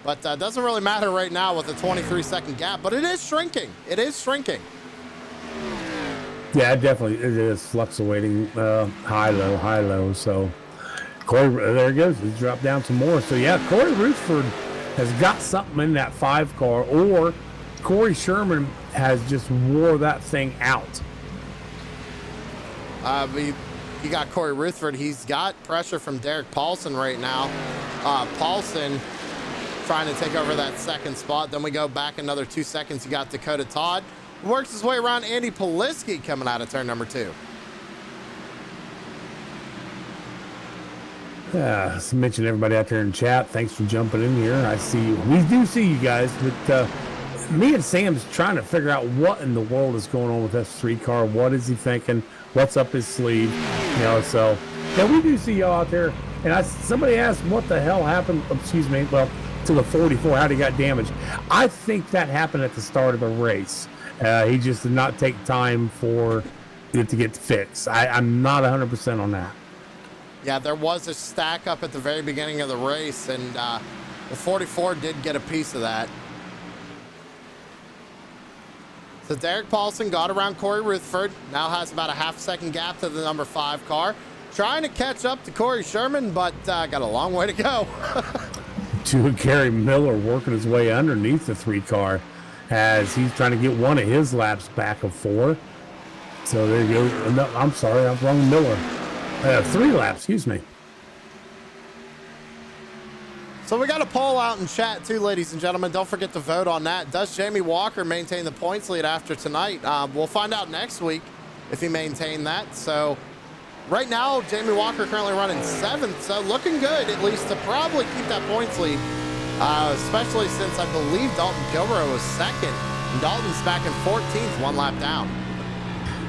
But doesn't really matter right now with a 23-second gap, but it is shrinking. It is shrinking. Yeah, it is fluctuating high, low. So Corey, there he goes. He's dropped down some more. So, yeah, Corey Rutherford has got something in that 5 car, or Corey Sherman has just wore that thing out. You got Corey Rutherford. He's got pressure from Derek Paulson right now. Paulson trying to take over that second spot. Then we go back another 2 seconds. You got Dakota Todd. Works his way around Andy Poliski coming out of turn number 2. So mention everybody out there in chat. Thanks for jumping in here. I see you. We do see you guys, but me and Sam's trying to figure out what in the world is going on with this 3 car. What is he thinking? What's up his sleeve? You know, so yeah, we do see y'all out there. And somebody asked what the hell happened, to the 44, how he got damaged. I think that happened at the start of the race. He just did not take time for it to get fixed. I'm not 100% on that. Yeah, there was a stack up at the very beginning of the race, and the 44 did get a piece of that. So Derek Paulson got around Corey Rutherford, now has about a half-second gap to the number 5 car. Trying to catch up to Corey Sherman, but got a long way to go. Gary Miller working his way underneath the 3 car as he's trying to get one of his laps back of 4. So there you go. No, I'm sorry, I'm wrong. Miller. 3 laps, excuse me. So we got a poll out in chat too, ladies and gentlemen. Don't forget to vote on that. Does Jamie Walker maintain the points lead after tonight? We'll find out next week if he maintained that. So right now, Jamie Walker currently running 7th, so looking good at least to probably keep that points lead, especially since I believe Dalton Kilborough was 2nd. And Dalton's back in 14th, 1 lap down.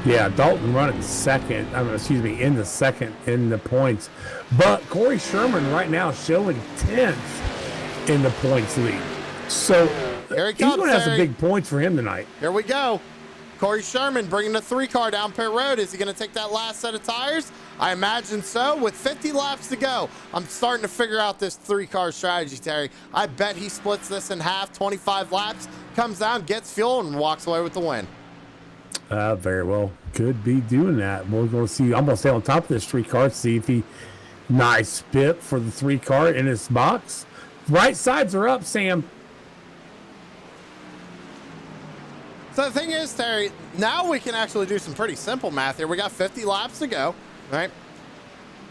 Yeah, Dalton running in the second in the points. But Corey Sherman right now showing 10th in the points lead. So here he he's comes, going to have some Terry. big points for him tonight. Here we go. Corey Sherman bringing the 3 car down pit road. Is he going to take that last set of tires? I imagine so. With 50 laps to go, I'm starting to figure out this 3 car strategy, Terry. I bet he splits this in half, 25 laps, comes down, gets fuel, and walks away with the win. Very well. Could be doing that. We're going to see. I'm going to stay on top of this 3 car, see if he nice spit for the 3 car in his box. Right sides are up, Sam. the thing is, Terry, now we can actually do some pretty simple math here. We got 50 laps to go, right?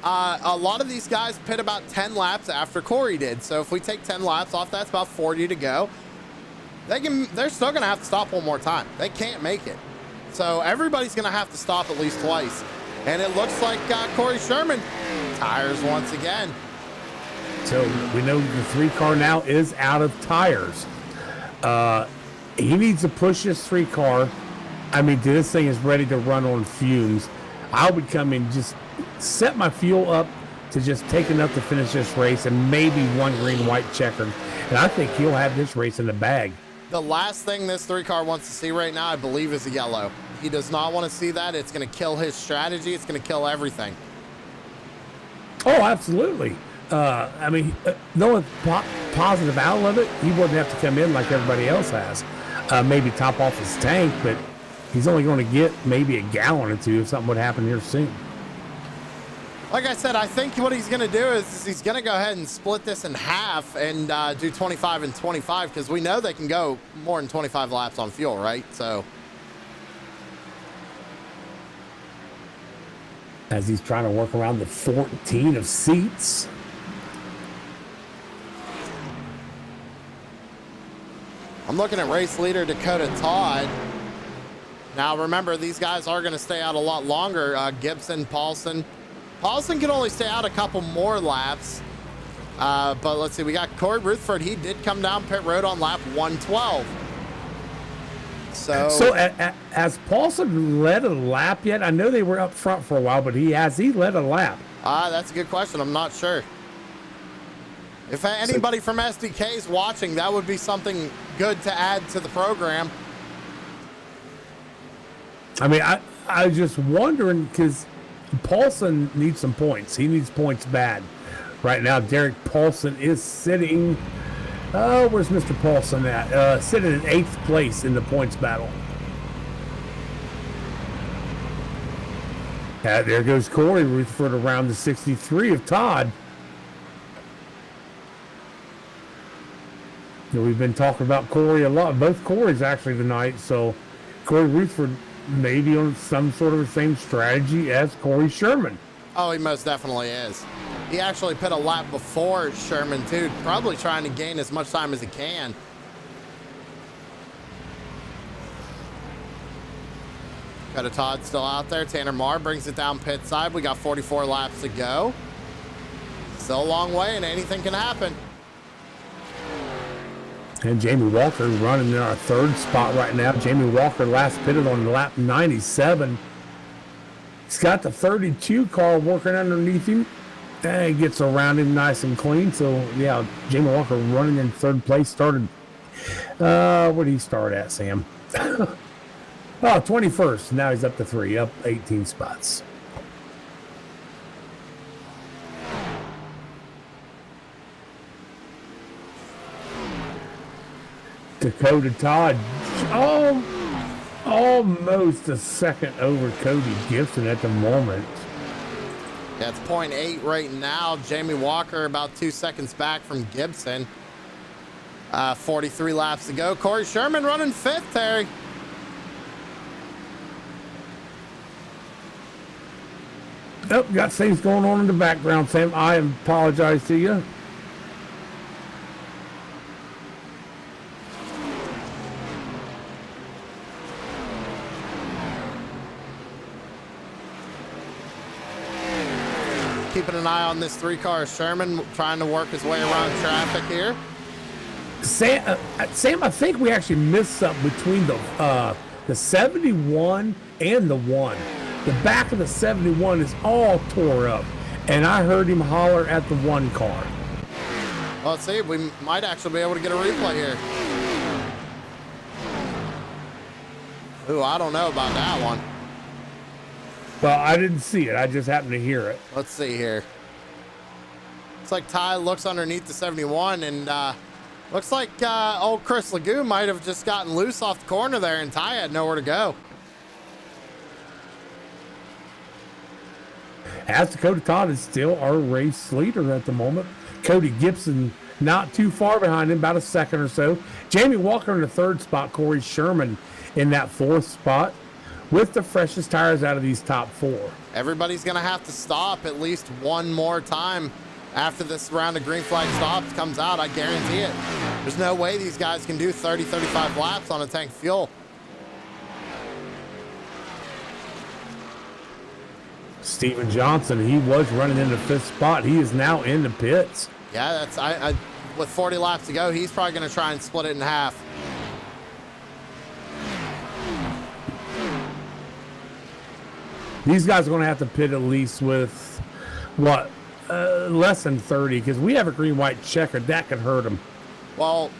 A lot of these guys pit about 10 laps after Corey did. So if we take 10 laps off, that's about 40 to go. They're still going to have to stop one more time. They can't make it. So everybody's going to have to stop at least twice. And it looks like Corey Sherman tires once again. So we know the 3 car now is out of tires. He needs to push this 3 car. I mean, this thing is ready to run on fumes. I would come in, just set my fuel up to just take enough to finish this race and maybe one green, white checkered. And I think he'll have this race in the bag. The last thing this 3 car wants to see right now, I believe, is a yellow. He does not want to see that. It's going to kill his strategy. It's going to kill everything. Oh, absolutely. I mean, the only positive out of it, he wouldn't have to come in like everybody else has. Maybe top off his tank, but he's only going to get maybe a gallon or 2 if something would happen here soon. Like I said, I think what he's going to do is he's going to go ahead and split this in half and do 25 and 25, because we know they can go more than 25 laps on fuel, right? So as he's trying to work around the 14 of seats. I'm looking at race leader Dakota Todd. Now, remember, these guys are going to stay out a lot longer. Gibson, Paulson. Paulson can only stay out a couple more laps. But let's see, we got Corey Rutherford. He did come down pit road on lap 112. So has Paulson led a lap yet? I know they were up front for a while, but has he led a lap? That's a good question. I'm not sure. If anybody from SDK is watching, that would be something good to add to the program. I mean, I was just wondering, because Paulson needs some points. He needs points bad. Right now, Derek Paulson is sitting... where's Mr. Paulson at? Sitting in 8th place in the points battle. There goes Corey Rutherford around the 63 of Todd. You know, we've been talking about Corey a lot. Both Corey's actually tonight. So Corey Rutherford maybe on some sort of the same strategy as Corey Sherman. Oh, he most definitely is. He actually put a lap before Sherman, too, probably trying to gain as much time as he can. Dakota Todd still out there. Tanner Marr brings it down pit side. We got 44 laps to go. Still a long way, and anything can happen. And Jamie Walker running in our 3rd spot right now. Jamie Walker last pitted on lap 97. He's got the 32 car working underneath him. And he gets around him nice and clean. So, yeah, Jamie Walker running in 3rd place. Started, where did he start at, Sam? 21st. Now he's up to 3, up 18 spots. Dakota Todd, almost a second over Cody Gibson at the moment. Yeah, it's 0.8 right now. Jamie Walker about 2 seconds back from Gibson. 43 laps to go. Corey Sherman running 5th, Terry. Nope, got things going on in the background, Sam. I apologize to you. Keeping an eye on this 3 car. Sherman trying to work his way around traffic here. Sam, I think we actually missed something between the 71 and the 1. The back of the 71 is all tore up, and I heard him holler at the 1 car. Well, let's see. We might actually be able to get a replay here. Ooh, I don't know about that one. Well, I didn't see it. I just happened to hear it. Let's see here. Looks like Ty looks underneath the 71, and looks like old Chris Lagoon might have just gotten loose off the corner there, and Ty had nowhere to go. As Dakota Todd is still our race leader at the moment. Cody Gibson not too far behind him, about a second or so. Jamie Walker in the 3rd spot. Corey Sherman in that 4th spot with the freshest tires out of these top 4. Everybody's going to have to stop at least one more time after this round of green flag stops comes out. I guarantee it. There's no way these guys can do 30, 35 laps on a tank of fuel. Steven Johnson, he was running in the 5th spot. He is now in the pits. Yeah, that's with 40 laps to go, he's probably going to try and split it in half. These guys are going to have to pit at least with, what, less than 30, because we have a green-white checker. That could hurt them. Well,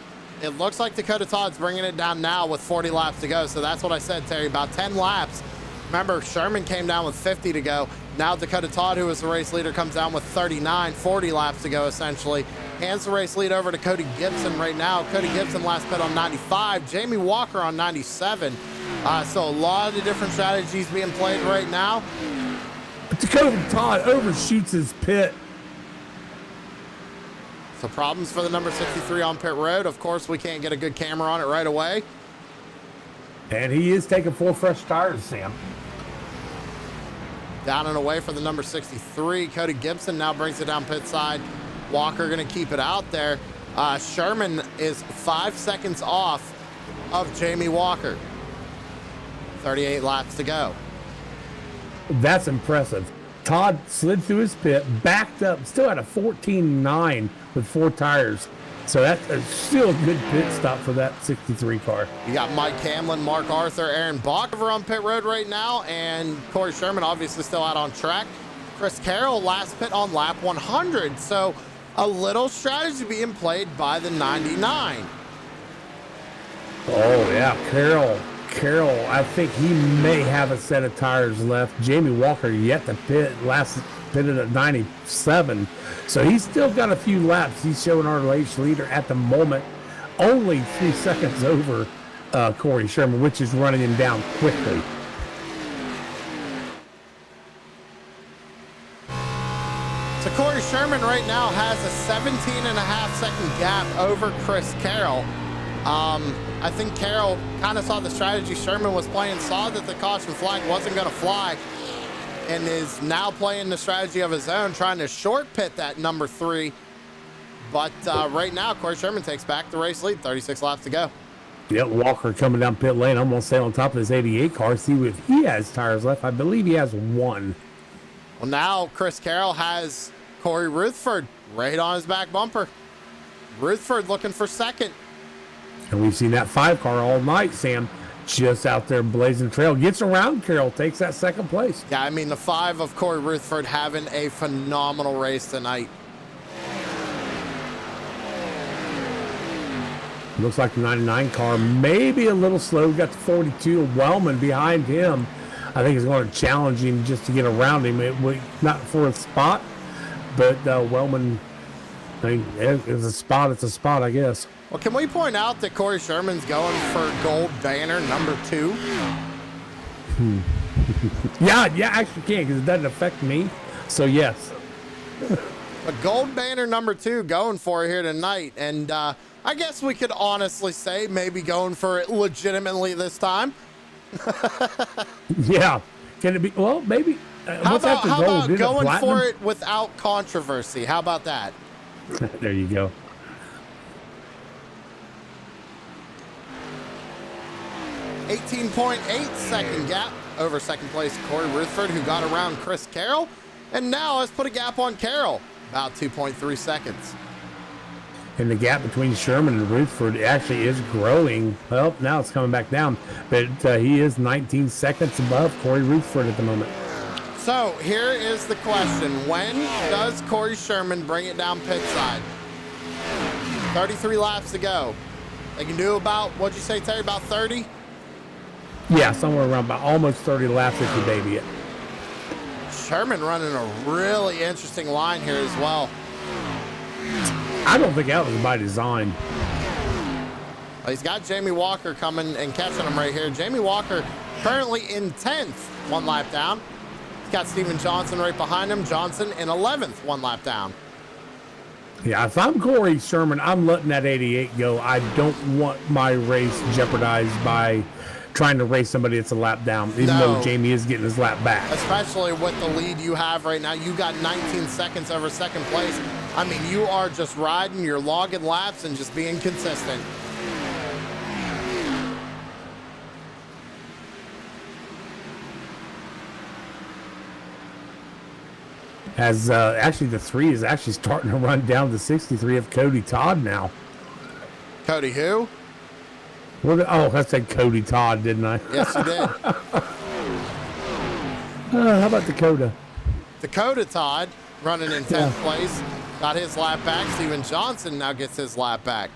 it looks like Dakota Todd's bringing it down now with 40 laps to go, so that's what I said, Terry, about 10 laps. Remember, Sherman came down with 50 to go. Now Dakota Todd, who was the race leader, comes down with 39, 40 laps to go, essentially. Hands the race lead over to Cody Gibson right now. Cody Gibson last pit on 95. Jamie Walker on 97. So a lot of different strategies being played right now. But Dakota Todd overshoots his pit. So problems for the number 63 on pit road. Of course, we can't get a good camera on it right away. And he is taking 4 fresh tires, Sam. Down and away for the number 63. Cody Gibson now brings it down pit side. Walker going to keep it out there. Sherman is 5 seconds off of Jamie Walker. 38 laps to go. That's impressive. Todd slid through his pit, backed up, still had a 14.9 with 4 tires. So that's still a good pit stop for that 63 car. You got Mike Hamlin, Mark Arthur, Aaron Bach over on pit road right now, and Corey Sherman obviously still out on track. Chris Carroll last pit on lap 100. So a little strategy being played by the 99. Oh, yeah, Carroll, I think he may have a set of tires left. Jamie Walker yet to pit, last pitted at 97. So he's still got a few laps. He's showing our race leader at the moment, only 3 seconds over Corey Sherman, which is running him down quickly. So Corey Sherman right now has a 17.5-second gap over Chris Carroll. I think Carroll kind of saw the strategy Sherman was playing, saw that the caution flag wasn't going to fly, and is now playing the strategy of his own, trying to short pit that number 3. But right now, Corey Sherman takes back the race lead, 36 laps to go. Yep, Walker coming down pit lane. I'm going to stay on top of his 88 car, see if he has tires left. I believe he has 1. Well, now Chris Carroll has Corey Rutherford right on his back bumper. Rutherford looking for second. And we've seen that 5 car all night, Sam, just out there blazing trail. Gets around Carroll, takes that 2nd place. Yeah, I mean, the 5 of Corey Rutherford having a phenomenal race tonight. Looks like the 99 car maybe a little slow. We got the 42 of Wellman behind him. I think it's going to challenge him just to get around him. Not for a spot, but Wellman, I mean, it's a spot, I guess. Well, can we point out that Corey Sherman's going for gold banner number 2? Yeah, actually can, because it doesn't affect me. So, yes. A gold banner number 2 going for it here tonight. And I guess we could honestly say maybe going for it legitimately this time. Yeah. Can it be? Well, maybe. How about going for it without controversy? How about that? There you go. 18.8 second gap over second place Corey Rutherford, who got around Chris Carroll, and now has put a gap on Carroll, about 2.3 seconds. And the gap between Sherman and Rutherford actually is growing. Well, now it's coming back down, but he is 19 seconds above Corey Rutherford at the moment. So here is the question. When does Corey Sherman bring it down pit side? 33 laps to go. They can do about, what'd you say, Terry, about 30? Yeah, somewhere around about almost 30 laps if you baby it. Sherman running a really interesting line here as well. I don't think that was by design. Well, he's got Jamie Walker coming and catching him right here. Jamie Walker currently in 10th, 1 lap down. He's got Steven Johnson right behind him. Johnson in 11th, 1 lap down. Yeah, if I'm Corey Sherman, I'm letting that 88 go. I don't want my race jeopardized by trying to race somebody that's a lap down, even though Jamie is getting his lap back. Especially with the lead you have right now. You got 19 seconds over second place. I mean, you are just riding, you're logging laps and just being consistent. As actually the 3 is actually starting to run down to 63 of Cody Todd now. Cody who? I said Cody Todd, didn't I? Yes, you did. How about Dakota? Dakota Todd running in 10th place. Got his lap back. Steven Johnson now gets his lap back.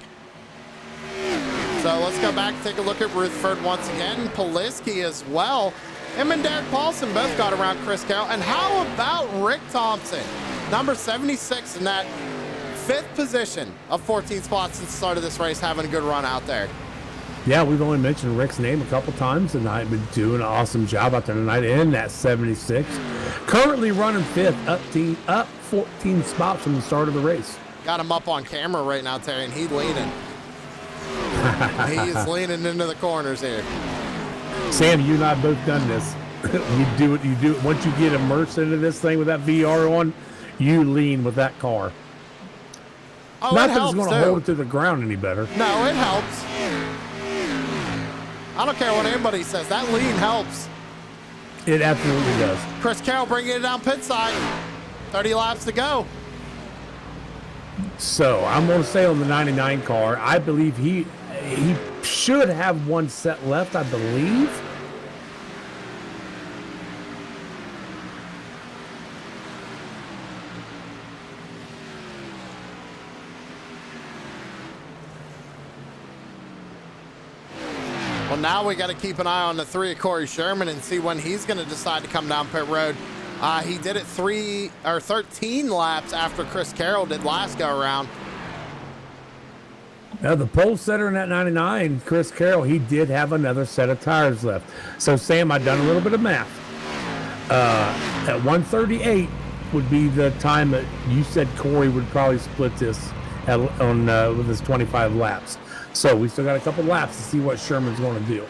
So let's go back and take a look at Rutherford once again. Poliski as well. Him and Derek Paulson both got around Chris Carroll. And how about Rick Thompson? Number 76 in that 5th position of 14 spots since the start of this race, having a good run out there. Yeah, we've only mentioned Rick's name a couple times tonight, but doing an awesome job out there tonight in that 76. Currently running 5th, up 14 spots from the start of the race. Got him up on camera right now, Terry, and he's leaning. He's leaning into the corners here. Sam, you and I both done this. You do it. Once you get immersed into this thing with that VR on, you lean with that car. Oh, Not it that helps it's going to hold it to the ground any better. No, it helps. I don't care what anybody says. That lean helps. It absolutely does. Chris Carroll bringing it down pit side. 30 laps to go. So I'm going to say on the 99 car, I believe he should have one set left, I believe. Well, now we got to keep an eye on the 3 of Corey Sherman and see when he's going to decide to come down pit road. He did it 13 laps after Chris Carroll did last go around. Now, the pole setter in that 99, Chris Carroll, he did have another set of tires left. So, Sam, I've done a little bit of math. At 138 would be the time that you said Corey would probably split this with his 25 laps. So, we still got a couple laps to see what Sherman's going to do.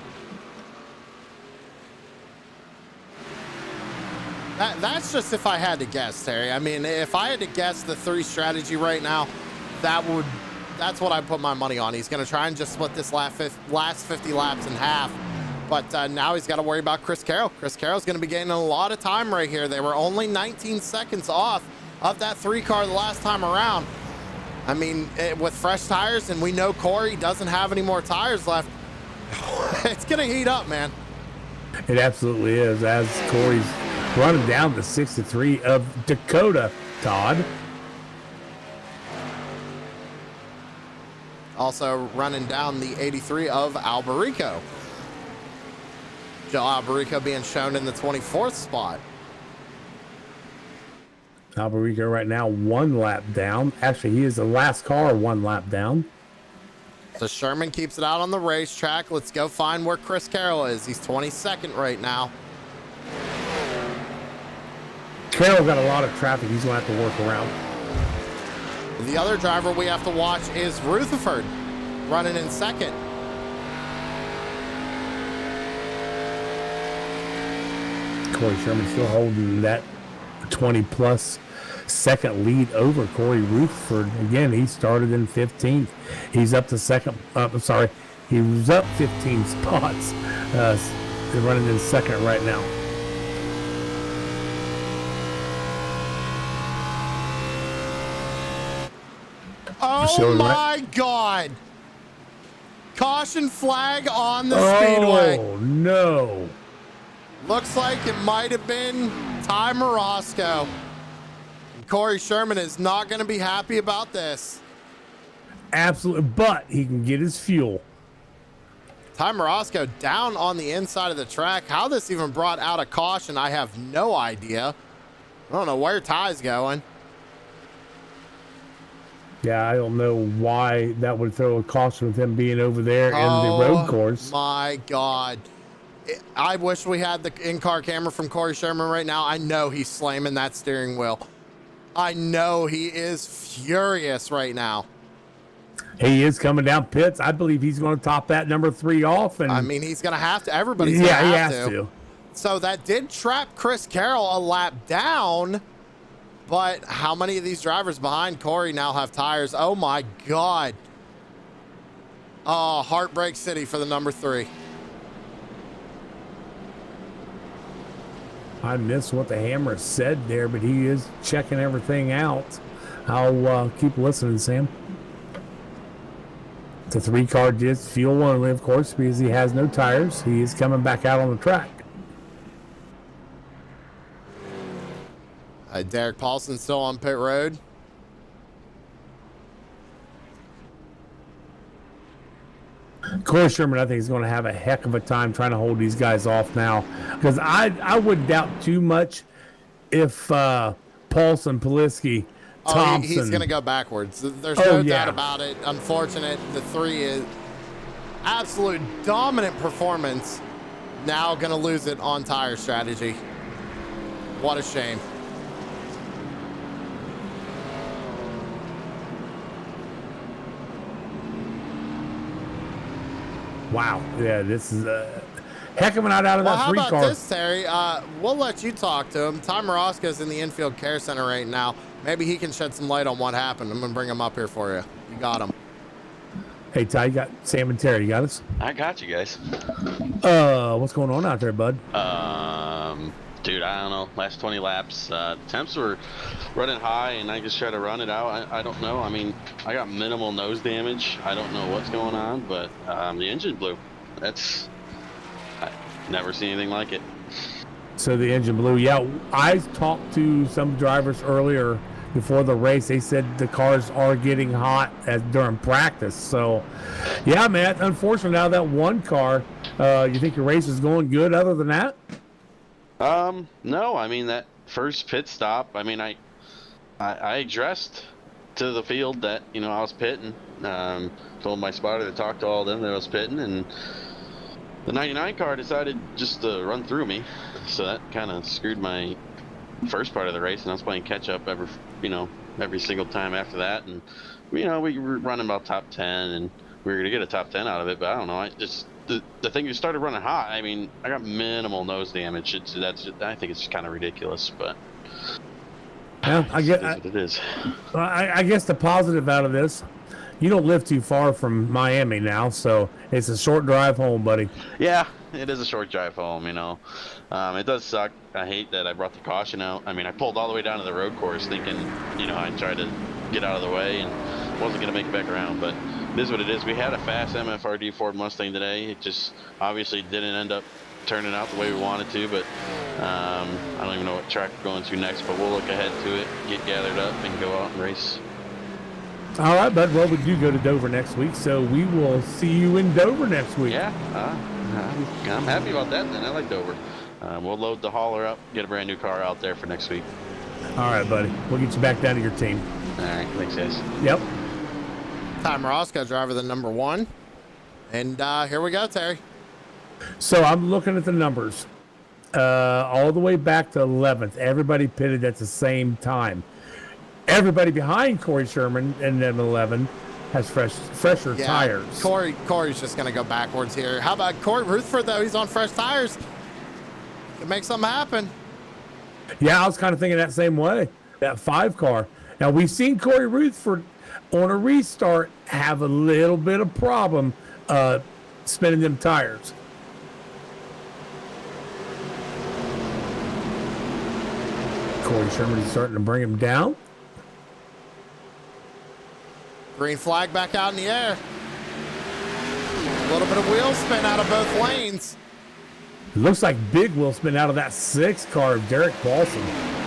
That's just if I had to guess, Terry. I mean, if I had to guess the 3 strategy right now, that's what I put my money on. He's going to try and just split this last 50 laps in half. But now he's got to worry about Chris Carroll. Chris Carroll's going to be gaining a lot of time right here. They were only 19 seconds off of that 3 car the last time around. I mean, with fresh tires, and we know Corey doesn't have any more tires left, it's going to heat up, man. It absolutely is, as Corey's running down the 63 of Dakota Todd. Also running down the 83 of Alberico. Joe Alberico being shown in the 24th spot. Alberico right now 1 lap down. Actually, he is the last car 1 lap down. So Sherman keeps it out on the racetrack. Let's go find where Chris Carroll is. He's 22nd right now. Carroll got a lot of traffic he's going to have to work around. The other driver we have to watch is Rutherford, running in 2nd. Corey Sherman still holding that 20-plus second lead over Corey Rutherford. Again, he started in 15th. He's up to second. He was up 15 spots. They're running in 2nd right now. Oh my God. Caution flag on the speedway. Oh, no. Looks like it might have been Ty Morosco. Corey Sherman is not going to be happy about this. Absolutely, but he can get his fuel. Ty Morosco down on the inside of the track. How this even brought out a caution, I have no idea. I don't know where Ty's going. Yeah, I don't know why that would throw a caution with him being over there in the road course. My God. I wish we had the in-car camera from Corey Sherman right now. I know he's slamming that steering wheel. I know he is furious right now. He is coming down pits. I believe he's going to top that number 3 off. And I mean, he's going to have to. Everybody's going to he have has to. So that did trap Chris Carroll a lap down. But how many of these drivers behind Corey now have tires? Oh, my God. Oh, Heartbreak City for the number 3. I missed what the hammer said there, but he is checking everything out. I'll keep listening, Sam. The 3-car did fuel only, of course, because he has no tires. He is coming back out on the track. Derek Paulson still on pit road. Corey Sherman, I think, is going to have a heck of a time trying to hold these guys off now, because I wouldn't doubt too much if Paulson, Poliski, Thompson. He's going to go backwards. There's no doubt about it. Unfortunate. The 3 is absolute dominant performance. Now going to lose it on tire strategy. What a shame. Wow. Yeah, this is a heck of a night out of that 3-car. How about this, Terry? We'll let you talk to him. Tom Roscoe's in the infield care center right now. Maybe he can shed some light on what happened. I'm going to bring him up here for you. You got him. Hey, Ty, you got Sam and Terry. You got us? I got you guys. What's going on out there, bud? Dude, I don't know. Last 20 laps, temps were running high, and I just tried to run it out. I don't know. I mean, I got minimal nose damage. I don't know what's going on, but the engine blew. I've never seen anything like it. So the engine blew. Yeah, I talked to some drivers earlier before the race. They said the cars are getting hot during practice. So, yeah, man, unfortunately, now that 1 car, you think your race is going good other than that? No, I mean, that first pit stop, I mean, I addressed to the field that, I was pitting, told my spotter to talk to all of them that I was pitting, and the 99 car decided just to run through me. So that kind of screwed my first part of the race, and I was playing catch up every single time after that. And, we were running about top 10, and we were going to get a top 10 out of it, but I don't know. The thing just started running hot. I mean, I got minimal nose damage. I think it's kind of ridiculous, but yeah, I guess the positive out of this, you don't live too far from Miami now, so it's a short drive home, buddy. Yeah, it is a short drive home. It does suck. I hate that I brought the caution out. I mean, I pulled all the way down to the road course thinking, I'd try to get out of the way and wasn't going to make it back around, but it is what it is. We had a fast MFRD Ford Mustang today. It just obviously didn't end up turning out the way we wanted to, but I don't even know what track we're going to next, but we'll look ahead to it, get gathered up, and go out and race. All right, bud. Well, we do go to Dover next week, so we will see you in Dover next week. Yeah, I'm happy about that then. I like Dover. We'll load the hauler up, get a brand new car out there for next week. All right, buddy. We'll get you back down to your team. All right, thanks, guys. Yep. Tom Roscoe, driver the number 1. And here we go, Terry. So I'm looking at the numbers. All the way back to 11th. Everybody pitted at the same time. Everybody behind Corey Sherman and then 11 has fresher tires. Corey's just going to go backwards here. How about Corey Rutherford, though? He's on fresh tires. Could make something happen. Yeah, I was kind of thinking that same way. That 5-car. Now, we've seen Corey Rutherford on a restart have a little bit of problem spinning them tires. Corey Sherman is starting to bring him down. Green flag back out in the air. A little bit of wheel spin out of both lanes. It looks like big wheel spin out of that 6-car of Derek Paulson.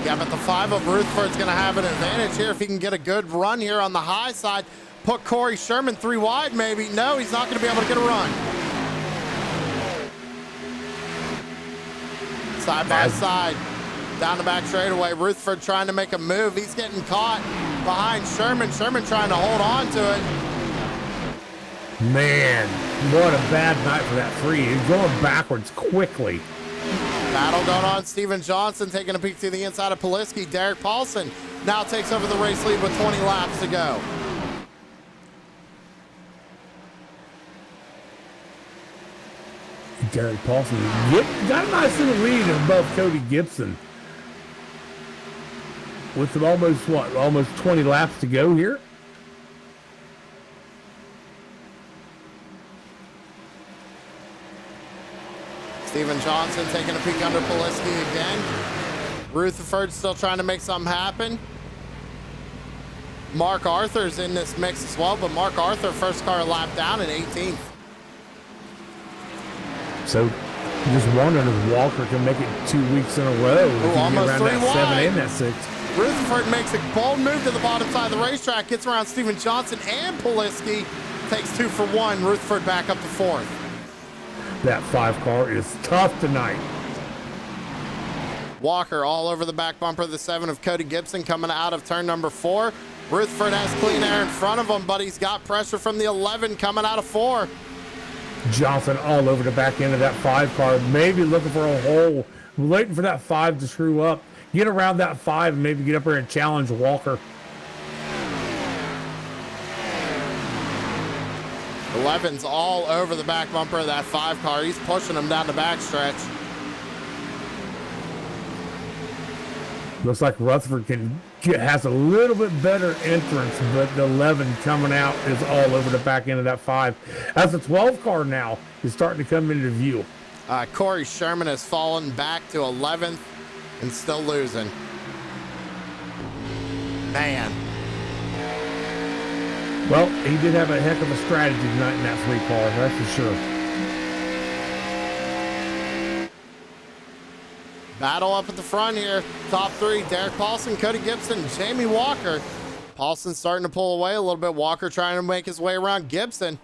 Yeah, but the 5 of Rutherford's going to have an advantage here if he can get a good run here on the high side. Put Corey Sherman 3 wide, maybe. No, he's not going to be able to get a run. Side by side. Down the back straightaway. Rutherford trying to make a move. He's getting caught behind Sherman. Sherman trying to hold on to it. Man, what a bad night for that 3. He's going backwards quickly. Battle going on. Steven Johnson taking a peek through the inside of Poliski. Derek Paulson now takes over the race lead with 20 laps to go. Derek Paulson got a nice little lead above Cody Gibson. With them almost 20 laps to go here. Steven Johnson taking a peek under Poliski again. Rutherford still trying to make something happen. Mark Arthur's in this mix as well, but Mark Arthur first car lap down in 18th. So just wondering if Walker can make it 2 weeks in a row. If he can almost get around three that 7 wide. and that 6. Rutherford makes a bold move to the bottom side of the racetrack, gets around Steven Johnson and Poliski, takes 2 for 1. Rutherford back up to 4th. That 5 car is tough tonight. Walker all over the back bumper of the 7 of Cody Gibson coming out of turn number 4. Rutherford has clean air in front of him, but he's got pressure from the 11 coming out of 4. Johnson all over the back end of that 5 car, maybe looking for a hole, waiting for that 5 to screw up. Get around that 5 and maybe get up there and challenge Walker. 11's all over the back bumper of that 5 car. He's pushing him down the backstretch. Looks like Rutherford has a little bit better entrance, but the 11 coming out is all over the back end of that 5. As the 12 car now is starting to come into view. Corey Sherman has fallen back to 11th and still losing. Man. Well, he did have a heck of a strategy tonight in that 3 car, that's for sure. Battle up at the front here. Top 3, Derek Paulson, Cody Gibson, Jamie Walker. Paulson starting to pull away a little bit. Walker trying to make his way around Gibson.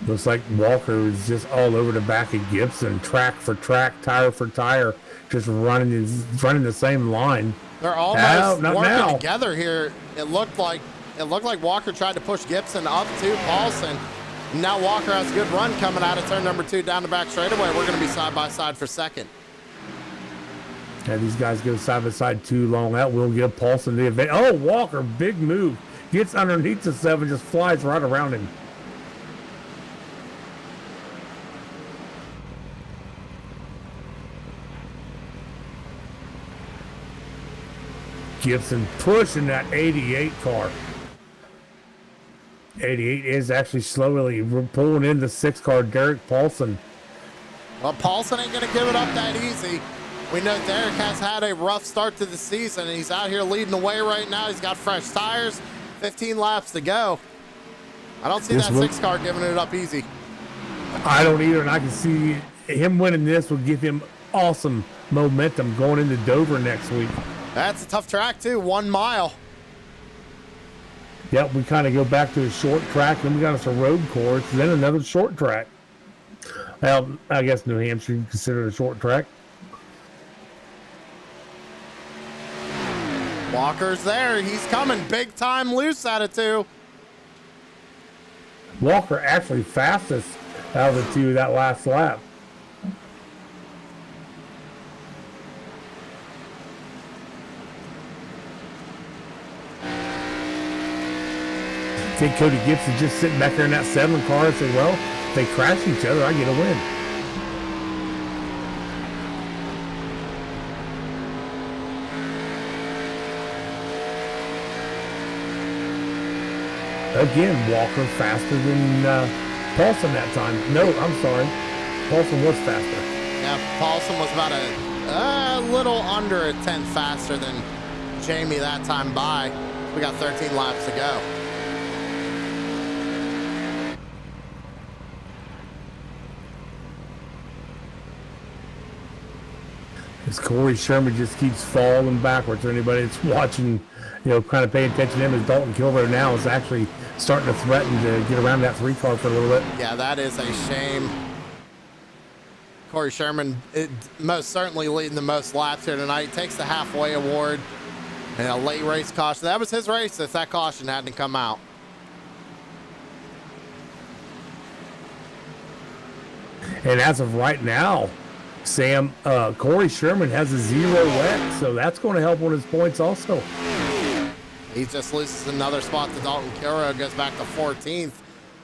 Looks like Walker is just all over the back of Gibson, track for track, tire for tire, just running the same line. They're almost working now. together here. It looked like Walker tried to push Gibson up to Paulson. Now Walker has a good run coming out of turn number 2 down the back straightaway. We're going to be side by side for second. Yeah, these guys go side by side too long. That will give Paulson the advantage. Oh, Walker, big move. Gets underneath the 7, just flies right around him. Gibson pushing that 88 car. 88 is actually slowly pulling in the 6 car, Derek Paulson. Well, Paulson ain't going to give it up that easy. We know Derek has had a rough start to the season, and he's out here leading the way right now. He's got fresh tires, 15 laps to go. I don't see that 6 car giving it up easy. I don't either, and I can see him winning this will give him awesome momentum going into Dover next week. That's a tough track, too. 1 mile. Yep, we kind of go back to a short track, then we got us a road course, then another short track. Well, I guess New Hampshire you consider it a short track. Walker's there. He's coming. Big time loose out of 2. Walker actually fastest out of the 2 that last lap. I think Cody Gibson just sitting back there in that 7 car and say, well, if they crash each other, I get a win. Again, Walker faster than Paulson that time. No, I'm sorry. Paulson was faster. Yeah, Paulson was about a little under a tenth faster than Jamie that time by. We got 13 laps to go. As Corey Sherman just keeps falling backwards. For anybody that's watching, kind of paying attention to him, as Dalton Kilroy now is actually starting to threaten to get around that 3 car for a little bit. Yeah, that is a shame. Corey Sherman most certainly leading the most laps here tonight. Takes the halfway award and a late race caution. That was his race if that caution hadn't come out. And as of right now, Sam, Corey Sherman has a 0 wet, so that's going to help on his points also. He just loses another spot to Dalton Kilroy, goes back to 14th.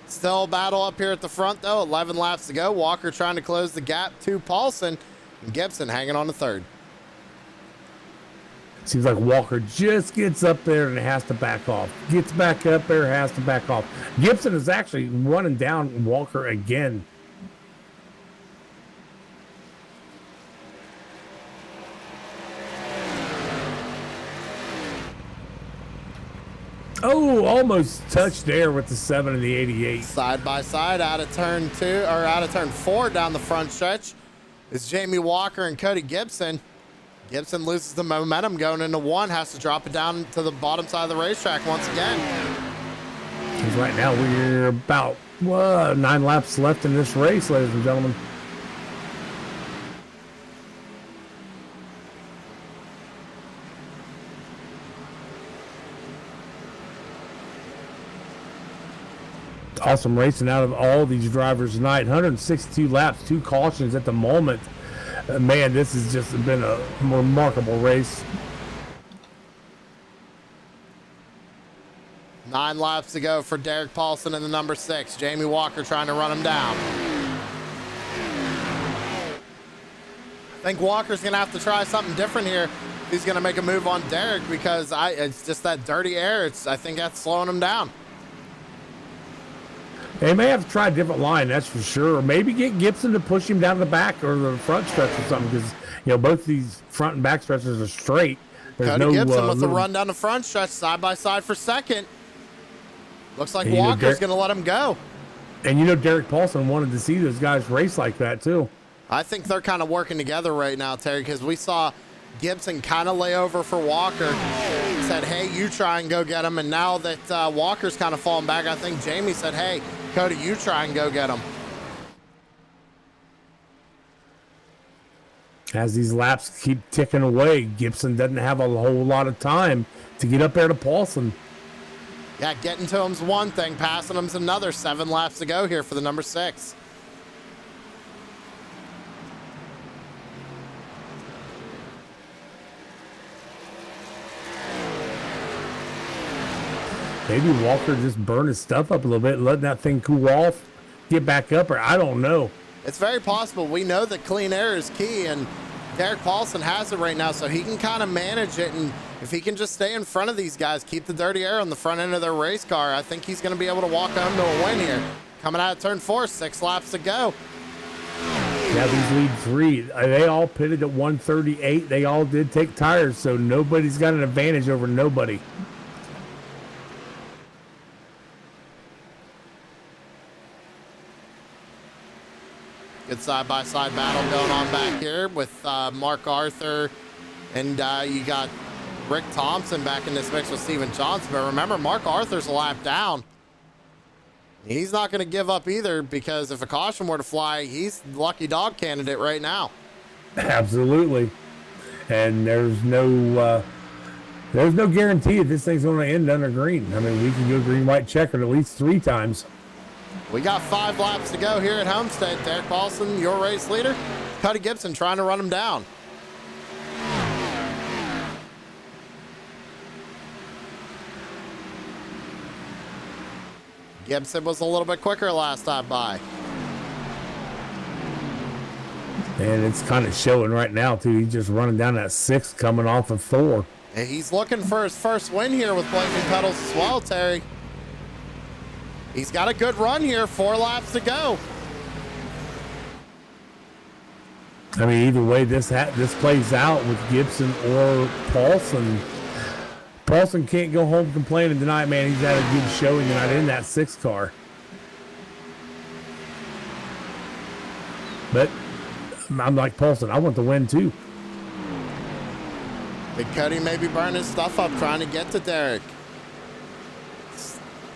Still a battle up here at the front, though. 11 laps to go. Walker trying to close the gap to Paulson. And Gibson hanging on to third. Seems like Walker just gets up there and has to back off. Gets back up there, has to back off. Gibson is actually running down Walker again. Oh, almost touched there with the 7 and the 88. Side by side out of turn 2 or out of turn 4 down the front stretch is Jamie Walker and Cody Gibson. Gibson loses the momentum going into 1, has to drop it down to the bottom side of the racetrack once again. Because right now we're about 9 laps left in this race, ladies and gentlemen. Awesome racing out of all these drivers tonight. 162 laps, 2 cautions at the moment. Man, this has just been a remarkable race. 9 laps to go for Derek Paulson in the number 6. Jamie Walker trying to run him down. I think Walker's going to have to try something different here. He's going to make a move on Derek because it's just that dirty air. I think that's slowing him down. They may have to try a different line, that's for sure. Or maybe get Gibson to push him down the back or the front stretch or something, because both these front and back stretches are straight. There's Cody no Gibson with the run down the front stretch, side by side for second. Looks like Walker's going to let him go. And Derek Paulson wanted to see those guys race like that too. I think they're kind of working together right now, Terry, because we saw Gibson kind of lay over for Walker. Said, hey, you try and go get him. And now that Walker's kind of falling back, I think Jamie said, hey, Cody, you try and go get him. As these laps keep ticking away, Gibson doesn't have a whole lot of time to get up there to Paulson. Yeah, getting to him's one thing, passing him's another. 7 laps to go here for the number 6. Maybe Walker just burned his stuff up a little bit, letting that thing cool off, get back up, or I don't know. It's very possible. We know that clean air is key, and Derek Paulson has it right now, so he can kind of manage it. And if he can just stay in front of these guys, keep the dirty air on the front end of their race car, I think he's going to be able to walk home to a win here. Coming out of turn 4, 6 laps to go. Yeah, these lead 3, they all pitted at 138. They all did take tires, so nobody's got an advantage over nobody. Good side-by-side battle going on back here with Mark Arthur, and you got Rick Thompson back in this mix with Steven Johnson. But remember, Mark Arthur's a lap down. He's not going to give up either, because if a caution were to fly, he's the lucky dog candidate right now. Absolutely. And there's no guarantee that this thing's going to end under green. I mean, we can go green, white, checkered at least 3 times. We got 5 laps to go here at Homestead. Derek Paulson, your race leader. Cody Gibson trying to run him down. Gibson was a little bit quicker last time by. And it's kind of showing right now, too. He's just running down that 6 coming off of 4. And he's looking for his first win here with Blazing Pedals as well, Terry. He's got a good run here, 4 laps to go. I mean, either way this plays out with Gibson or Paulson. Paulson can't go home complaining tonight, man. He's had a good showing tonight in that 6 car. But I'm like Paulson. I want the win, too. Big Cody maybe burning his stuff up trying to get to Derek.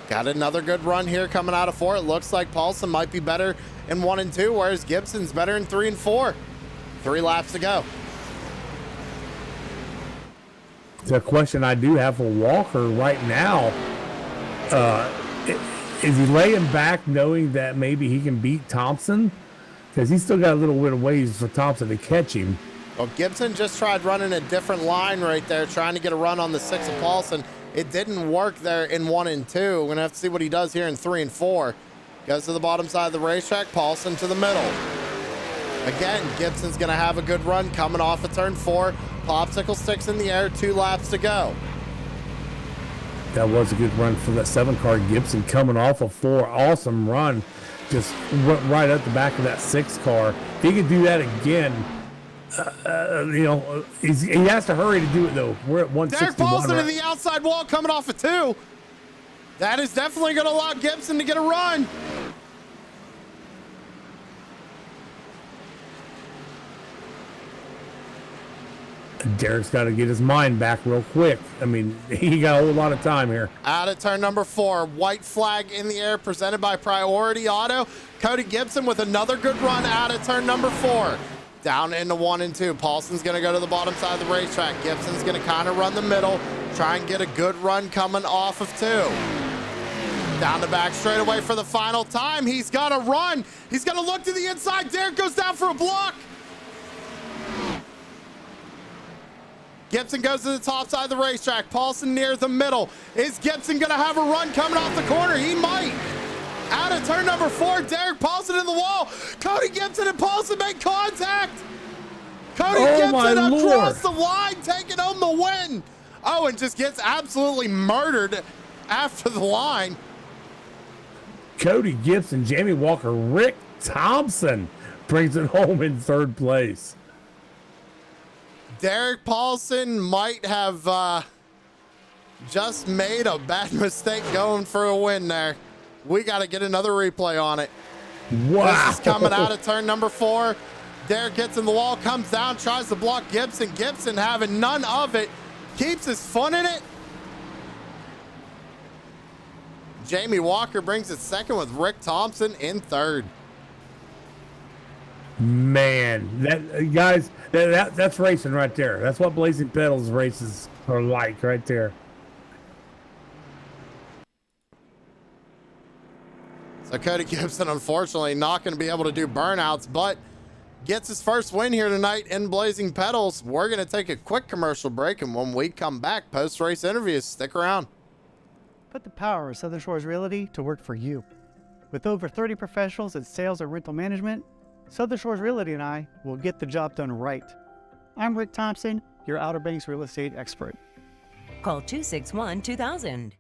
Got another good run here coming out of 4. It looks like Paulson might be better in 1 and 2, whereas Gibson's better in 3 and 4. 3 laps to go. The question I do have for Walker right now, is he laying back knowing that maybe he can beat Thompson? Because he's still got a little bit of ways for Thompson to catch him. Well, Gibson just tried running a different line right there, trying to get a run on the 6 of Paulson. It didn't work there in 1 and 2. We're going to have to see what he does here in 3 and 4. Goes to the bottom side of the racetrack. Paulson to the middle. Again, Gibson's going to have a good run coming off of turn 4. Popsicle sticks in the air, 2 laps to go. That was a good run for that 7-car Gibson coming off a 4. Awesome run. Just went right at the back of that 6-car. If he can do that again, he has to hurry to do it, though. We're at 161. Derek Paulson to the outside wall coming off of 2. That is definitely going to allow Gibson to get a run. Derek's got to get his mind back real quick. I mean, he got a whole lot of time here. Out of turn number 4, white flag in the air presented by Priority Auto. Cody Gibson with another good run out of turn number 4. Down into 1 and 2. Paulson's going to go to the bottom side of the racetrack. Gibson's going to kind of run the middle, try and get a good run coming off of 2. Down the back straightaway for the final time. He's got to run. He's going to look to the inside. Derek goes down for a block. Gibson goes to the top side of the racetrack. Paulson near the middle. Is Gibson going to have a run coming off the corner? He might. Out of turn number 4, Derek Paulson in the wall. Cody Gibson and Paulson make contact. Cody Gibson across the line, taking home the win. Oh, and just gets absolutely murdered after the line. Cody Gibson, Jamie Walker, Rick Thompson brings it home in 3rd place. Derek Paulson might have just made a bad mistake going for a win there. We got to get another replay on it. Wow. This is coming out of turn number 4. Derek gets in the wall, comes down, tries to block Gibson. Gibson having none of it. Keeps his foot in it. Jamie Walker brings it 2nd with Rick Thompson in 3rd. Man, that's racing right there. That's what Blazing Pedals races are like right there. So Cody Gibson, unfortunately, not going to be able to do burnouts, but gets his first win here tonight in Blazing Pedals. We're going to take a quick commercial break, and when we come back, post-race interviews. Stick around. Put the power of Southern Shores Realty to work for you. With over 30 professionals in sales and rental management, Southern Shores Realty and I will get the job done right. I'm Rick Thompson, your Outer Banks real estate expert. Call 261-2000.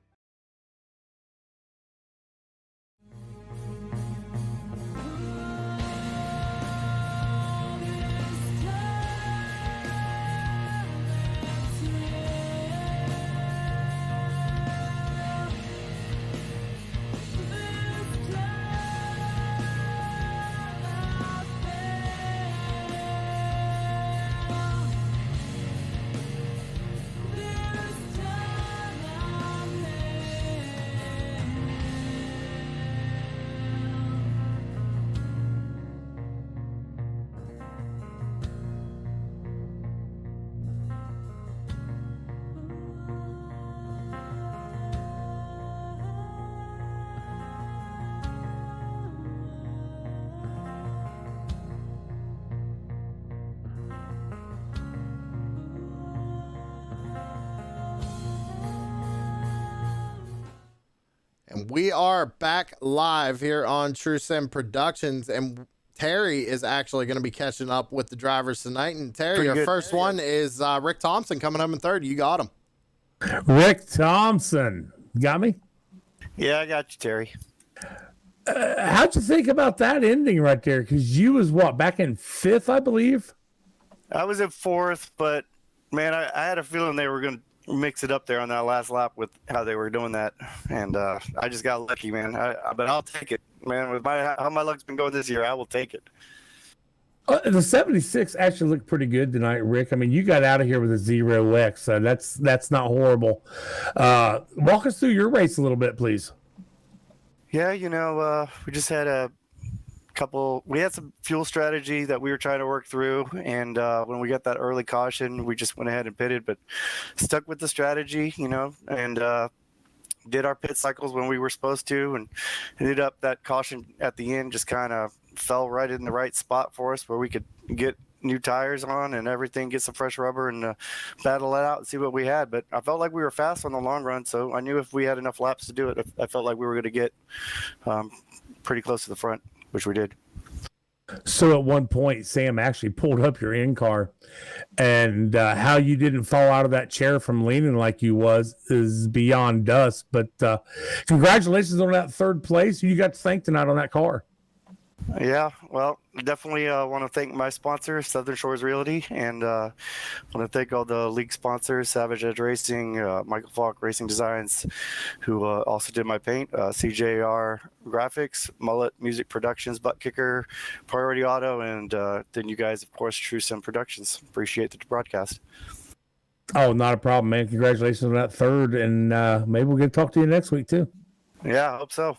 And we are back live here on True Sim Productions, and Terry is actually going to be catching up with the drivers tonight. And Terry, your first one is Rick Thompson coming home in 3rd. You got him. Rick Thompson. Got me? Yeah, I got you, Terry. How'd you think about that ending right there? Because you was, back in 5th, I believe? I was at 4th, but, man, I had a feeling they were going to mix it up there on that last lap with how they were doing that, and I just got lucky, man. But I'll take it, man. With how my luck's been going this year, I will take it. The 76 actually looked pretty good tonight, Rick. I mean, you got out of here with a 0X, so that's not horrible. Walk us through your race a little bit, please. Yeah, we just had we had some fuel strategy that we were trying to work through, and when we got that early caution, we just went ahead and pitted, but stuck with the strategy, and did our pit cycles when we were supposed to, and ended up that caution at the end just kind of fell right in the right spot for us where we could get new tires on and everything, get some fresh rubber, and battle it out and see what we had. But I felt like we were fast on the long run, so I knew if we had enough laps to do it, I felt like we were going to get pretty close to the front, which we did. So at one point, Sam actually pulled up your in-car, and how you didn't fall out of that chair from leaning like you was is beyond us. But congratulations on that third place. You got to thank tonight on that car. Yeah, well, definitely want to thank my sponsor, Southern Shores Realty, and want to thank all the league sponsors, Savage Edge Racing, Michael Falk Racing Designs, who also did my paint, CJR Graphics, Mullet Music Productions, Butt Kicker, Priority Auto, and then you guys, of course, True Sim Productions. Appreciate the broadcast. Oh, not a problem, man. Congratulations on that third, and maybe we'll get to talk to you next week, too. Yeah, I hope so.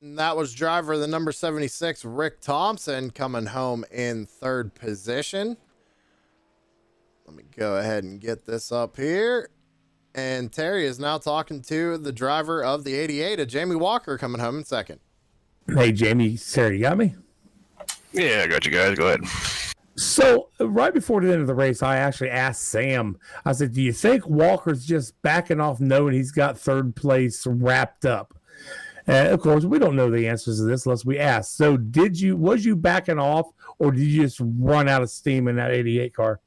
And that was driver the number 76, Rick Thompson, coming home in third position. Let me go ahead and get this up here. And Terry is now talking to the driver of the 88, Jamie Walker, coming home in second. Hey, Jamie, Sarah, you got me? Yeah, I got you guys. Go ahead. So right before the end of the race, I actually asked Sam, I said, do you think Walker's just backing off knowing he's got third place wrapped up? Of course, we don't know the answers to this unless we ask. So was you backing off, or did you just run out of steam in that 88 car?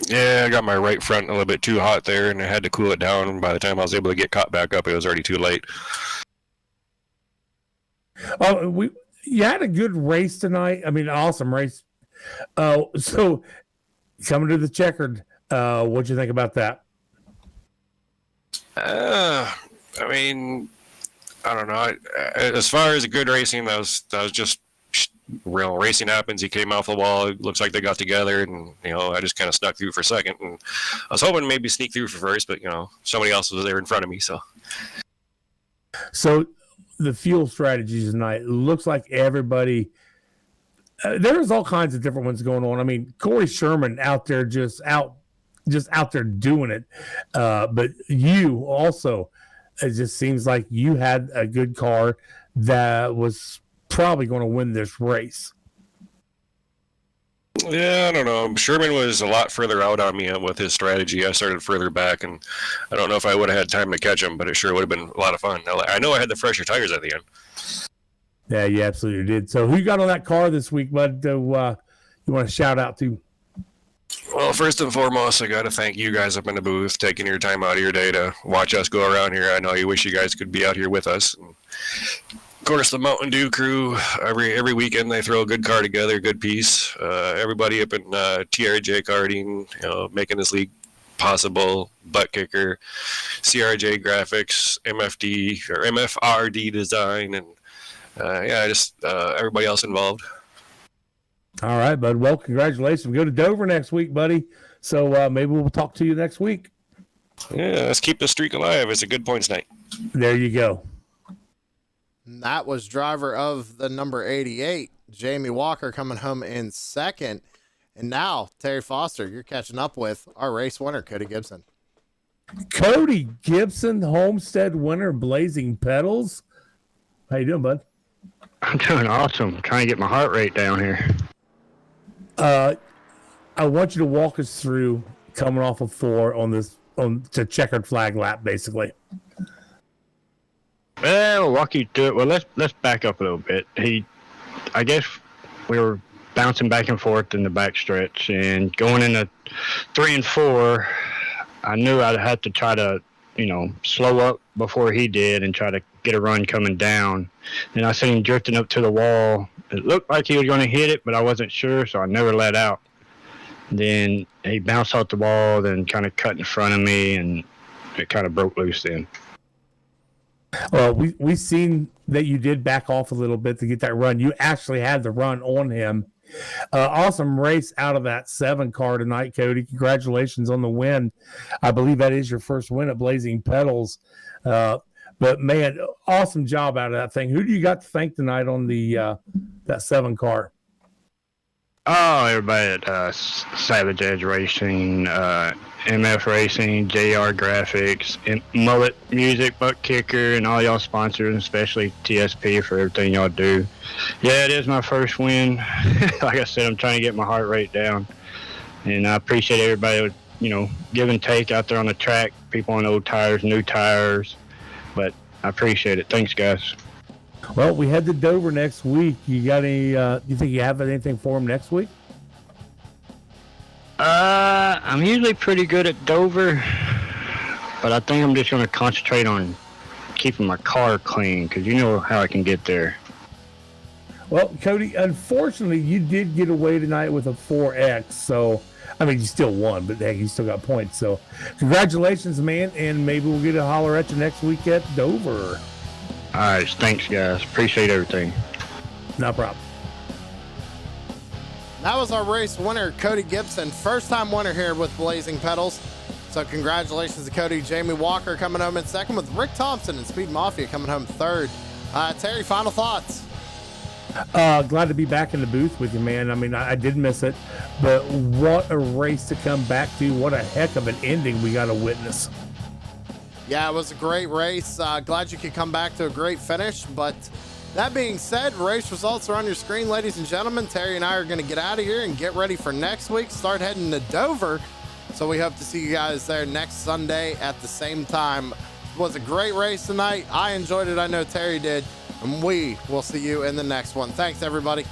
Yeah, I got my right front a little bit too hot there, and I had to cool it down. And by the time I was able to get caught back up, it was already too late. Oh, you had a good race tonight. I mean, awesome race. So coming to the checkered, what'd you think about that? I mean, I don't know. As far as good racing, that was just real racing happens. He came off the wall. It looks like they got together, and I just kind of snuck through for second. And I was hoping maybe sneak through for first, but somebody else was there in front of me. So the fuel strategies tonight looks like everybody. There's all kinds of different ones going on. I mean, Corey Sherman out there just out there doing it, but you also. It just seems like you had a good car that was probably going to win this race. Yeah, I don't know. Sherman was a lot further out on me with his strategy. I started further back, and I don't know if I would have had time to catch him, but it sure would have been a lot of fun. I know I had the fresher tires at the end. Yeah, you absolutely did. So who you got on that car this week, bud, you want to shout out to? Well, first and foremost, I got to thank you guys up in the booth, taking your time out of your day to watch us go around here. I know you wish you guys could be out here with us. And of course, the Mountain Dew crew, every weekend they throw a good car together, good piece. Everybody up in TRJ karting, making this league possible. Butt Kicker, CRJ Graphics, MFD or MFRD Design, and just everybody else involved. All right, bud. Well, congratulations. We go to Dover next week, buddy. So maybe we'll talk to you next week. Yeah, let's keep the streak alive. It's a good points night. There you go. And that was driver of the number 88, Jamie Walker, coming home in second. And now, Terry Foster, you're catching up with our race winner, Cody Gibson. Cody Gibson, Homestead winner, Blazing Pedals. How you doing, bud? I'm doing awesome. Trying to get my heart rate down here. I want you to walk us through coming off of 4 on to checkered flag lap, basically. Well, I'll walk you through it. Well, let's back up a little bit. I guess we were bouncing back and forth in the back stretch, and going into 3 and 4, I knew I'd have to try to, slow up before he did and try to get a run coming down. And I seen him drifting up to the wall. It looked like he was going to hit it, but I wasn't sure, so I never let out. Then he bounced off the wall, then kind of cut in front of me, and it kind of broke loose then. Well, we seen that you did back off a little bit to get that run. You actually had the run on him. Awesome race out of that 7 car tonight, Cody. Congratulations on the win. I believe that is your first win at Blazing Pedals. But man, awesome job out of that thing. Who do you got to thank tonight on the that 7 car? Oh, everybody at Savage Edge Racing, MF Racing, JR Graphics, and Mullet Music, Butt Kicker, and all y'all sponsors, especially TSP for everything y'all do. Yeah, it is my first win. Like I said, I'm trying to get my heart rate down. And I appreciate everybody with, give and take out there on the track, people on old tires, new tires. But I appreciate it. Thanks, guys. Well, we head to Dover next week. You got any? You think you have anything for him next week? I'm usually pretty good at Dover, but I think I'm just going to concentrate on keeping my car clean, because you know how I can get there. Well, Cody, unfortunately, you did get away tonight with a 4X. So, I mean, you still won, but heck, you still got points. So, congratulations, man, and maybe we'll get a holler at you next week at Dover. All right, thanks, guys. Appreciate everything. No problem. That was our race winner, Cody Gibson. First time winner here with Blazing Pedals. So congratulations to Cody. Jamie Walker coming home in second, with Rick Thompson and Speed Mafia coming home third. Terry, final thoughts? Glad to be back in the booth with you, man. I mean, I did miss it, but what a race to come back to. What a heck of an ending we got to witness. Yeah, it was a great race. Glad you could come back to a great finish. But that being said, race results are on your screen, ladies and gentlemen. Terry and I are going to get out of here and get ready for next week. Start heading to Dover. So we hope to see you guys there next Sunday at the same time. It was a great race tonight. I enjoyed it. I know Terry did. And we will see you in the next one. Thanks, everybody.